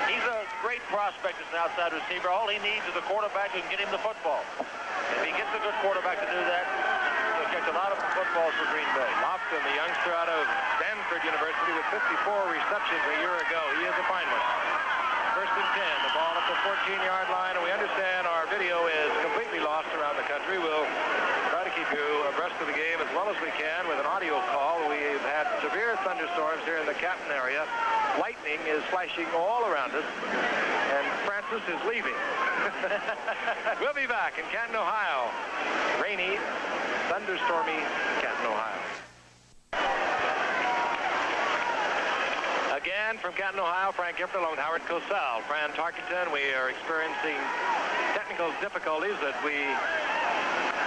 He's a great prospect as an outside receiver. All he needs is a quarterback who can get him the football. If he gets a good quarterback to do that, he'll catch a lot of footballs for Green Bay. Lofton, the youngster out of Stanford University with 54 receptions a year ago. He is a fine one. First and 10, the ball at the 14-yard line, and we understand our video is completely lost around the country. We'll try to keep you abreast of the game as well as we can with an audio call. We've had severe thunderstorms here in the Canton area. Lightning is flashing all around us, and Francis is leaving. We'll be back in Canton, Ohio. Rainy, thunderstormy Canton, Ohio. Again, from Canton, Ohio, Frank Gifford along with Howard Cosell. Fran Tarkenton, we are experiencing technical difficulties that we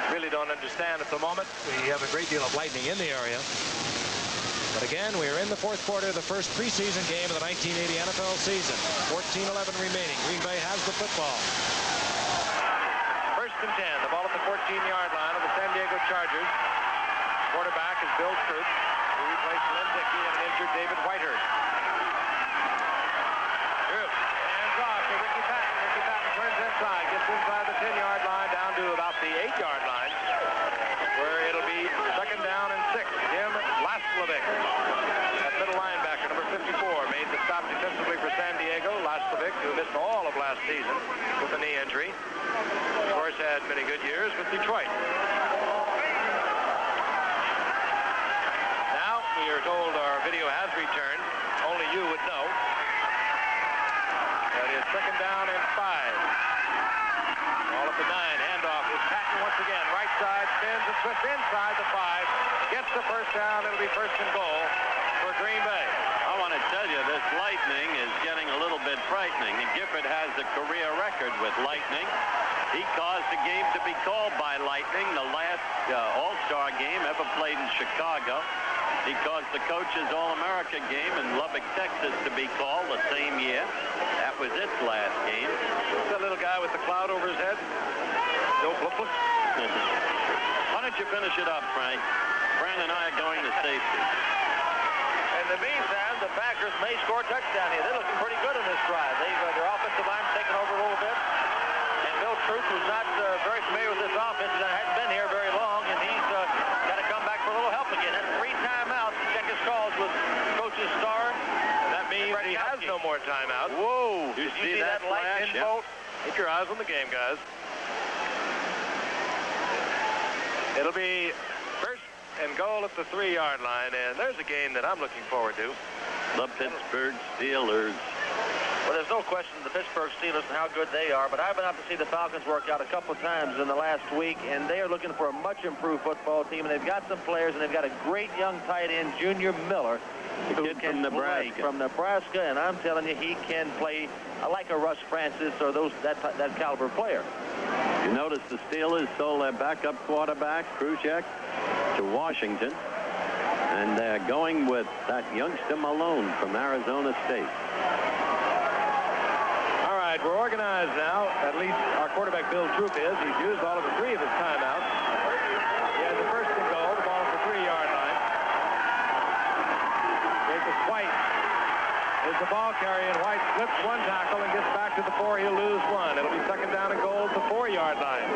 really don't understand at the moment. We have a great deal of lightning in the area. But again, we are in the fourth quarter of the first preseason game of the 1980 NFL season. 14-11 remaining. Green Bay has the football. First and 10, the ball at the 14-yard line of the San Diego Chargers. Quarterback is Bill Troop, who replaced Lynn Dickey and an injured David Whitehurst. Hands off to Ricky Patton. Ricky Patton turns inside, gets inside the 10-yard line down to about the 8-yard line, where it'll be second down and 6. Jim Laslovic, that middle linebacker, number 54, made the stop defensively for San Diego. Laslovic, who missed all of last season with a knee injury, of course had many good years with Detroit. Now we are told our video has returned. Only you would know. That is second down and 5. All at the 9. Handoff is Patton once again. Right side, spins and twists inside the 5. Gets the first down. It'll be first and goal for Green Bay. I want to tell you, this lightning is getting a little bit frightening. And Gifford has a career record with lightning. He caused the game to be called by lightning, the last All-Star game ever played in Chicago. He caused the coaches All-America game in Lubbock, Texas to be called the same year. That was its last game. That little guy with the cloud over his head. Joe Bluffer. Why don't you finish it up, Frank? Fran and I are going to safety. In the meantime, the Packers may score a touchdown here. They're looking pretty good in this drive. Their offensive line's taken over a little bit. And Bill Troop, who's not very familiar with this offense, hasn't been here very long, and he's got to come back for a little help again. That's 3 timeouts to check his calls with Coach's star. That means he has no more timeout. Whoa! Did you see that lightning bolt? Keep your eyes on the game, guys. It'll be first and goal at the 3-yard line, and there's a game that I'm looking forward to. The Pittsburgh Steelers. Well, there's no question the Pittsburgh Steelers and how good they are, but I've been out to see the Falcons work out a couple of times in the last week, and they are looking for a much improved football team, and they've got some players, and they've got a great young tight end, Junior Miller, the kid from Nebraska. From Nebraska, and I'm telling you, he can play like a Russ Francis or that caliber player. You notice the Steelers sold their backup quarterback, Krujek, to Washington, and they're going with that youngster Malone from Arizona State. All right, we're organized now. At least our quarterback, Bill Troop, is. He's used all of the 3 of his timeouts. He has the first and goal. The ball at the 3-yard line. Jacob White is the ball carrier, and White slips one tackle and gets back to the 4. He'll lose 1. It'll be second down and goal at the 4-yard line.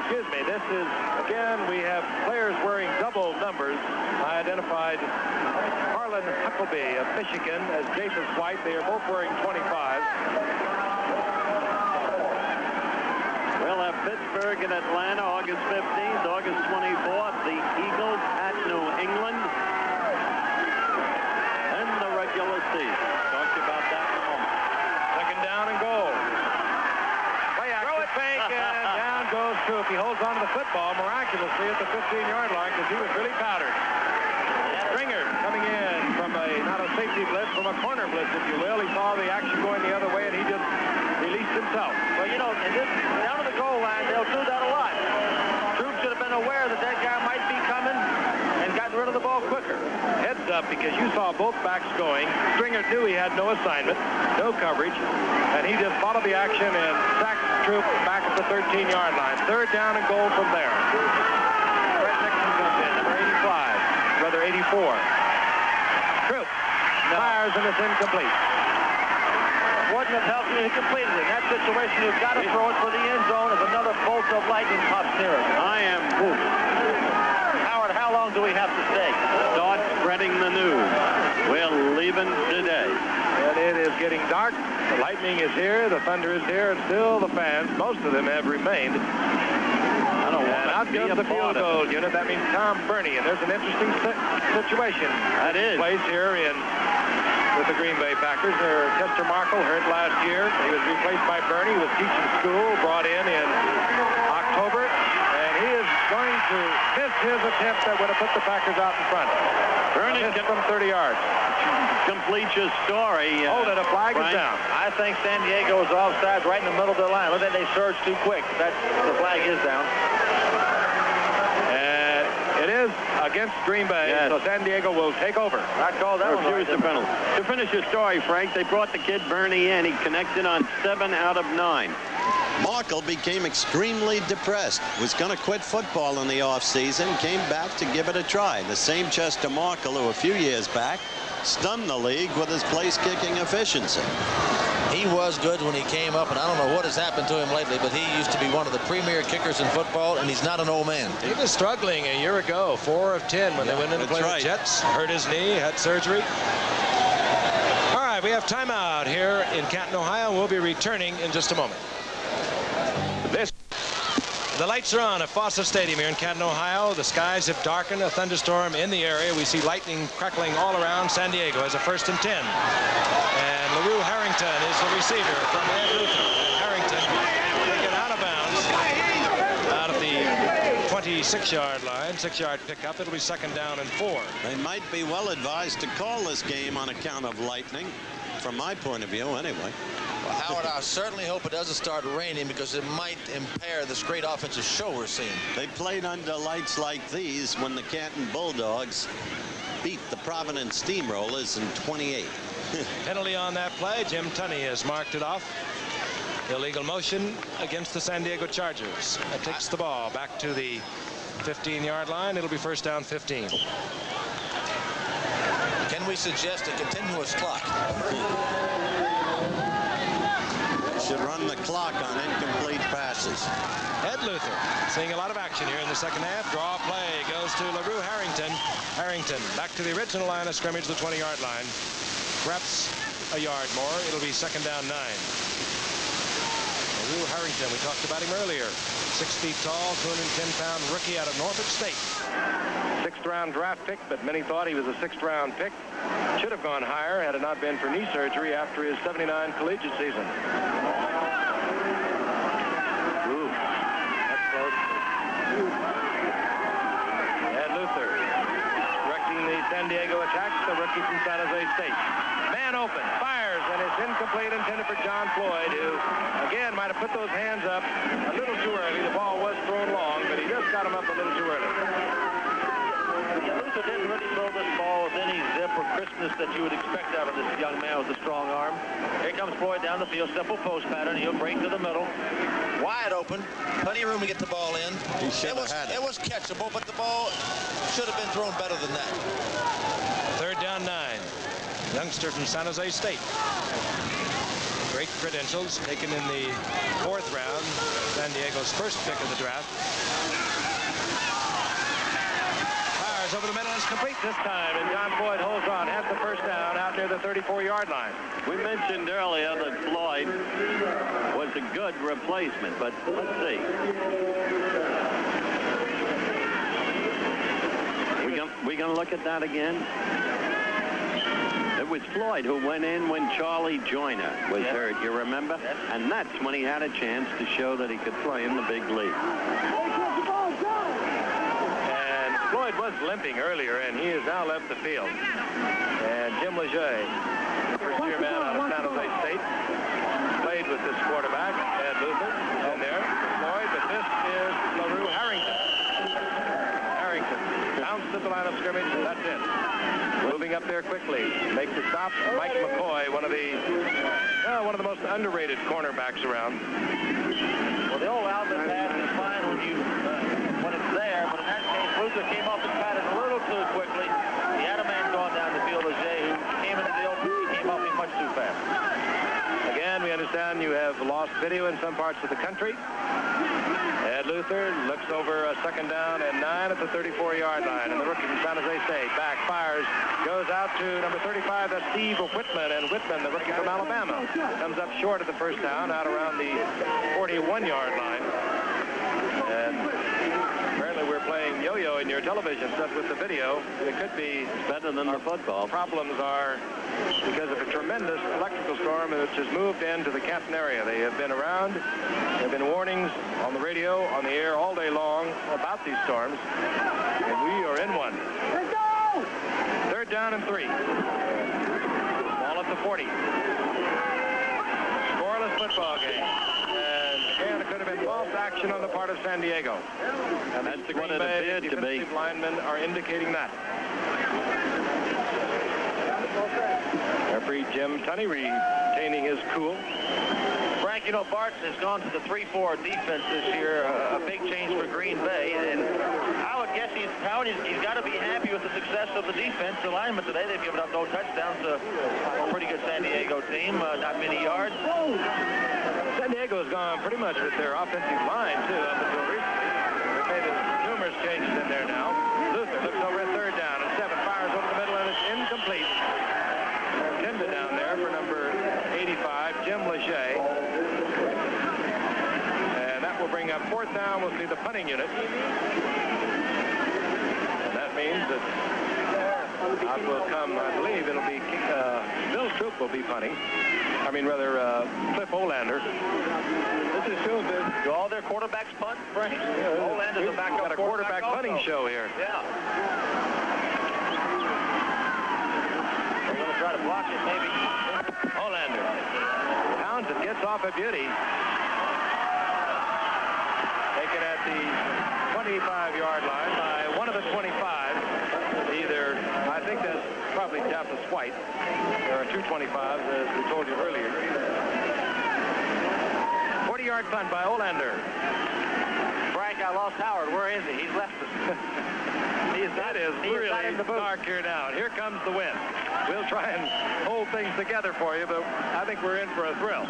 Excuse me, this is, again, we have players wearing double numbers. I identified Harlan Huckleby of Michigan as Jason White. They are both wearing 25. We'll have Pittsburgh and Atlanta August 15th, August 24th, the Eagles at New England, and the regular season. Talk to you about that in a moment. Second down and goal. Play action, fake, and down goes Troop. He holds on to the football miraculously at the 15-yard line because he was really powdered. Stringer coming in from not a safety blitz, from a corner blitz, if you will. He saw the action going the other way, and he just released himself. Well, you know, and this, down to the goal line, they'll do that a lot. Troop should have been aware that that guy might be coming and gotten rid of the ball quicker. Heads up, because you saw both backs going. Stringer knew he had no assignment, no coverage, and he just followed the action and sacked Troop back at the 13-yard line. Third down and goal from there. Brett Nixon comes in, number 85, brother 84. Troop fires and it's incomplete. Wouldn't have helped you if he completed it. In that situation, you've got to throw it for the end zone if another bolt of lightning pops near it. I am Howard, how long do we have to stay? Start spreading the news. We're leaving today. And it is getting dark. The lightning is here. The thunder is here. And still the fans, most of them have remained. I don't want out goes the field goal unit. That means Tom Burney. And there's an interesting situation. That is. Plays here with the Green Bay Packers. Chester Markle, hurt last year. He was replaced by Burney. He was teaching school, brought in October. And he is going to miss his attempt that would have put the Packers out in front. Burney from 30 yards. Complete your story. Hold it, a flag is down. I think San Diego is offside right in the middle of their line. Look at that, they surged too quick. The flag is down. And it is against Green Bay, so San Diego will take over. I call that one right. Refuse the penalty. To finish your story, Frank, they brought the kid Burney in. He connected on 7 out of 9. Markle became extremely depressed, was going to quit football in the offseason, came back to give it a try. The same Chester Markle who a few years back stunned the league with his place-kicking efficiency. He was good when he came up, and I don't know what has happened to him lately, but he used to be one of the premier kickers in football, and he's not an old man. He was struggling a year ago, 4 of 10 when they went in to play the Jets. Hurt his knee, had surgery. All right, we have timeout here in Canton, Ohio. We'll be returning in just a moment. The lights are on at Fawcett Stadium here in Canton, Ohio. The skies have darkened, a thunderstorm in the area. We see lightning crackling all around. San Diego has a 1st and 10. And LaRue Harrington is the receiver from Ed Luther. And Harrington taken out of bounds out of the 26-yard line. 6-yard pickup. It'll be second down and 4. They might be well advised to call this game on account of lightning, from my point of view anyway. Well, Howard, I certainly hope it doesn't start raining because it might impair this great offensive show we're seeing. They played under lights like these when the Canton Bulldogs beat the Providence Steamrollers in 28. Penalty on that play. Jim Tunney has marked it off. Illegal motion against the San Diego Chargers. That takes the ball back to the 15-yard line. It'll be first down 15. Can we suggest a continuous clock? Should run the clock on incomplete passes. Ed Luther seeing a lot of action here in the second half. Draw play goes to LaRue Harrington. Harrington back to the original line of scrimmage, the 20-yard line. Perhaps a yard more. It'll be second down 9. LaRue Harrington, we talked about him earlier. 6 feet tall, 210-pound rookie out of Norfolk State. 6th-round draft pick, but many thought he was a 6th-round pick. Should have gone higher had it not been for knee surgery after his '79 collegiate season. Ooh, that's close. Ed Luther directing the San Diego attack, the rookie from San Jose State. Man open, fires, and it's incomplete, intended for John Floyd, who, again, might have put those hands up a little too early. The ball was thrown long, but he just got him up a little too early. Yeah, Luther didn't really throw this ball with any zip or crispness that you would expect out of this young man with a strong arm. Here comes Floyd down the field, simple post pattern. He'll break to the middle. Wide open, plenty of room to get the ball in. It was catchable, but the ball should have been thrown better than that. 3rd down 9. Youngster from San Jose State. Great credentials, taken in the 4th round, San Diego's first pick of the draft. Fires over the middle, is complete this time, and John Floyd holds on, has the first down out near the 34-yard line. We mentioned earlier that Floyd was a good replacement, but let's see. We gonna look at that again? It was Floyd who went in when Charlie Joyner was hurt, you remember? And that's when he had a chance to show that he could play in the big league. And Floyd was limping earlier, and he has now left the field. And Jim Leger, first-year man out of San Jose State, played with this quarterback, Ed Luther, in there for Floyd, but this is LaRue Harrington. Bounced at the line of scrimmage, and that's it. Moving up there quickly, makes a stop. Mike McCoy, one of the most underrated cornerbacks around. Well, the old outlet pass is fine when it's there, but in that case, Luther came off his pattern a little too quickly. He had a man going down the field, Jay, who came into the open. He came off him much too fast. Again, we understand you have lost video in some parts of the country. Ed Luther looks over a 2nd down and 9 at the 34-yard line. And the rookie from San Jose State back, fires, goes out to number 35, that's Steve Whitman. And Whitman, the rookie from Alabama, comes up short of the first down, out around the 41-yard line. And apparently we're playing yo-yo in your television set with the video. It could be better than the football. Problems are because of a tremendous electrical storm which has moved into the Canton area. They have been around. There have been warnings on the radio, on the air all day long about these storms, and we are in one. 3rd down and 3. Ball at the 40. Scoreless football game. And again, it could have been false action on the part of San Diego. And that's the Green Bay defensive linemen are indicating that. Referee Jim Tunney retaining his cool. Frank, you know, Barton has gone to the 3-4 defense this year, a big change for Green Bay, and I would guess he's got to be happy with the success of the defense alignment today. They've given up no touchdowns to a pretty good San Diego team, not many yards. San Diego has gone pretty much with their offensive line, too, up until recently. They've made numerous changes in there now. Luther looks over at 3rd down and 7, fires over the middle, and it's incomplete. Intended down there for number 85, Jim Leger. And that will bring up 4th down. We'll see the punting unit. And that means that out will come, I believe it'll be Bill Troop will be punting. I mean, rather, Cliff Olander. This is true, do all their quarterbacks punt, Frank? Olander's a backup. Got a quarterback punting show here. Yeah. They're going to try to block it, maybe. Olander. Pounds it, gets off a beauty. Taken at the 25-yard line by one of the 25. Either, I think that's probably Daphnis White. There are 2 25s, as we told you earlier. 40-yard punt by Olander. Frank, I lost Howard. Where is he? He's left us. That is really dark here now. Here comes the wind. We'll try and hold things together for you, but I think we're in for a thrill.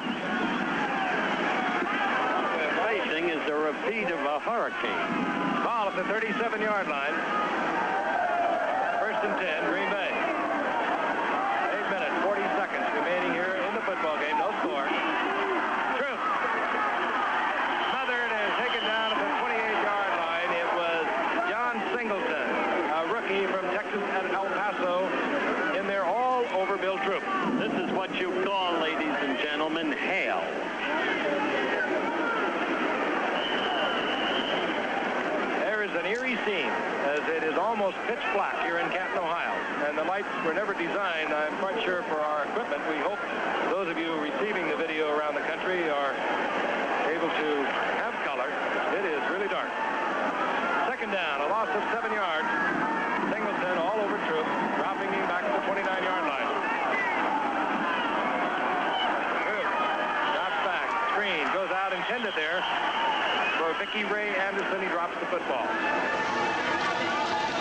Facing is a repeat of a hurricane. Ball at the 37-yard line. 1st and 10, Green Bay. 8 minutes, 40 seconds remaining here in the football game. No score. Troop what you call, ladies and gentlemen, hail. There is an eerie scene as it is almost pitch black here in Canton, Ohio. And the lights were never designed, I'm quite sure, for our equipment. We hope those of you receiving the video around the country are able to have color. It is really dark. Second down, a loss of 7 yards. Singleton all over Troop, dropping him back to the 29-yard line. Troop drops back. Screen goes out intended there for Vicky Ray Anderson. He drops the football.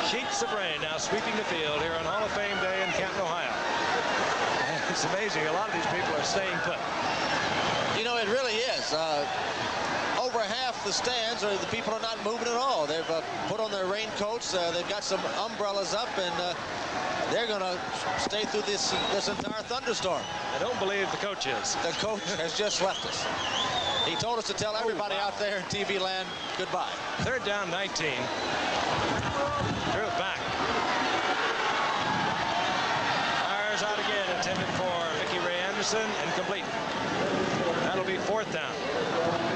Sheets of rain now sweeping the field here on Hall of Fame Day in Canton, Ohio. It's amazing. A lot of these people are staying put. You know, it really is. Over half the stands, or the people are not moving at all. They've put on their raincoats. They've got some umbrellas up, and they're going to stay through this entire thunderstorm. I don't believe the coach is. The coach has just left us. He told us to tell everybody out there in TV land goodbye. Third down, 19. Drew it back. Fires out again, intended for Vicky Ray Anderson, and complete. That'll be fourth down.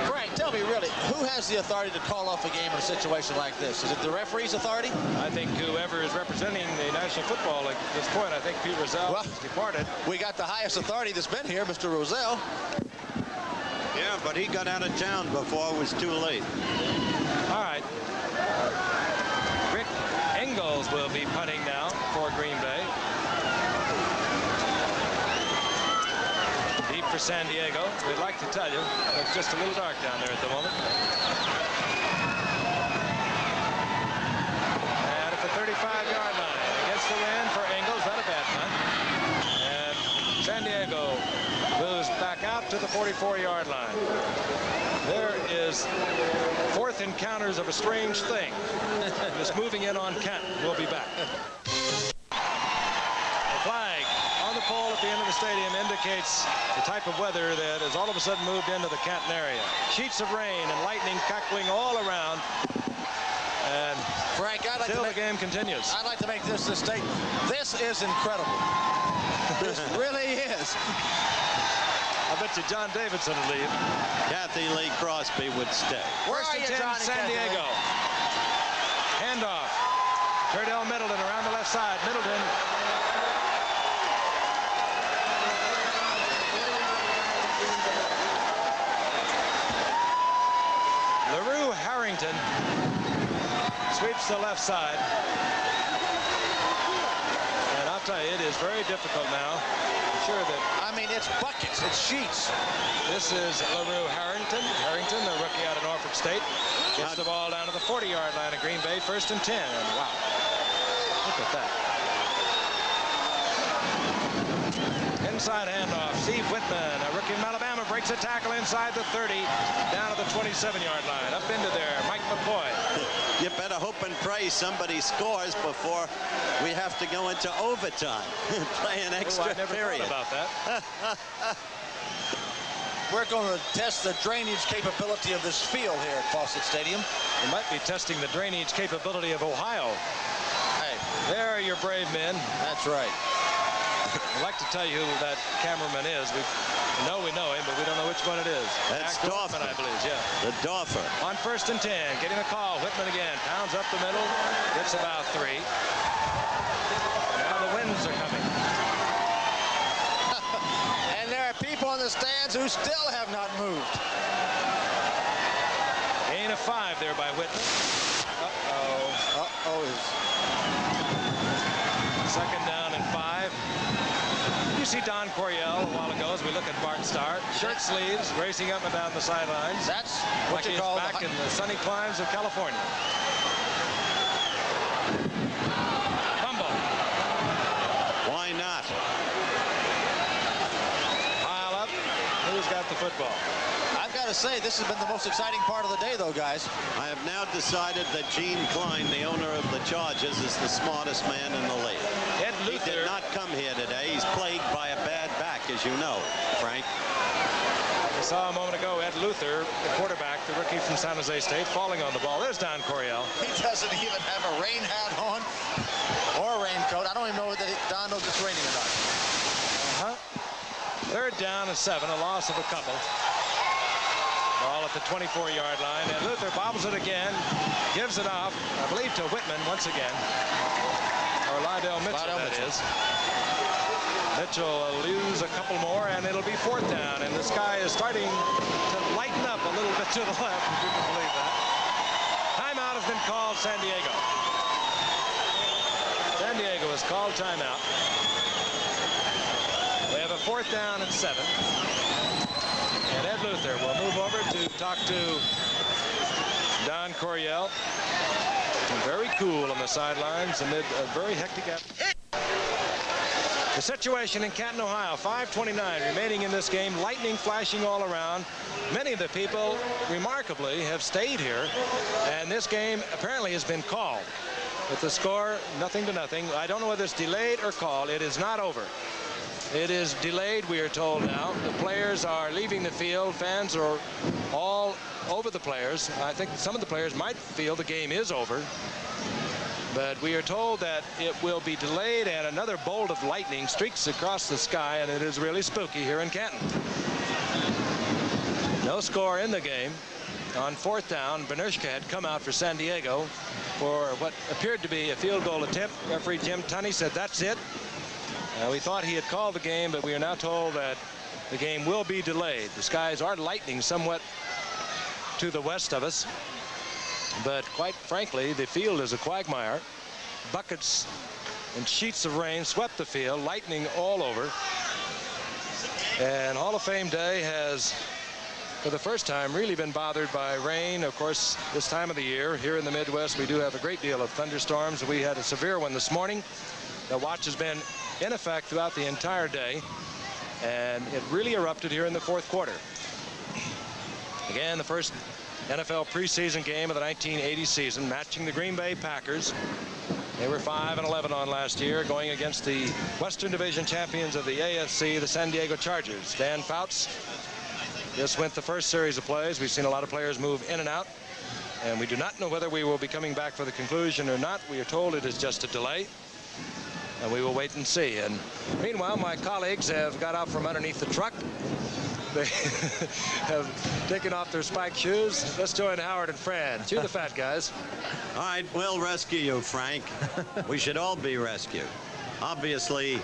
Frank, tell me really, who has the authority to call off a game in a situation like this? Is it the referee's authority? I think whoever is representing the National Football League at this point, I think Pete Rozelle has departed. We got the highest authority that's been here, Mr. Rozelle. Yeah, but he got out of town before it was too late. All right. Rick Engels will be punting now for Green Bay. Deep for San Diego. We'd like to tell you it's just a little dark down there at the moment. And at the 35-yard line, against the wind for Engels, not a bad punt. And San Diego moves back out to the 44-yard line. There is fourth encounters of a strange thing. This moving in on Canton. We'll be back. The flag on the pole at the end of the stadium indicates the type of weather that has all of a sudden moved into the Canton area. Sheets of rain and lightning crackling all around. And Frank, still the game continues. I'd like to make this a statement. This is incredible. This really is. I bet you John Davidson will leave. Kathy Lee Crosby would stay. Where First are and you, 10, Johnny San Diego. Handoff. Turdell Middleton around the left side. Middleton. LaRue Harrington sweeps the left side. And I'll tell you, it is very difficult now. I'm sure that... I mean, it's buckets. It's sheets. This is LaRue Harrington. Harrington, the rookie out of Norfolk State, gets the ball down to the 40-yard line of Green Bay, first and 10. And wow, look at that. Inside handoff. Steve Whitman, a rookie from Alabama, breaks a tackle inside the 30, down to the 27-yard line. Up into there, Mike McCoy. You better hope and pray somebody scores before we have to go into overtime. Play an extra I never period. thought about that. We're going to test the drainage capability of this field here at Fawcett Stadium. We might be testing the drainage capability of Ohio. Hey, there are your brave men. That's right. I'd like to tell you who that cameraman is. We know him, but we don't know which one it is. That's Dorfer, I believe, yeah. The Dorfer. On first and 10, getting the call. Whitman again, pounds up the middle, gets about 3. Now the winds are coming. And there are people in the stands who still have not moved. Gain of 5 there by Whitman. Second down and 5. You see Don Coryell a while ago as we look at Bart Starr. Shirt sleeves, racing up and down the sidelines. That's what you call back in the sunny climes of California. Fumble. Why not? Pile up. Who's got the football? I've got to say, this has been the most exciting part of the day, though, guys. I have now decided that Gene Klein, the owner of the Chargers, is the smartest man in the league. Ed Luther. He did not come here today. He's plagued by a bad back, as you know, Frank. I saw a moment ago Ed Luther, the quarterback, the rookie from San Jose State, falling on the ball. There's Don Coryell. He doesn't even have a rain hat on or a raincoat. I don't even know that Don knows it's raining or not. Third down and 7, a loss of a couple. Ball at the 24-yard line, and Luther bobbles it again, gives it off, I believe, to Whitman once again. Or Lydell Mitchell, that is. Mitchell will lose a couple more, and it'll be fourth down. And the sky is starting to lighten up a little bit to the left, if you can believe that. Timeout has been called, San Diego. San Diego has called timeout. We have a fourth down and 7. And Ed Luther will move over to talk to Don Coryell. Very cool on the sidelines amid a very hectic atmosphere. The situation in Canton, Ohio, 5:29 remaining in this game. Lightning flashing all around. Many of the people, remarkably, have stayed here. And this game apparently has been called. With the score, 0-0. I don't know whether it's delayed or called. It is not over. It is delayed, we are told now. The players are leaving the field. Fans are all over the players. I think some of the players might feel the game is over. But we are told that it will be delayed, and another bolt of lightning streaks across the sky, and it is really spooky here in Canton. No score in the game. On fourth down, Benershka had come out for San Diego for what appeared to be a field goal attempt. Referee Jim Tunney said that's it. We thought he had called the game, but we are now told that the game will be delayed. The skies are lightning somewhat to the west of us. But quite frankly, the field is a quagmire. Buckets and sheets of rain swept the field, lightning all over. And Hall of Fame Day has, for the first time, really been bothered by rain. Of course, this time of the year, here in the Midwest, we do have a great deal of thunderstorms. We had a severe one this morning. The watch has been in effect throughout the entire day, and it really erupted here in the fourth quarter. Again, the first NFL preseason game of the 1980 season, matching the Green Bay Packers. They were 5-11 on last year, going against the Western Division champions of the AFC, the San Diego Chargers. Dan Fouts just went the first series of plays. We've seen a lot of players move in and out, and we do not know whether we will be coming back for the conclusion or not. We are told it is just a delay, and we will wait and see. And meanwhile, my colleagues have got out from underneath the truck. They have taken off their spiked shoes. Let's join Howard and Fran. Chew the fat, guys. All right, we'll rescue you, Frank. We should all be rescued. Obviously,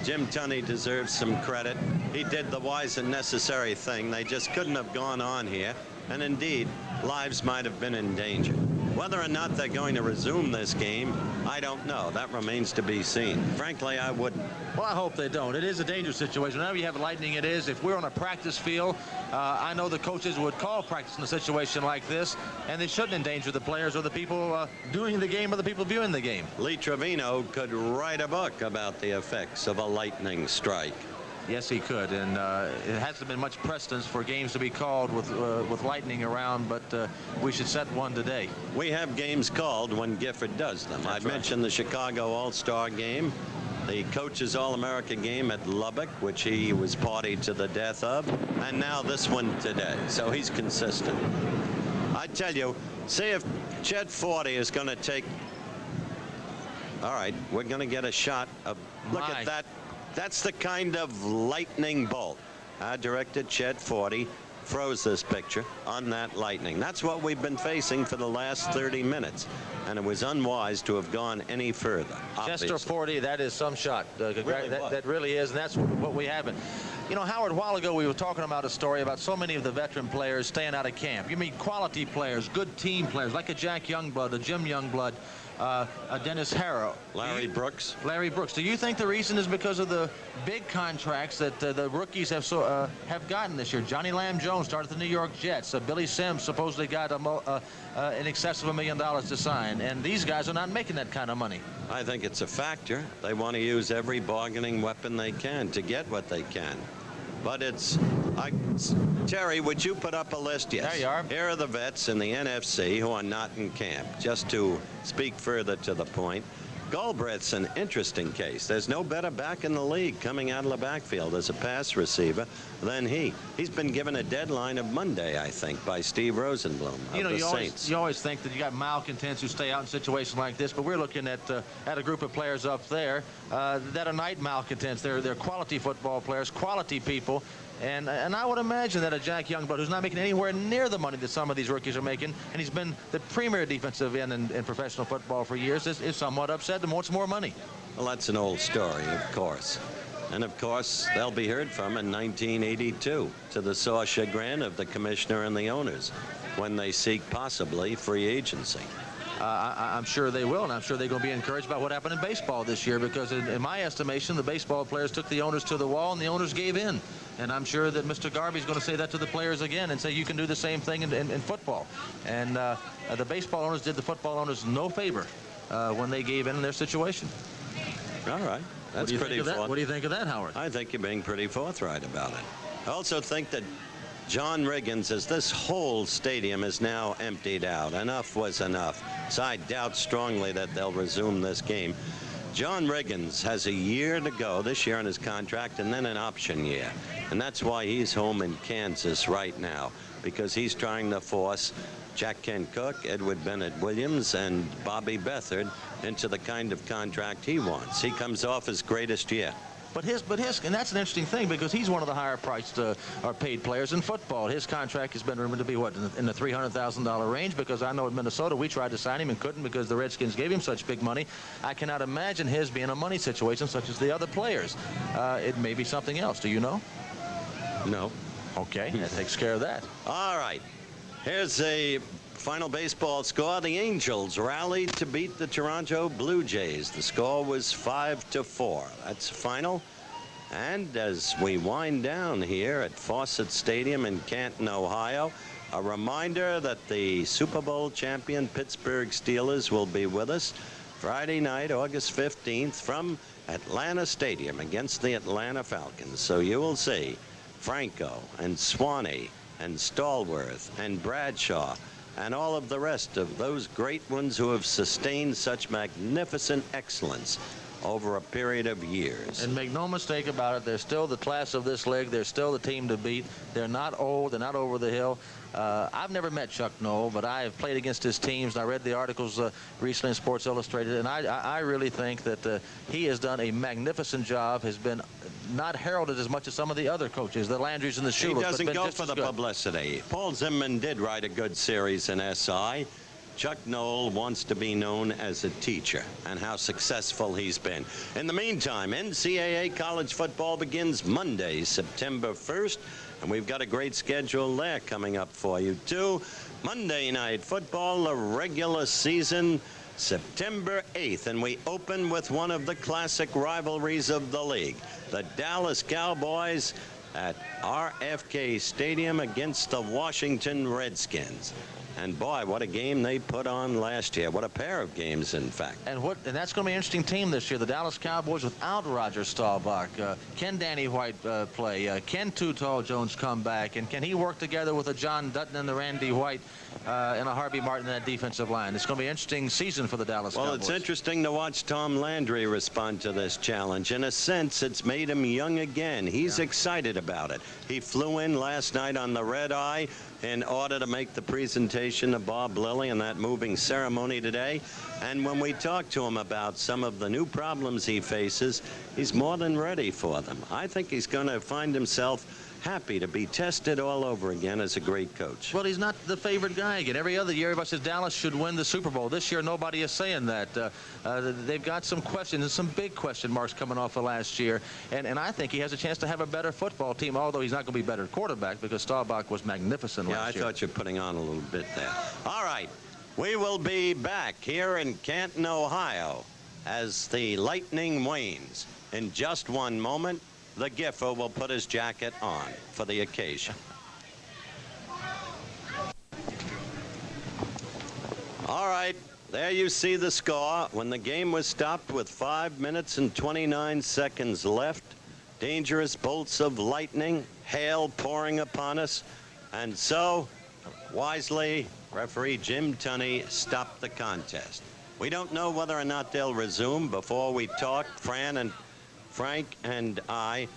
Jim Tunney deserves some credit. He did the wise and necessary thing. They just couldn't have gone on here. And indeed, lives might have been in danger. Whether or not they're going to resume this game, I don't know. That remains to be seen. Frankly, I wouldn't. Well, I hope they don't. It is a dangerous situation. Whenever you have lightning, it is. If we're on a practice field, I know the coaches would call practice in a situation like this, and they shouldn't endanger the players or the people doing the game or the people viewing the game. Lee Trevino could write a book about the effects of a lightning strike. Yes, he could, and it hasn't been much precedence for games to be called with lightning around, but we should set one today. We have games called when Gifford does them. I've mentioned the Chicago All-Star game, the Coaches All-America game at Lubbock, which he was party to the death of, and now this one today. So he's consistent. I tell you, see if Chet Forty is going to take... All right, we're going to get a shot of... Look at that. That's the kind of lightning bolt. Our director, Chet Forty, froze this picture on that lightning. That's what we've been facing for the last 30 minutes. And it was unwise to have gone any further. Chester 40, that is some shot. That really is, and that's what we haven't. You know, Howard, a while ago we were talking about a story about so many of the veteran players staying out of camp. You mean quality players, good team players, like a Jack Youngblood, a Jim Youngblood, a Dennis Harrow. Larry Brooks. Larry Brooks. Do you think the reason is because of the big contracts that the rookies have gotten this year? Johnny Lamb Jones started the New York Jets. Billy Sims supposedly got in excess of $1 million to sign, and these guys are not making that kind of money. I think it's a factor. They want to use every bargaining weapon they can to get what they can. But Terry, would you put up a list? Yes. There you are. Here are the vets in the NFC who are not in camp. Just to speak further to the point, Galbraith's an interesting case. There's no better back in the league coming out of the backfield as a pass receiver than he. He's been given a deadline of Monday, I think, by Steve Rosenblum of the Saints. You always think that you got malcontents who stay out in situations like this, but we're looking at a group of players up there that are night malcontents. They're quality football players, quality people. And I would imagine that a Jack Youngblood, who's not making anywhere near the money that some of these rookies are making, and he's been the premier defensive end in professional football for years, is somewhat upset and wants more money. Well, that's an old story, of course. And, of course, they'll be heard from in 1982 to the sore chagrin of the commissioner and the owners when they seek possibly free agency. I'm sure they will, and I'm sure they're going to be encouraged by what happened in baseball this year, because in my estimation, the baseball players took the owners to the wall and the owners gave in. And I'm sure that Mr. Garvey's going to say that to the players again and say you can do the same thing in football. And the baseball owners did the football owners no favor when they gave in their situation. All right. That's pretty forthright. What do you think of that, Howard? I think you're being pretty forthright about it. I also think that John Riggins, as this whole stadium is now emptied out, enough was enough. So I doubt strongly that they'll resume this game. John Riggins has a year to go this year on his contract and then an option year. And that's why he's home in Kansas right now, because he's trying to force Jack Kent Cooke, Edward Bennett Williams, and Bobby Beathard into the kind of contract he wants. He comes off his greatest year. But his, and that's an interesting thing, because he's one of the higher priced or paid players in football. His contract has been rumored to be, what, in the $300,000 range, because I know in Minnesota we tried to sign him and couldn't because the Redskins gave him such big money. I cannot imagine his being a money situation such as the other players. It may be something else. Do you know? No. Okay, that takes care of that. All right. Here's a final baseball score. The Angels rallied to beat the Toronto Blue Jays. The score was 5-4. That's final. And as we wind down here at Fawcett Stadium in Canton, Ohio, a reminder that the Super Bowl champion Pittsburgh Steelers will be with us Friday night, August 15th, from Atlanta Stadium against the Atlanta Falcons. So you will see Franco and Swanee and Stallworth and Bradshaw and all of the rest of those great ones who have sustained such magnificent excellence over a period of years. And make no mistake about it, they're still the class of this league. They're still the team to beat. They're not old. They're not over the hill. I've never met Chuck Noll, but I've played against his teams, and I read the articles recently in Sports Illustrated, and I really think that he has done a magnificent job, has been not heralded as much as some of the other coaches, the Landrys and the Shules. He doesn't go for the publicity. Paul Zimmerman did write a good series in SI. Chuck Noll wants to be known as a teacher, and how successful he's been. In the meantime, NCAA college football begins Monday, September 1st, and we've got a great schedule there coming up for you, too. Monday night football, the regular season, September 8th, and we open with one of the classic rivalries of the league, the Dallas Cowboys at RFK Stadium against the Washington Redskins. And boy, what a game they put on last year. What a pair of games, in fact. And that's going to be an interesting team this year. The Dallas Cowboys without Roger Staubach. Can Danny White play? Can Too Tall Jones come back? And can he work together with a John Dutton and the Randy White and a Harvey Martin in that defensive line? It's going to be an interesting season for the Dallas Cowboys. Well, it's interesting to watch Tom Landry respond to this challenge. In a sense, it's made him young again. He's excited about it. He flew in last night on the red eye in order to make the presentation of Bob Lilly in that moving ceremony today. And when we talk to him about some of the new problems he faces, he's more than ready for them. I think he's going to find himself happy to be tested all over again as a great coach. Well, he's not the favorite guy again. Every other year, everybody says Dallas should win the Super Bowl. This year, nobody is saying that. They've got some questions, and some big question marks coming off of last year. And I think he has a chance to have a better football team, although he's not going to be better at quarterback because Staubach was magnificent last year. Yeah, I thought you were putting on a little bit there. All right. We will be back here in Canton, Ohio, as the lightning wanes. In just one moment, the Giffer will put his jacket on for the occasion. All right, there you see the score. When the game was stopped with 5 minutes and 29 seconds left, dangerous bolts of lightning, hail pouring upon us, and so, wisely, referee Jim Tunney stopped the contest. We don't know whether or not they'll resume. Before we talk, Frank and I,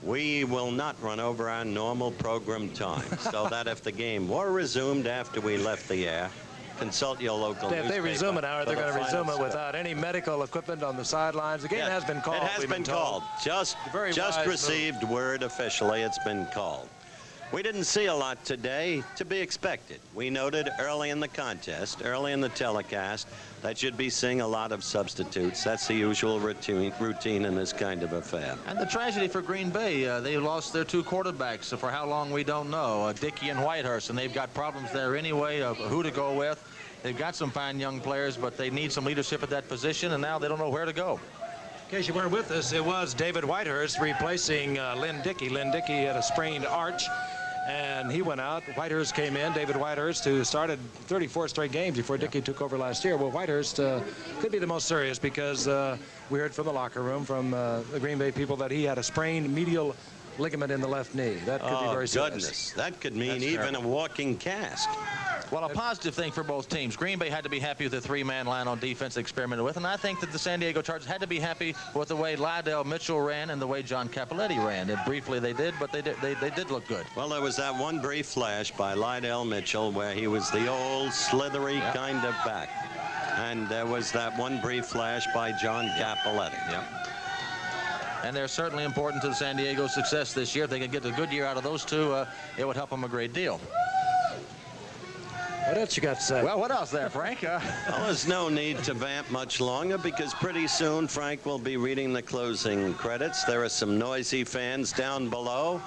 we will not run over our normal program time, so that if the game were resumed after we left the air, consult your local newspaper. If they resume it, Howard, they're going to resume it score. without any medical equipment on the sidelines. The game has been called. It has been called. Just received word officially it's been called. We didn't see a lot today, to be expected. We noted early in the contest, early in the telecast, that you'd be seeing a lot of substitutes. That's the usual routine in this kind of affair. And the tragedy for Green Bay, they lost their 2 quarterbacks. So for how long, we don't know. Dickey and Whitehurst, and they've got problems there anyway of who to go with. They've got some fine young players, but they need some leadership at that position, and now they don't know where to go. In case you weren't with us, it was David Whitehurst replacing Lynn Dickey. Lynn Dickey had a sprained arch, and he went out. Whitehurst came in. David Whitehurst, who started 34 straight games before Dickey took over last year. Well, Whitehurst could be the most serious because we heard from the locker room from the Green Bay people that he had a sprained medial ligament in the left knee. That could be very serious. Goodness. That could mean even a walking cast. Well, a positive thing for both teams. Green Bay had to be happy with the 3-man line on defense they experimented with, and I think that the San Diego Chargers had to be happy with the way Lydell Mitchell ran and the way John Cappelletti ran. And briefly they did, but they did look good. Well, there was that one brief flash by Lydell Mitchell where he was the old slithery kind of back. And there was that one brief flash by John Cappelletti. And they're certainly important to the San Diego success this year. If they can get a good year out of those two, it would help them a great deal. What else you got to say? Well, what else there, Frank? Well, there's no need to vamp much longer because pretty soon Frank will be reading the closing credits. There are some noisy fans down below,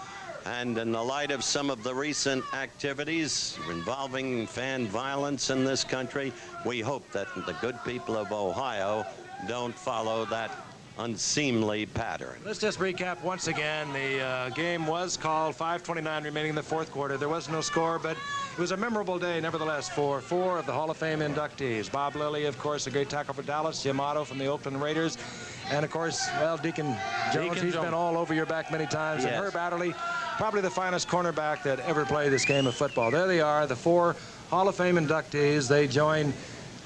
and in the light of some of the recent activities involving fan violence in this country, we hope that the good people of Ohio don't follow that unseemly pattern. Let's just recap once again. The game was called, 5:29 remaining in the 4th quarter. There was no score, but it was a memorable day nevertheless for 4 of the Hall of Fame inductees. Bob Lilly, of course, a great tackle for Dallas. Jim Otto from the Oakland Raiders. And, of course, well, Deacon Jones, he's been all over your back many times. Yes. And Herb Adderley, probably the finest cornerback that ever played this game of football. There they are, the 4 Hall of Fame inductees. They join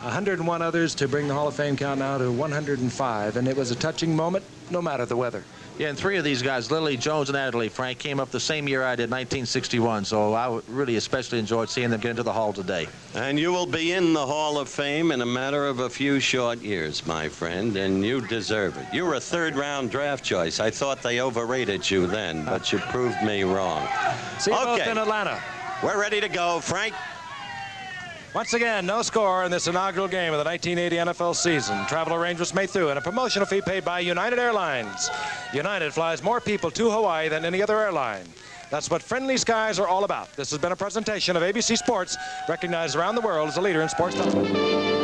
101 others to bring the Hall of Fame count now to 105, and it was a touching moment, no matter the weather. Yeah, and 3 of these guys, Lilly, Jones, and Adderley, Frank, came up the same year I did, 1961, so I really especially enjoyed seeing them get into the Hall today. And you will be in the Hall of Fame in a matter of a few short years, my friend, and you deserve it. You were a 3rd-round draft choice. I thought they overrated you then, but you proved me wrong. See you both in Atlanta. We're ready to go, Frank. Once again, no score in this inaugural game of the 1980 NFL season. Travel arrangements made through and a promotional fee paid by United Airlines. United flies more people to Hawaii than any other airline. That's what friendly skies are all about. This has been a presentation of ABC Sports, recognized around the world as a leader in sports talk.